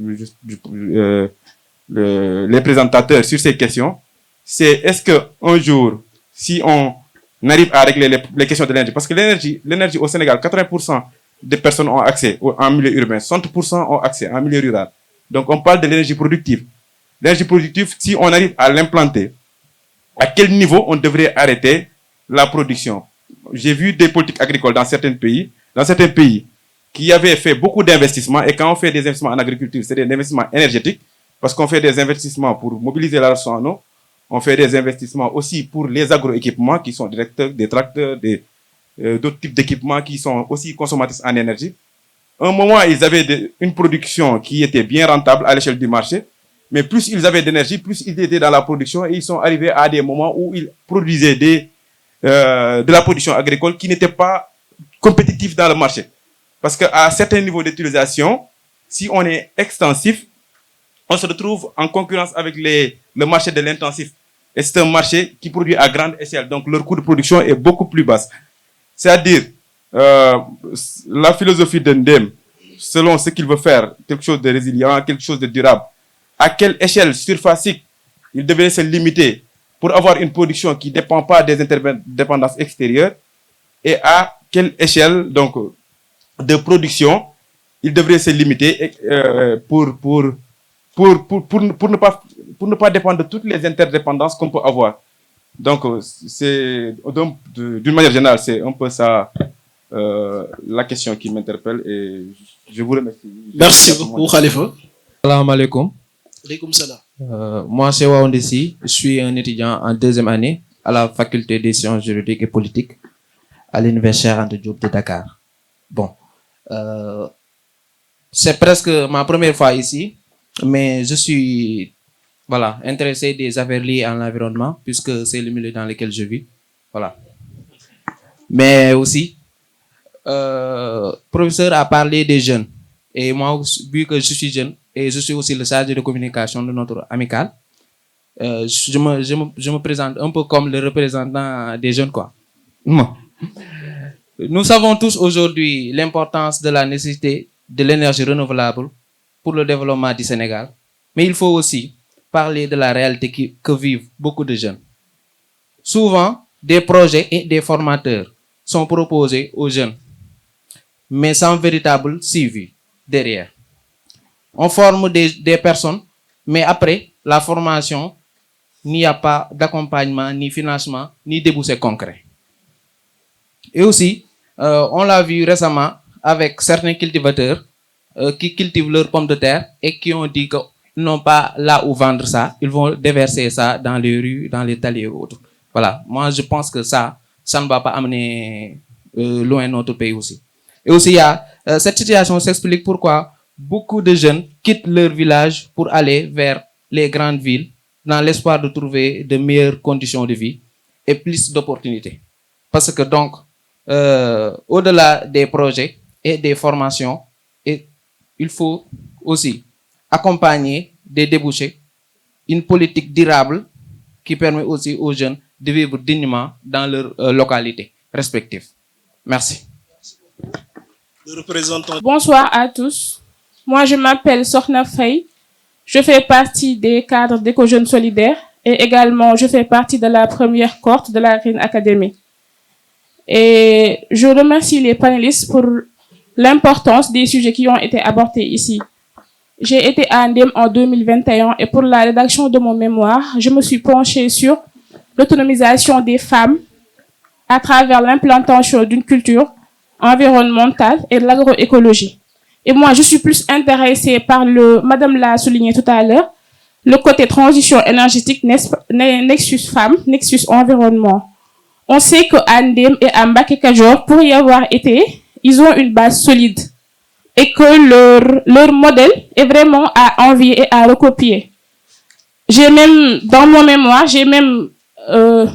Speaker 10: les présentateurs sur ces questions. C'est est-ce que un jour, si on arrive à régler les questions de l'énergie, parce que l'énergie au Sénégal, 80% des personnes ont accès en milieu urbain, 60% ont accès en milieu rural. Donc on parle de l'énergie productive. L'énergie productive, si on arrive à l'implanter, à quel niveau on devrait arrêter la production? J'ai vu des politiques agricoles dans certains pays qui avaient fait beaucoup d'investissements, et quand on fait des investissements en agriculture, c'est des investissements énergétiques, parce qu'on fait des investissements pour mobiliser la ressource en eau. On fait des investissements aussi pour les agroéquipements qui sont des tracteurs, d'autres types d'équipements qui sont aussi consommateurs en énergie. À un moment, ils avaient une production qui était bien rentable à l'échelle du marché, mais plus ils avaient d'énergie, plus ils étaient dans la production, et ils sont arrivés à des moments où ils produisaient de la production agricole qui n'était pas compétitive dans le marché. Parce qu'à certains niveaux d'utilisation, si on est extensif, on se retrouve en concurrence avec le marché de l'intensif. Et c'est un marché qui produit à grande échelle. Donc, leur coût de production est beaucoup plus bas. C'est-à-dire, la philosophie d'Endem, selon ce qu'il veut faire, quelque chose de résilient, quelque chose de durable, à quelle échelle surfacique il devrait se limiter pour avoir une production qui ne dépend pas des interdépendances extérieures, et à quelle échelle, donc, de production il devrait se limiter pour ne pas dépendre de toutes les interdépendances qu'on peut avoir. Donc, d'une manière générale, c'est un peu ça la question qui m'interpelle, et je vous remercie.
Speaker 7: Merci beaucoup, Khalifa.
Speaker 11: Salam alaikum.
Speaker 7: Alaikum salam.
Speaker 11: Moi, c'est Waondessi. Je suis un étudiant en deuxième année à la faculté des sciences juridiques et politiques à l'université Anta Diop de Dakar. Bon, c'est presque ma première fois ici, mais je suis intéressé des affaires liées à l'environnement puisque c'est le milieu dans lequel je vis. Voilà. Mais aussi, professeur a parlé des jeunes, et moi, vu que je suis jeune et je suis aussi le chargé de communication de notre amicale, je me présente un peu comme le représentant des jeunes, quoi. Nous savons tous aujourd'hui l'importance de la nécessité de l'énergie renouvelable pour le développement du Sénégal, mais il faut aussi parler de la réalité que vivent beaucoup de jeunes. Souvent, des projets et des formateurs sont proposés aux jeunes, mais sans véritable suivi derrière. On forme des personnes, mais après la formation, il n'y a pas d'accompagnement, ni financement, ni débouchés concrets. Et aussi, on l'a vu récemment avec certains cultivateurs qui cultivent leurs pommes de terre et qui ont dit qu'ils n'ont pas là où vendre ça, ils vont déverser ça dans les rues, dans les talus et autres. Voilà, moi je pense que ça ne va pas amener loin notre pays aussi. Et aussi, cette situation s'explique pourquoi beaucoup de jeunes quittent leur village pour aller vers les grandes villes dans l'espoir de trouver de meilleures conditions de vie et plus d'opportunités. Parce que donc, au-delà des projets et des formations, il faut aussi accompagner des débouchés, une politique durable qui permet aussi aux jeunes de vivre dignement dans leur localité respective. Merci.
Speaker 12: Bonsoir à tous. Moi, je m'appelle Sorna Faye. Je fais partie des cadres d'Éco-Jeunes Solidaires et également je fais partie de la première cohorte de la Green Academy. Et je remercie les panélistes pour l'importance des sujets qui ont été abordés ici. J'ai été à Ndem en 2021 et pour la rédaction de mon mémoire, je me suis penchée sur l'autonomisation des femmes à travers l'implantation d'une culture environnementale et de l'agroécologie. Et moi, je suis plus intéressée par Madame l'a souligné tout à l'heure, le côté transition énergétique, Nexus Femmes, Nexus Environnement. On sait qu'à Ndem et à Mbacké Kadior, pour y avoir été, ils ont une base solide et que leur modèle est vraiment à envier et à recopier. J'ai même, dans mon mémoire, j'ai même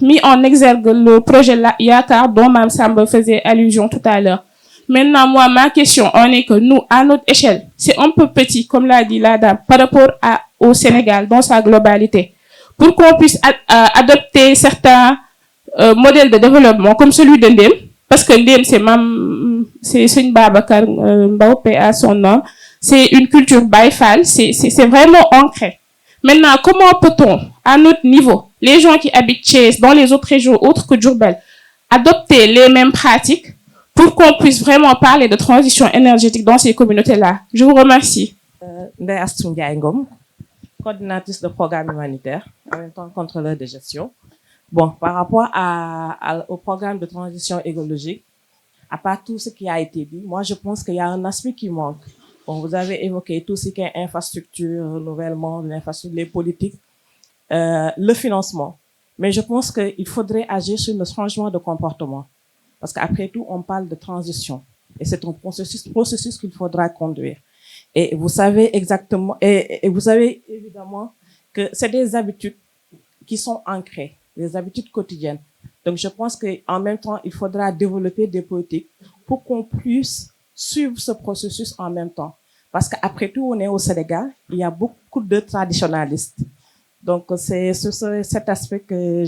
Speaker 12: mis en exergue le projet Yakar dont Mme Samba faisait allusion tout à l'heure. Maintenant, moi, ma question en est que nous, à notre échelle, c'est un peu petit, comme l'a dit la dame, par rapport au Sénégal, dans sa globalité. Pour qu'on puisse adopter certains modèles de développement, comme celui de Ndem, parce que Ndem, c'est une Babacar Mbaopé à son nom, c'est une culture baïfal, c'est vraiment ancré. Maintenant, comment peut-on, à notre niveau, les gens qui habitent Thiès, dans les autres régions autres que Diourbel, adopter les mêmes pratiques pour qu'on puisse vraiment parler de transition énergétique dans ces communautés-là? Je vous remercie.
Speaker 9: Ndeye Astou Ndiaye Ngom, coordinatrice de programme humanitaire, en même temps contrôleur de gestion. Bon, par rapport au programme de transition écologique, à part tout ce qui a été dit, moi je pense qu'il y a un aspect qui manque. Bon, vous avez évoqué tout ce qui est infrastructure, renouvellement, les politiques, le financement. Mais je pense qu'il faudrait agir sur le changement de comportement. Parce qu'après tout, on parle de transition. Et c'est un processus qu'il faudra conduire. Et vous savez exactement, et vous savez évidemment que c'est des habitudes qui sont ancrées, des habitudes quotidiennes. Donc je pense qu'en même temps, il faudra développer des politiques pour qu'on puisse suivre ce processus en même temps. Parce qu'après tout, on est au Sénégal, il y a beaucoup de traditionalistes. Donc c'est sur cet aspect que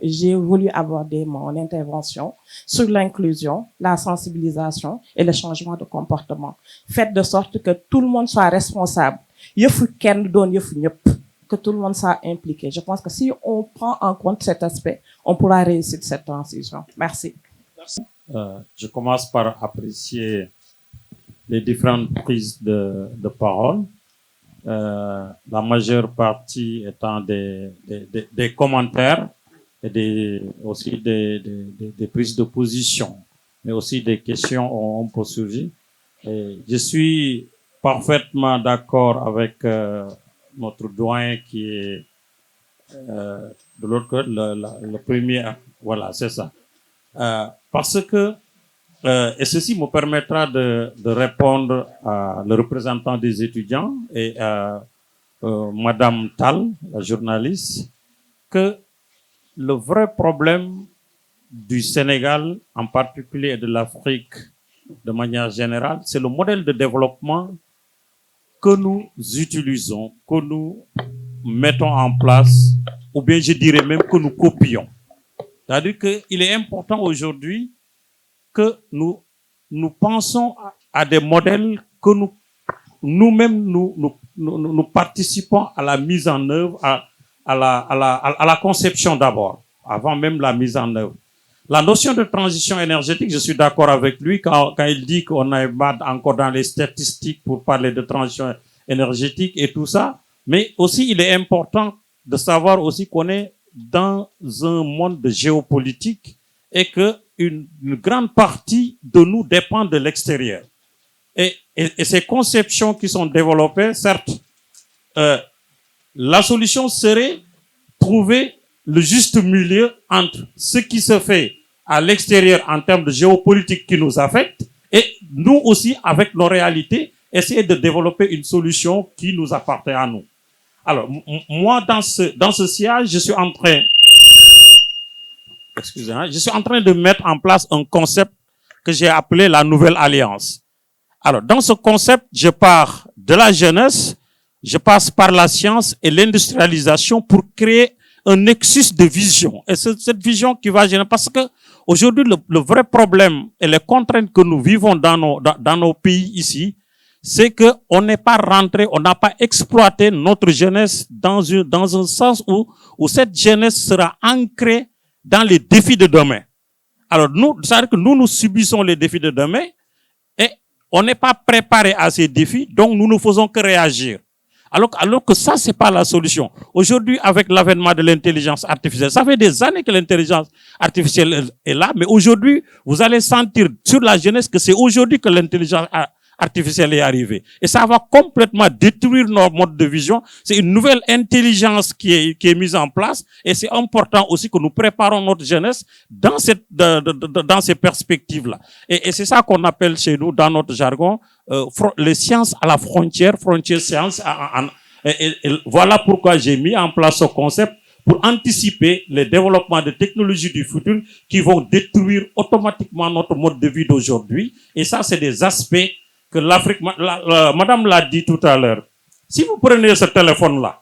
Speaker 9: j'ai voulu aborder mon intervention sur l'inclusion, la sensibilisation et le changement de comportement. Faites de sorte que tout le monde soit responsable. Que tout le monde soit impliqué. Je pense que si on prend en compte cet aspect, on pourra réussir cette transition. Merci.
Speaker 5: Je commence par apprécier les différentes prises de parole. La majeure partie étant des commentaires et aussi des prises de position, mais aussi des questions on peut surgir. Et je suis parfaitement d'accord avec notre doyen qui est de l'autre côté, le premier. Voilà, c'est ça. Parce que et ceci me permettra de répondre à le représentant des étudiants et à Madame Tal, la journaliste, que le vrai problème du Sénégal, en particulier et de l'Afrique de manière générale, c'est le modèle de développement que nous utilisons, que nous mettons en place, ou bien je dirais même que nous copions. C'est-à-dire qu'il est important aujourd'hui que nous pensons à des modèles que nous nous-mêmes, nous participons à la mise en œuvre, à la conception d'abord, avant même la mise en œuvre. La notion de transition énergétique, je suis d'accord avec lui quand il dit qu'on n'est pas encore dans les statistiques pour parler de transition énergétique et tout ça. Mais aussi, il est important de savoir aussi qu'on est dans un monde de géopolitique et que une grande partie de nous dépend de l'extérieur. Et ces conceptions qui sont développées, certes, la solution serait trouver le juste milieu entre ce qui se fait à l'extérieur en termes de géopolitique qui nous affecte et nous aussi, avec nos réalités, essayer de développer une solution qui nous appartient à nous. Alors, moi, dans ce sillage, je suis en train de mettre en place un concept que j'ai appelé la Nouvelle Alliance. Alors, dans ce concept, je pars de la jeunesse, je passe par la science et l'industrialisation pour créer un nexus de vision. Et c'est cette vision qui va générer, parce que aujourd'hui, le vrai problème et les contraintes que nous vivons dans nos pays ici, c'est que on n'est pas rentré, on n'a pas exploité notre jeunesse dans un sens où cette jeunesse sera ancrée dans les défis de demain. Alors c'est-à-dire que nous subissons les défis de demain et on n'est pas préparé à ces défis, donc nous ne faisons que réagir. Alors que ça, c'est pas la solution. Aujourd'hui, avec l'avènement de l'intelligence artificielle, ça fait des années que l'intelligence artificielle est là, mais aujourd'hui, vous allez sentir sur la jeunesse que c'est aujourd'hui que l'intelligence artificielle est arrivée. Et ça va complètement détruire nos modes de vision. C'est une nouvelle intelligence qui est mise en place, et c'est important aussi que nous préparons notre jeunesse dans ces perspectives-là. Et c'est ça qu'on appelle chez nous, dans notre jargon, les sciences à la frontière sciences. Et voilà pourquoi j'ai mis en place ce concept pour anticiper les développements de technologies du futur qui vont détruire automatiquement notre mode de vie d'aujourd'hui. Et ça, c'est des aspects que l'Afrique, madame l'a dit tout à l'heure. Si vous prenez ce téléphone-là,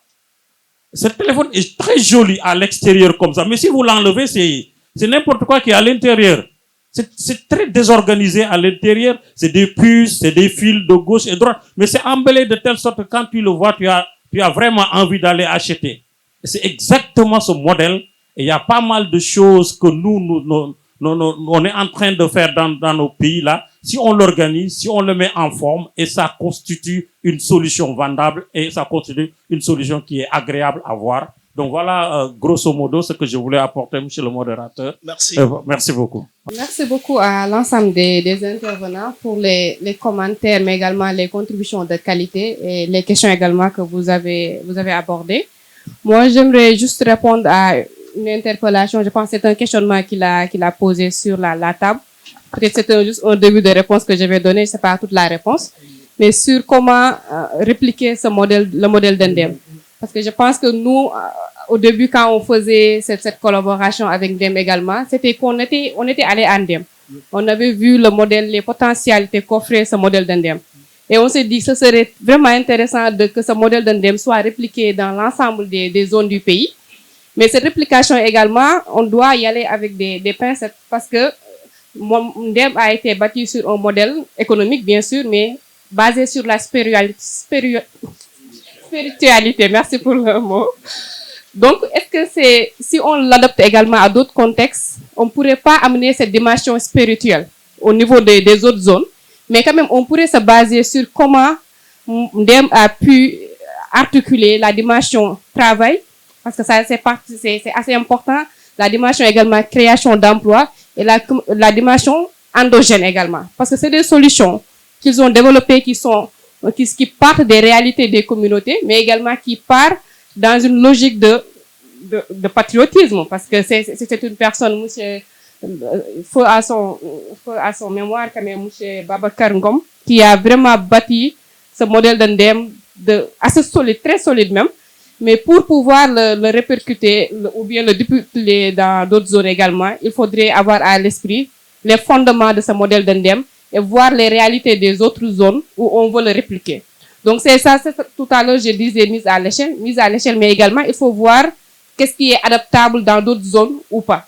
Speaker 5: ce téléphone est très joli à l'extérieur comme ça, mais si vous l'enlevez, c'est n'importe quoi qui est à l'intérieur. C'est très désorganisé à l'intérieur, c'est des puces, c'est des fils de gauche et de droite, mais c'est embellé de telle sorte que quand tu le vois, tu as vraiment envie d'aller acheter. C'est exactement ce modèle, et il y a pas mal de choses que on est en train de faire dans nos pays là. Si on l'organise, si on le met en forme, et ça constitue une solution vendable, et ça constitue une solution qui est agréable à voir. Donc voilà, grosso modo, ce que je voulais apporter, monsieur le modérateur.
Speaker 7: Merci.
Speaker 5: Merci beaucoup.
Speaker 6: Merci beaucoup à l'ensemble des intervenants pour les commentaires, mais également les contributions de qualité et les questions également que vous avez abordées. Moi, j'aimerais juste répondre à une interpellation. Je pense que c'est un questionnement qu'il a posé sur la table. Peut-être c'était juste un début de réponse que je vais donner, c'est pas toute la réponse, mais sur comment répliquer le modèle d'Endem. Parce que je pense que nous, au début, quand on faisait cette collaboration avec Ndem également, c'était qu'on était allé à Ndem. On avait vu le modèle, les potentialités qu'offrait ce modèle d'Ndem. Et on s'est dit que ce serait vraiment intéressant que ce modèle d'Ndem soit répliqué dans l'ensemble des zones du pays. Mais cette réplication également, on doit y aller avec des pincettes, parce que Ndem a été bâti sur un modèle économique, bien sûr, mais basé sur la spiritualité. Merci pour le mot. Donc, est-ce que si on l'adopte également à d'autres contextes, on ne pourrait pas amener cette dimension spirituelle au niveau des autres zones, mais quand même, on pourrait se baser sur comment Ndem a pu articuler la dimension travail, parce que ça, c'est assez important, la dimension également création d'emplois et la dimension endogène également. Parce que c'est des solutions qu'ils ont développées qui partent des réalités des communautés, mais également qui partent dans une logique de patriotisme, parce que c'est une personne, monsieur, faut à son mémoire, quand même, monsieur Babacar Ngom, qui a vraiment bâti ce modèle d'Ndem assez solide, très solide même, mais pour pouvoir le répercuter ou bien le députeler dans d'autres zones également, il faudrait avoir à l'esprit les fondements de ce modèle d'Ndem et voir les réalités des autres zones où on veut le répliquer. Donc c'est ça, tout à l'heure je disais mise à l'échelle, mais également il faut voir qu'est-ce qui est adaptable dans d'autres zones ou pas.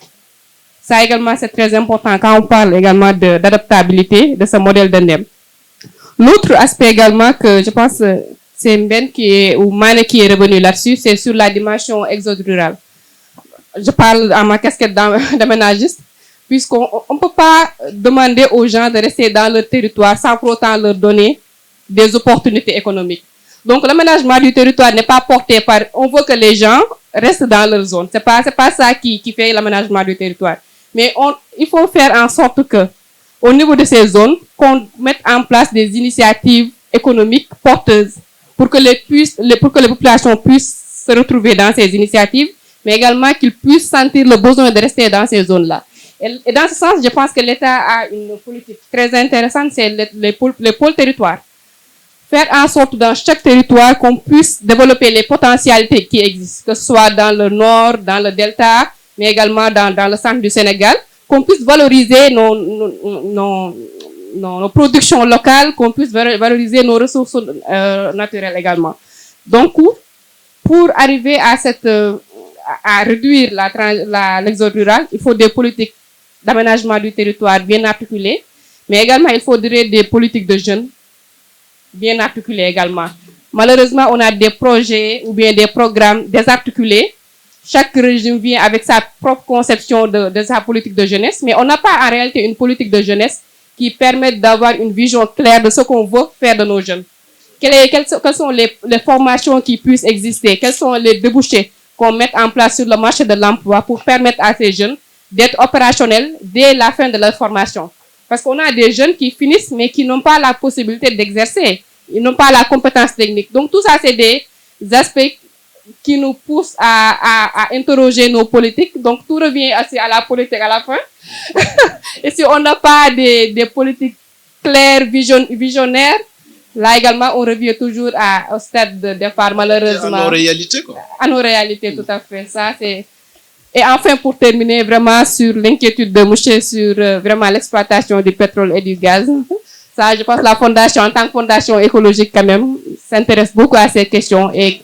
Speaker 6: Ça également c'est très important quand on parle également d'adaptabilité de ce modèle d'Ndem. L'autre aspect également que je pense c'est Mben ou Mane qui est revenu là-dessus, c'est sur la dimension exode rural. Je parle à ma casquette d'aménagiste, puisqu'on ne peut pas demander aux gens de rester dans leur territoire sans pour autant leur donner des opportunités économiques. Donc l'aménagement du territoire n'est pas porté par... On veut que les gens restent dans leur zone. C'est pas ça qui fait l'aménagement du territoire. Mais il faut faire en sorte que, au niveau de ces zones, qu'on mette en place des initiatives économiques porteuses pour que les populations puissent se retrouver dans ces initiatives, mais également qu'ils puissent sentir le besoin de rester dans ces zones-là. Et dans ce sens, je pense que l'État a une politique très intéressante, c'est les pôles territoires. Faire en sorte dans chaque territoire qu'on puisse développer les potentialités qui existent, que ce soit dans le nord, dans le delta, mais également dans le centre du Sénégal, qu'on puisse valoriser nos productions locales, qu'on puisse valoriser nos ressources naturelles également. Donc, pour arriver à réduire l'exode rural, il faut des politiques d'aménagement du territoire bien articulées, mais également il faudrait des politiques de jeunes bien articulées également. Malheureusement, on a des projets ou bien des programmes désarticulés. Chaque régime vient avec sa propre conception de sa politique de jeunesse, mais on n'a pas en réalité une politique de jeunesse qui permette d'avoir une vision claire de ce qu'on veut faire de nos jeunes. Quelles sont les formations qui puissent exister? Quels sont les débouchés qu'on mette en place sur le marché de l'emploi pour permettre à ces jeunes d'être opérationnels dès la fin de leur formation? Parce qu'on a des jeunes qui finissent mais qui n'ont pas la possibilité d'exercer. Ils n'ont pas la compétence technique. Donc tout ça, c'est des aspects qui nous poussent à interroger nos politiques. Donc tout revient aussi à la politique à la fin. Et si on n'a pas des politiques claires, visionnaires, là également, on revient toujours au stade de départ, malheureusement.
Speaker 7: À nos réalités, quoi.
Speaker 6: À nos réalités, tout à fait. Ça, c'est... Et enfin, pour terminer, vraiment sur l'inquiétude de Mouché sur vraiment l'exploitation du pétrole et du gaz. Ça, je pense que la fondation, en tant que fondation écologique quand même, s'intéresse beaucoup à ces questions et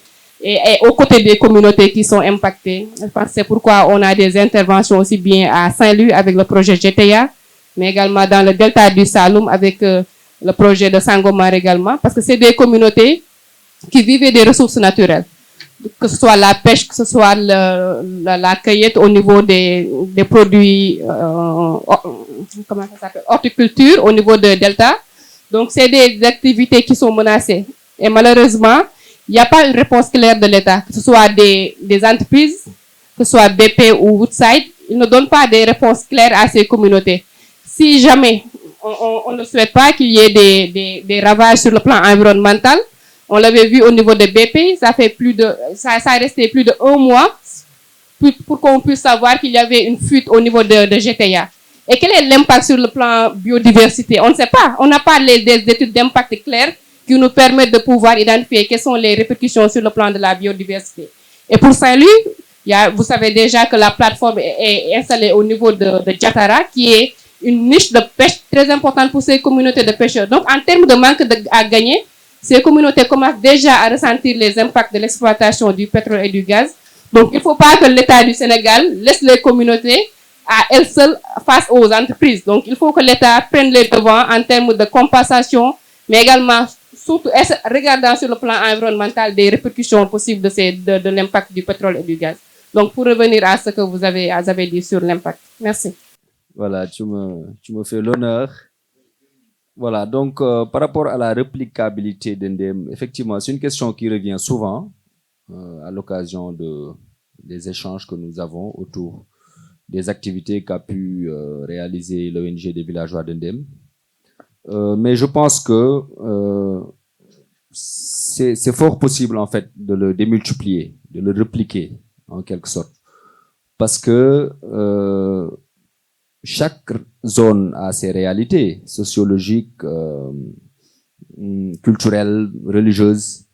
Speaker 6: aux côtés des communautés qui sont impactées. Je pense que c'est pourquoi on a des interventions aussi bien à Saint-Louis avec le projet GTA, mais également dans le delta du Saloum avec le projet de Sangomar également, parce que c'est des communautés qui vivent des ressources naturelles. Que ce soit la pêche, que ce soit la cueillette au niveau des produits, comment ça s'appelle, horticulture au niveau de Delta. Donc, c'est des activités qui sont menacées. Et malheureusement, il n'y a pas une réponse claire de l'État, que ce soit des entreprises, que ce soit BP ou Woodside, ils ne donnent pas des réponses claires à ces communautés. Si jamais on ne souhaite pas qu'il y ait des ravages sur le plan environnemental, on l'avait vu au niveau de BP, ça a resté plus de 1 mois pour qu'on puisse savoir qu'il y avait une fuite au niveau de GTA. Et quel est l'impact sur le plan biodiversité? On ne sait pas. On n'a pas des études d'impact claires qui nous permettent de pouvoir identifier quelles sont les répercussions sur le plan de la biodiversité. Et pour Saint-Louis, vous savez déjà que la plateforme est installée au niveau de Diatara, qui est une niche de pêche très importante pour ces communautés de pêcheurs. Donc, en termes de manque à gagner, ces communautés commencent déjà à ressentir les impacts de l'exploitation du pétrole et du gaz. Donc, il ne faut pas que l'État du Sénégal laisse les communautés à elles seules face aux entreprises. Donc, il faut que l'État prenne les devants en termes de compensation, mais également, surtout, regardant sur le plan environnemental des répercussions possibles de l'impact du pétrole et du gaz. Donc, pour revenir à ce que vous avez dit sur l'impact. Merci.
Speaker 1: Voilà, tu me fais l'honneur. Voilà, donc par rapport à la réplicabilité d'Endem, effectivement, c'est une question qui revient souvent à l'occasion des échanges que nous avons autour des activités qu'a pu réaliser l'ONG des villageois d'Endem. Mais je pense que c'est fort possible en fait de le démultiplier, de le répliquer en quelque sorte. Parce que chaque zone a ses réalités sociologiques, culturelles, religieuses.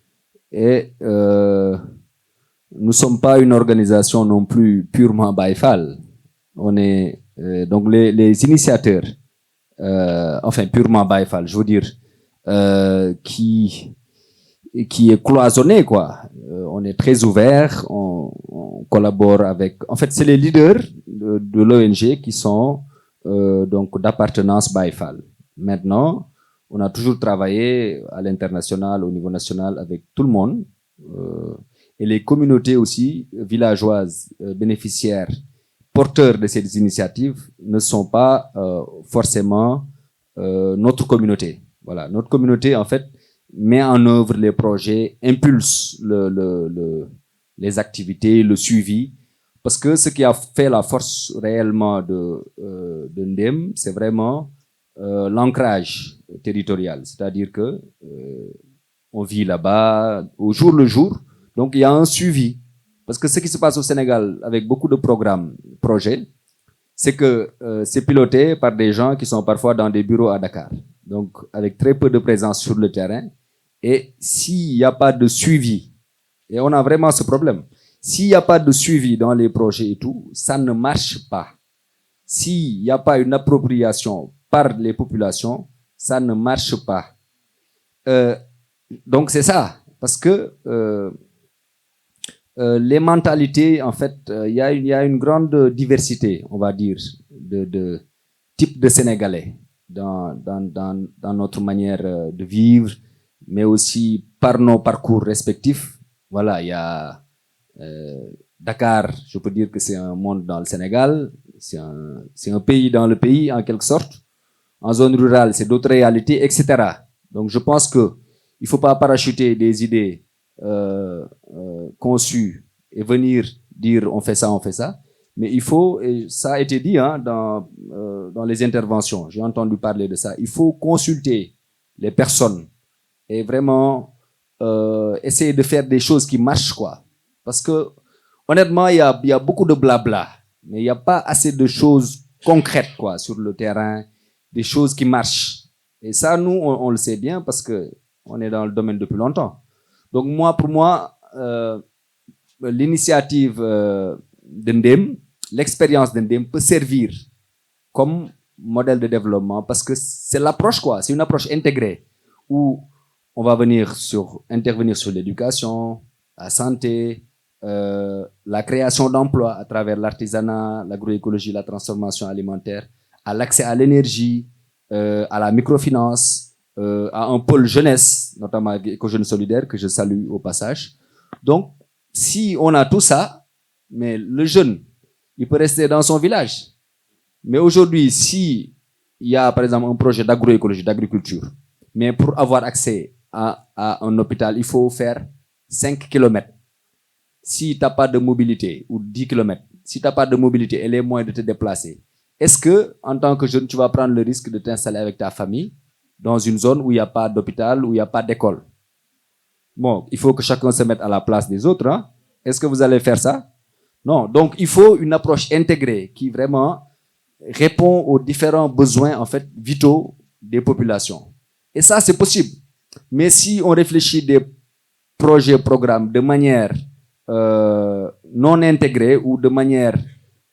Speaker 1: Et nous ne sommes pas une organisation non plus purement baïfal. On est donc les initiateurs, enfin purement baïfal, je veux dire, qui est cloisonné, quoi. On est très ouvert, on collabore avec... En fait, c'est les leaders de l'ONG qui sont donc d'appartenance baïfal. Maintenant, On a toujours travaillé à l'international, au niveau national, avec tout le monde. Et les communautés aussi, villageoises, bénéficiaires, porteurs de ces initiatives, ne sont pas forcément notre communauté. Voilà, notre communauté, en fait, met en œuvre les projets, impulse les activités, le suivi. Parce que ce qui a fait la force réellement de Ndem, c'est vraiment l'ancrage territorial. C'est-à-dire que on vit là-bas au jour le jour. Donc, il y a un suivi. Parce que ce qui se passe au Sénégal avec beaucoup de programmes, projets, c'est que c'est piloté par des gens qui sont parfois dans des bureaux à Dakar. Donc, avec très peu de présence sur le terrain. Et s'il n'y a pas de suivi, et on a vraiment ce problème, s'il n'y a pas de suivi dans les projets et tout, ça ne marche pas. S'il n'y a pas une appropriation par les populations, ça ne marche pas. Donc, c'est ça. Parce que les mentalités, en fait, il y a une grande diversité, on va dire, de types de Sénégalais dans notre manière de vivre, mais aussi par nos parcours respectifs. Voilà, il y a Dakar, je peux dire que c'est un monde dans le Sénégal, c'est un pays dans le pays, en quelque sorte. En zone rurale, c'est d'autres réalités, etc. Donc, je pense que il faut pas parachuter des idées conçues et venir dire on fait ça, mais il faut, et ça a été dit dans les interventions, j'ai entendu parler de ça, il faut consulter les personnes et vraiment essayer de faire des choses qui marchent, quoi. Parce que honnêtement, il y a beaucoup de blabla, mais il n'y a pas assez de choses concrètes, quoi, sur le terrain, des choses qui marchent. Et ça, nous, on le sait bien parce que on est dans le domaine depuis longtemps. Donc pour moi, l'initiative de Ndem, l'expérience de Ndem peut servir comme modèle de développement parce que c'est l'approche, quoi. C'est une approche intégrée où on va intervenir sur l'éducation, la santé, la création d'emplois à travers l'artisanat, l'agroécologie, la transformation alimentaire, à l'accès à l'énergie, à la microfinance, à un pôle jeunesse, notamment Éco-Jeunes Solidaires, que je salue au passage. Donc, si on a tout ça, mais le jeune, il peut rester dans son village. Mais aujourd'hui, si il y a, par exemple, un projet d'agroécologie, d'agriculture, mais pour avoir accès à un hôpital, il faut faire 5 km. Si tu n'as pas de mobilité, ou 10 km, si tu n'as pas de mobilité et les moyens de te déplacer, est-ce que, en tant que jeune, tu vas prendre le risque de t'installer avec ta famille dans une zone où il n'y a pas d'hôpital, où il n'y a pas d'école? Bon, il faut que chacun se mette à la place des autres. Hein? Est-ce que vous allez faire ça? Non. Donc, il faut une approche intégrée qui vraiment répond aux différents besoins, en fait, vitaux des populations. Et ça, c'est possible. Mais si on réfléchit des projets, programmes de manière non intégrée ou de manière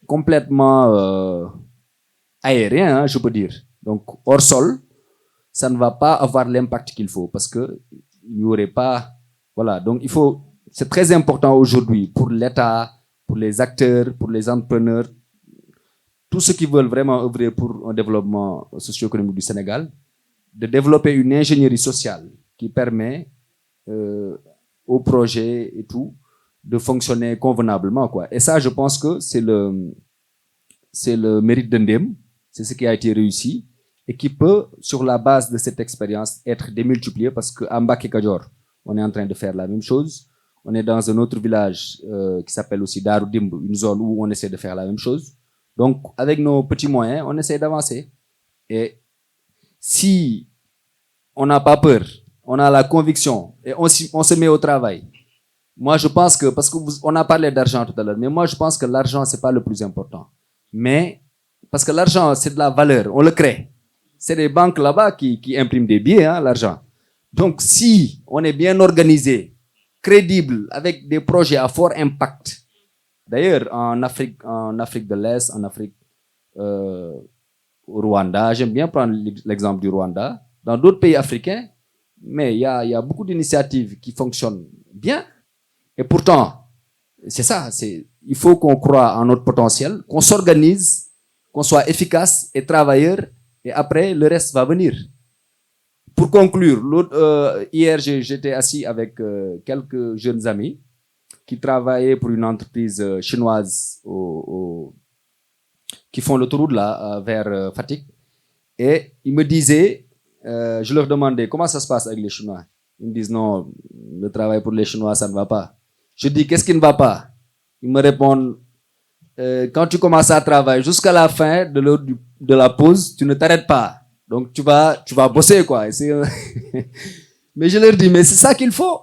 Speaker 1: complètement aérienne, hein, je peux dire, donc hors sol, ça ne va pas avoir l'impact qu'il faut parce que il n'y aurait pas, voilà. Donc c'est très important aujourd'hui pour l'État, pour les acteurs, pour les entrepreneurs, tous ceux qui veulent vraiment œuvrer pour un développement socio-économique du Sénégal, de développer une ingénierie sociale qui permet au projet et tout de fonctionner convenablement, quoi. Et ça, je pense que c'est le mérite de Ndem, c'est ce qui a été réussi et qui peut, sur la base de cette expérience, être démultiplié parce qu'à Mbacké Kadior, on est en train de faire la même chose. On est dans un autre village qui s'appelle aussi Darou Dimb, une zone où on essaie de faire la même chose. Donc, avec nos petits moyens, on essaie d'avancer. Et si on n'a pas peur, on a la conviction et on se met au travail. Moi, je pense que, parce qu'on a parlé d'argent tout à l'heure, mais moi, je pense que l'argent, c'est pas le plus important. Mais, parce que l'argent, c'est de la valeur, on le crée. C'est des banques là-bas qui impriment des billets, hein, l'argent. Donc, si on est bien organisé, crédible, avec des projets à fort impact, d'ailleurs, en Afrique de l'Est, en Afrique, au Rwanda, j'aime bien prendre l'exemple du Rwanda, dans d'autres pays africains, mais il y a beaucoup d'initiatives qui fonctionnent bien. Et pourtant, c'est ça, il faut qu'on croie en notre potentiel, qu'on s'organise, qu'on soit efficace et travailleur, et après, le reste va venir. pour conclure, hier j'étais assis avec quelques jeunes amis qui travaillaient pour une entreprise chinoise qui font l'autoroute là vers Fatick. Et ils me disaient, je leur demandais comment ça se passe avec les Chinois. Ils me disent non, le travail pour les Chinois ça ne va pas. Je dis qu'est-ce qui ne va pas? Ils me répondent quand tu commences à travailler jusqu'à la fin de l'heure de la pause, tu ne t'arrêtes pas. Donc tu vas bosser quoi. Mais je leur dis mais c'est ça qu'il faut.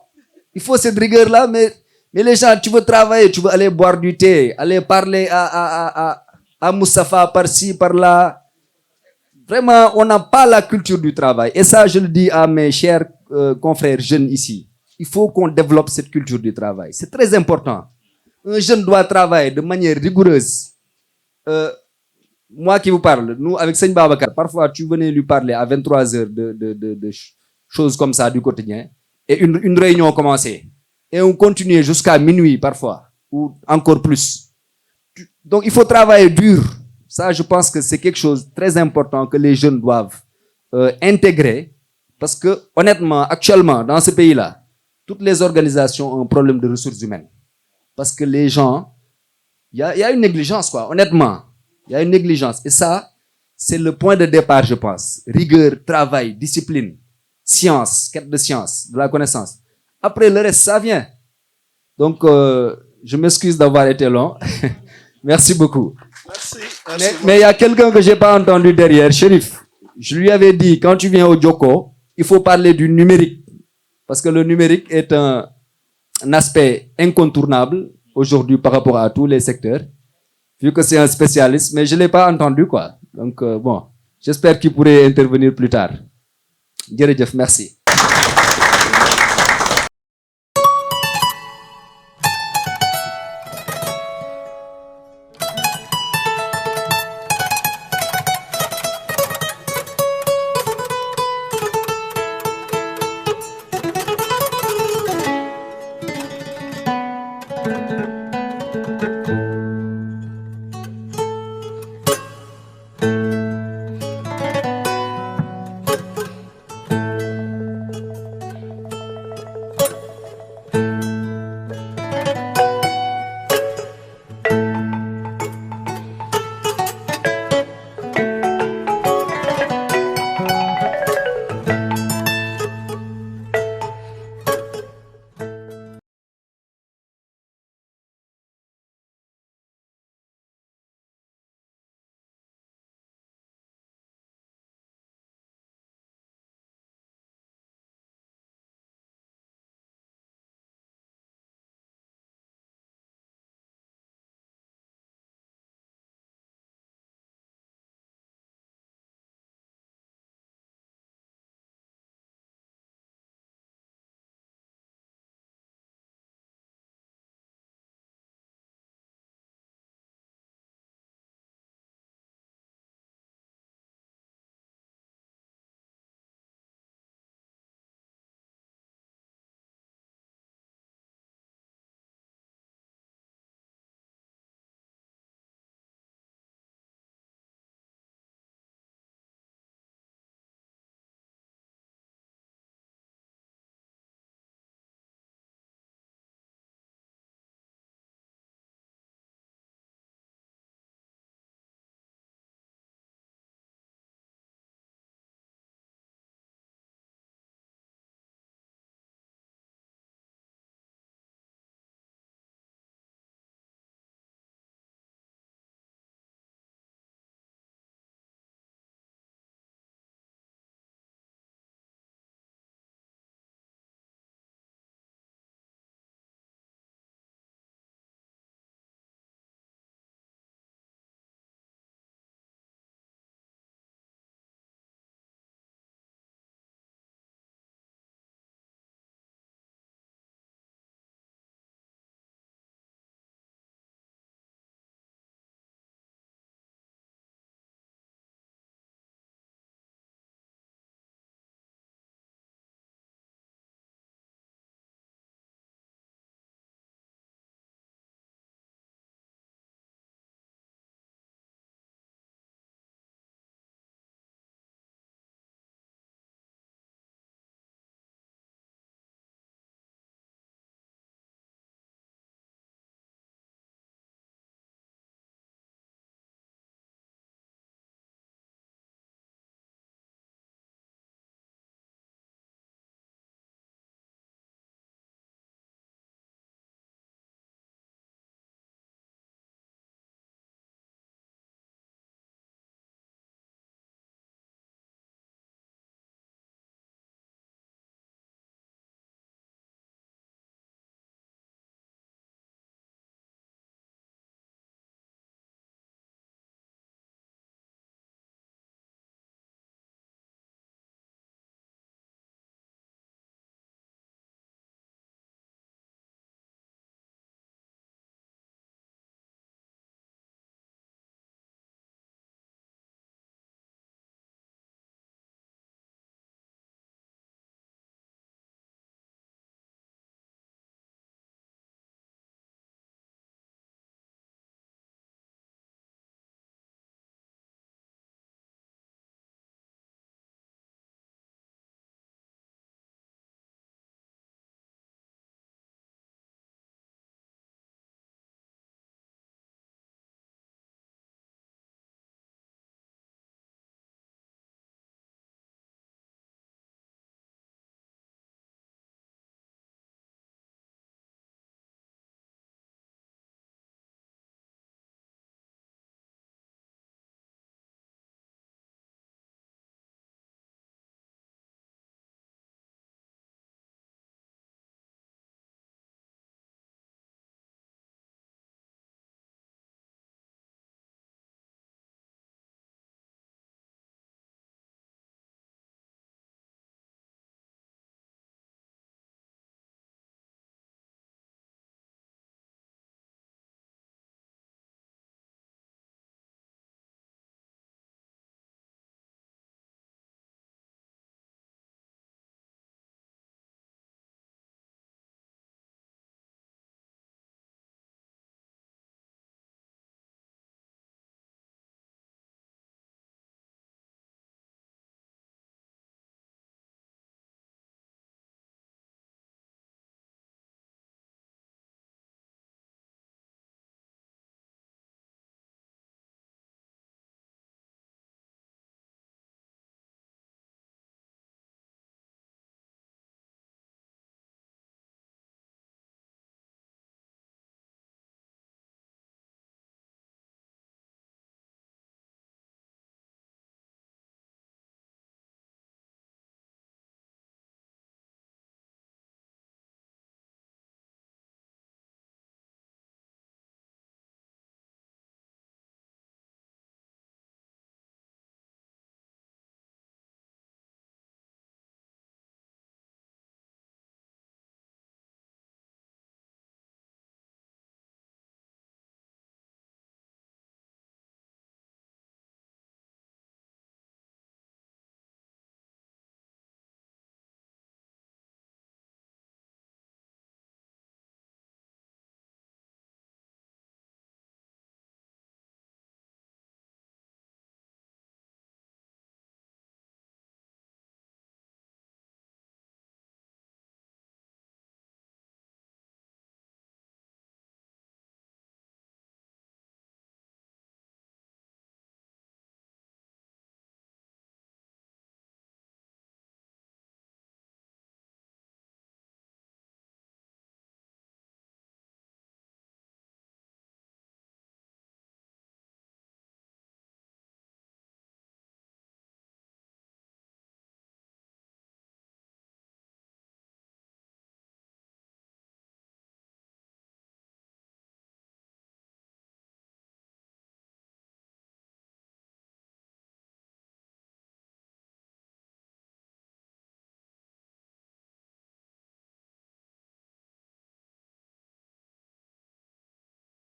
Speaker 1: Il faut cette rigueur là. Mais les gens, tu veux travailler, tu veux aller boire du thé, aller parler à Moustapha par-ci, par-là. Vraiment, on n'a pas la culture du travail. Et ça, je le dis à mes chers confrères jeunes ici. Il faut qu'on développe cette culture du travail. C'est très important. Un jeune doit travailler de manière rigoureuse. Moi qui vous parle, nous avec Seigne Babacar, parfois tu venais lui parler à 23h de choses comme ça du quotidien et une réunion commençait. Et on continuait jusqu'à minuit parfois, ou encore plus. Donc il faut travailler dur. Ça, je pense que c'est quelque chose de très important que les jeunes doivent intégrer. Parce que, honnêtement, actuellement, dans ce pays-là, toutes les organisations ont un problème de ressources humaines. Parce que les gens, il y a une négligence, quoi, honnêtement. Il y a une négligence. Et ça, c'est le point de départ, je pense. Rigueur, travail, discipline, science, quête de science, de la connaissance. Après, le reste, ça vient. Donc, je m'excuse d'avoir été long. Merci beaucoup.
Speaker 7: Merci.
Speaker 1: Mais il y a quelqu'un que j'ai pas entendu derrière, Chérif. Je lui avais dit, quand tu viens au Djoko, il faut parler du numérique. Parce que le numérique est un aspect incontournable aujourd'hui par rapport à tous les secteurs. Vu que c'est un spécialiste, mais je l'ai pas entendu, quoi. Donc, bon, j'espère qu'il pourrait intervenir plus tard. Djeredjef, merci.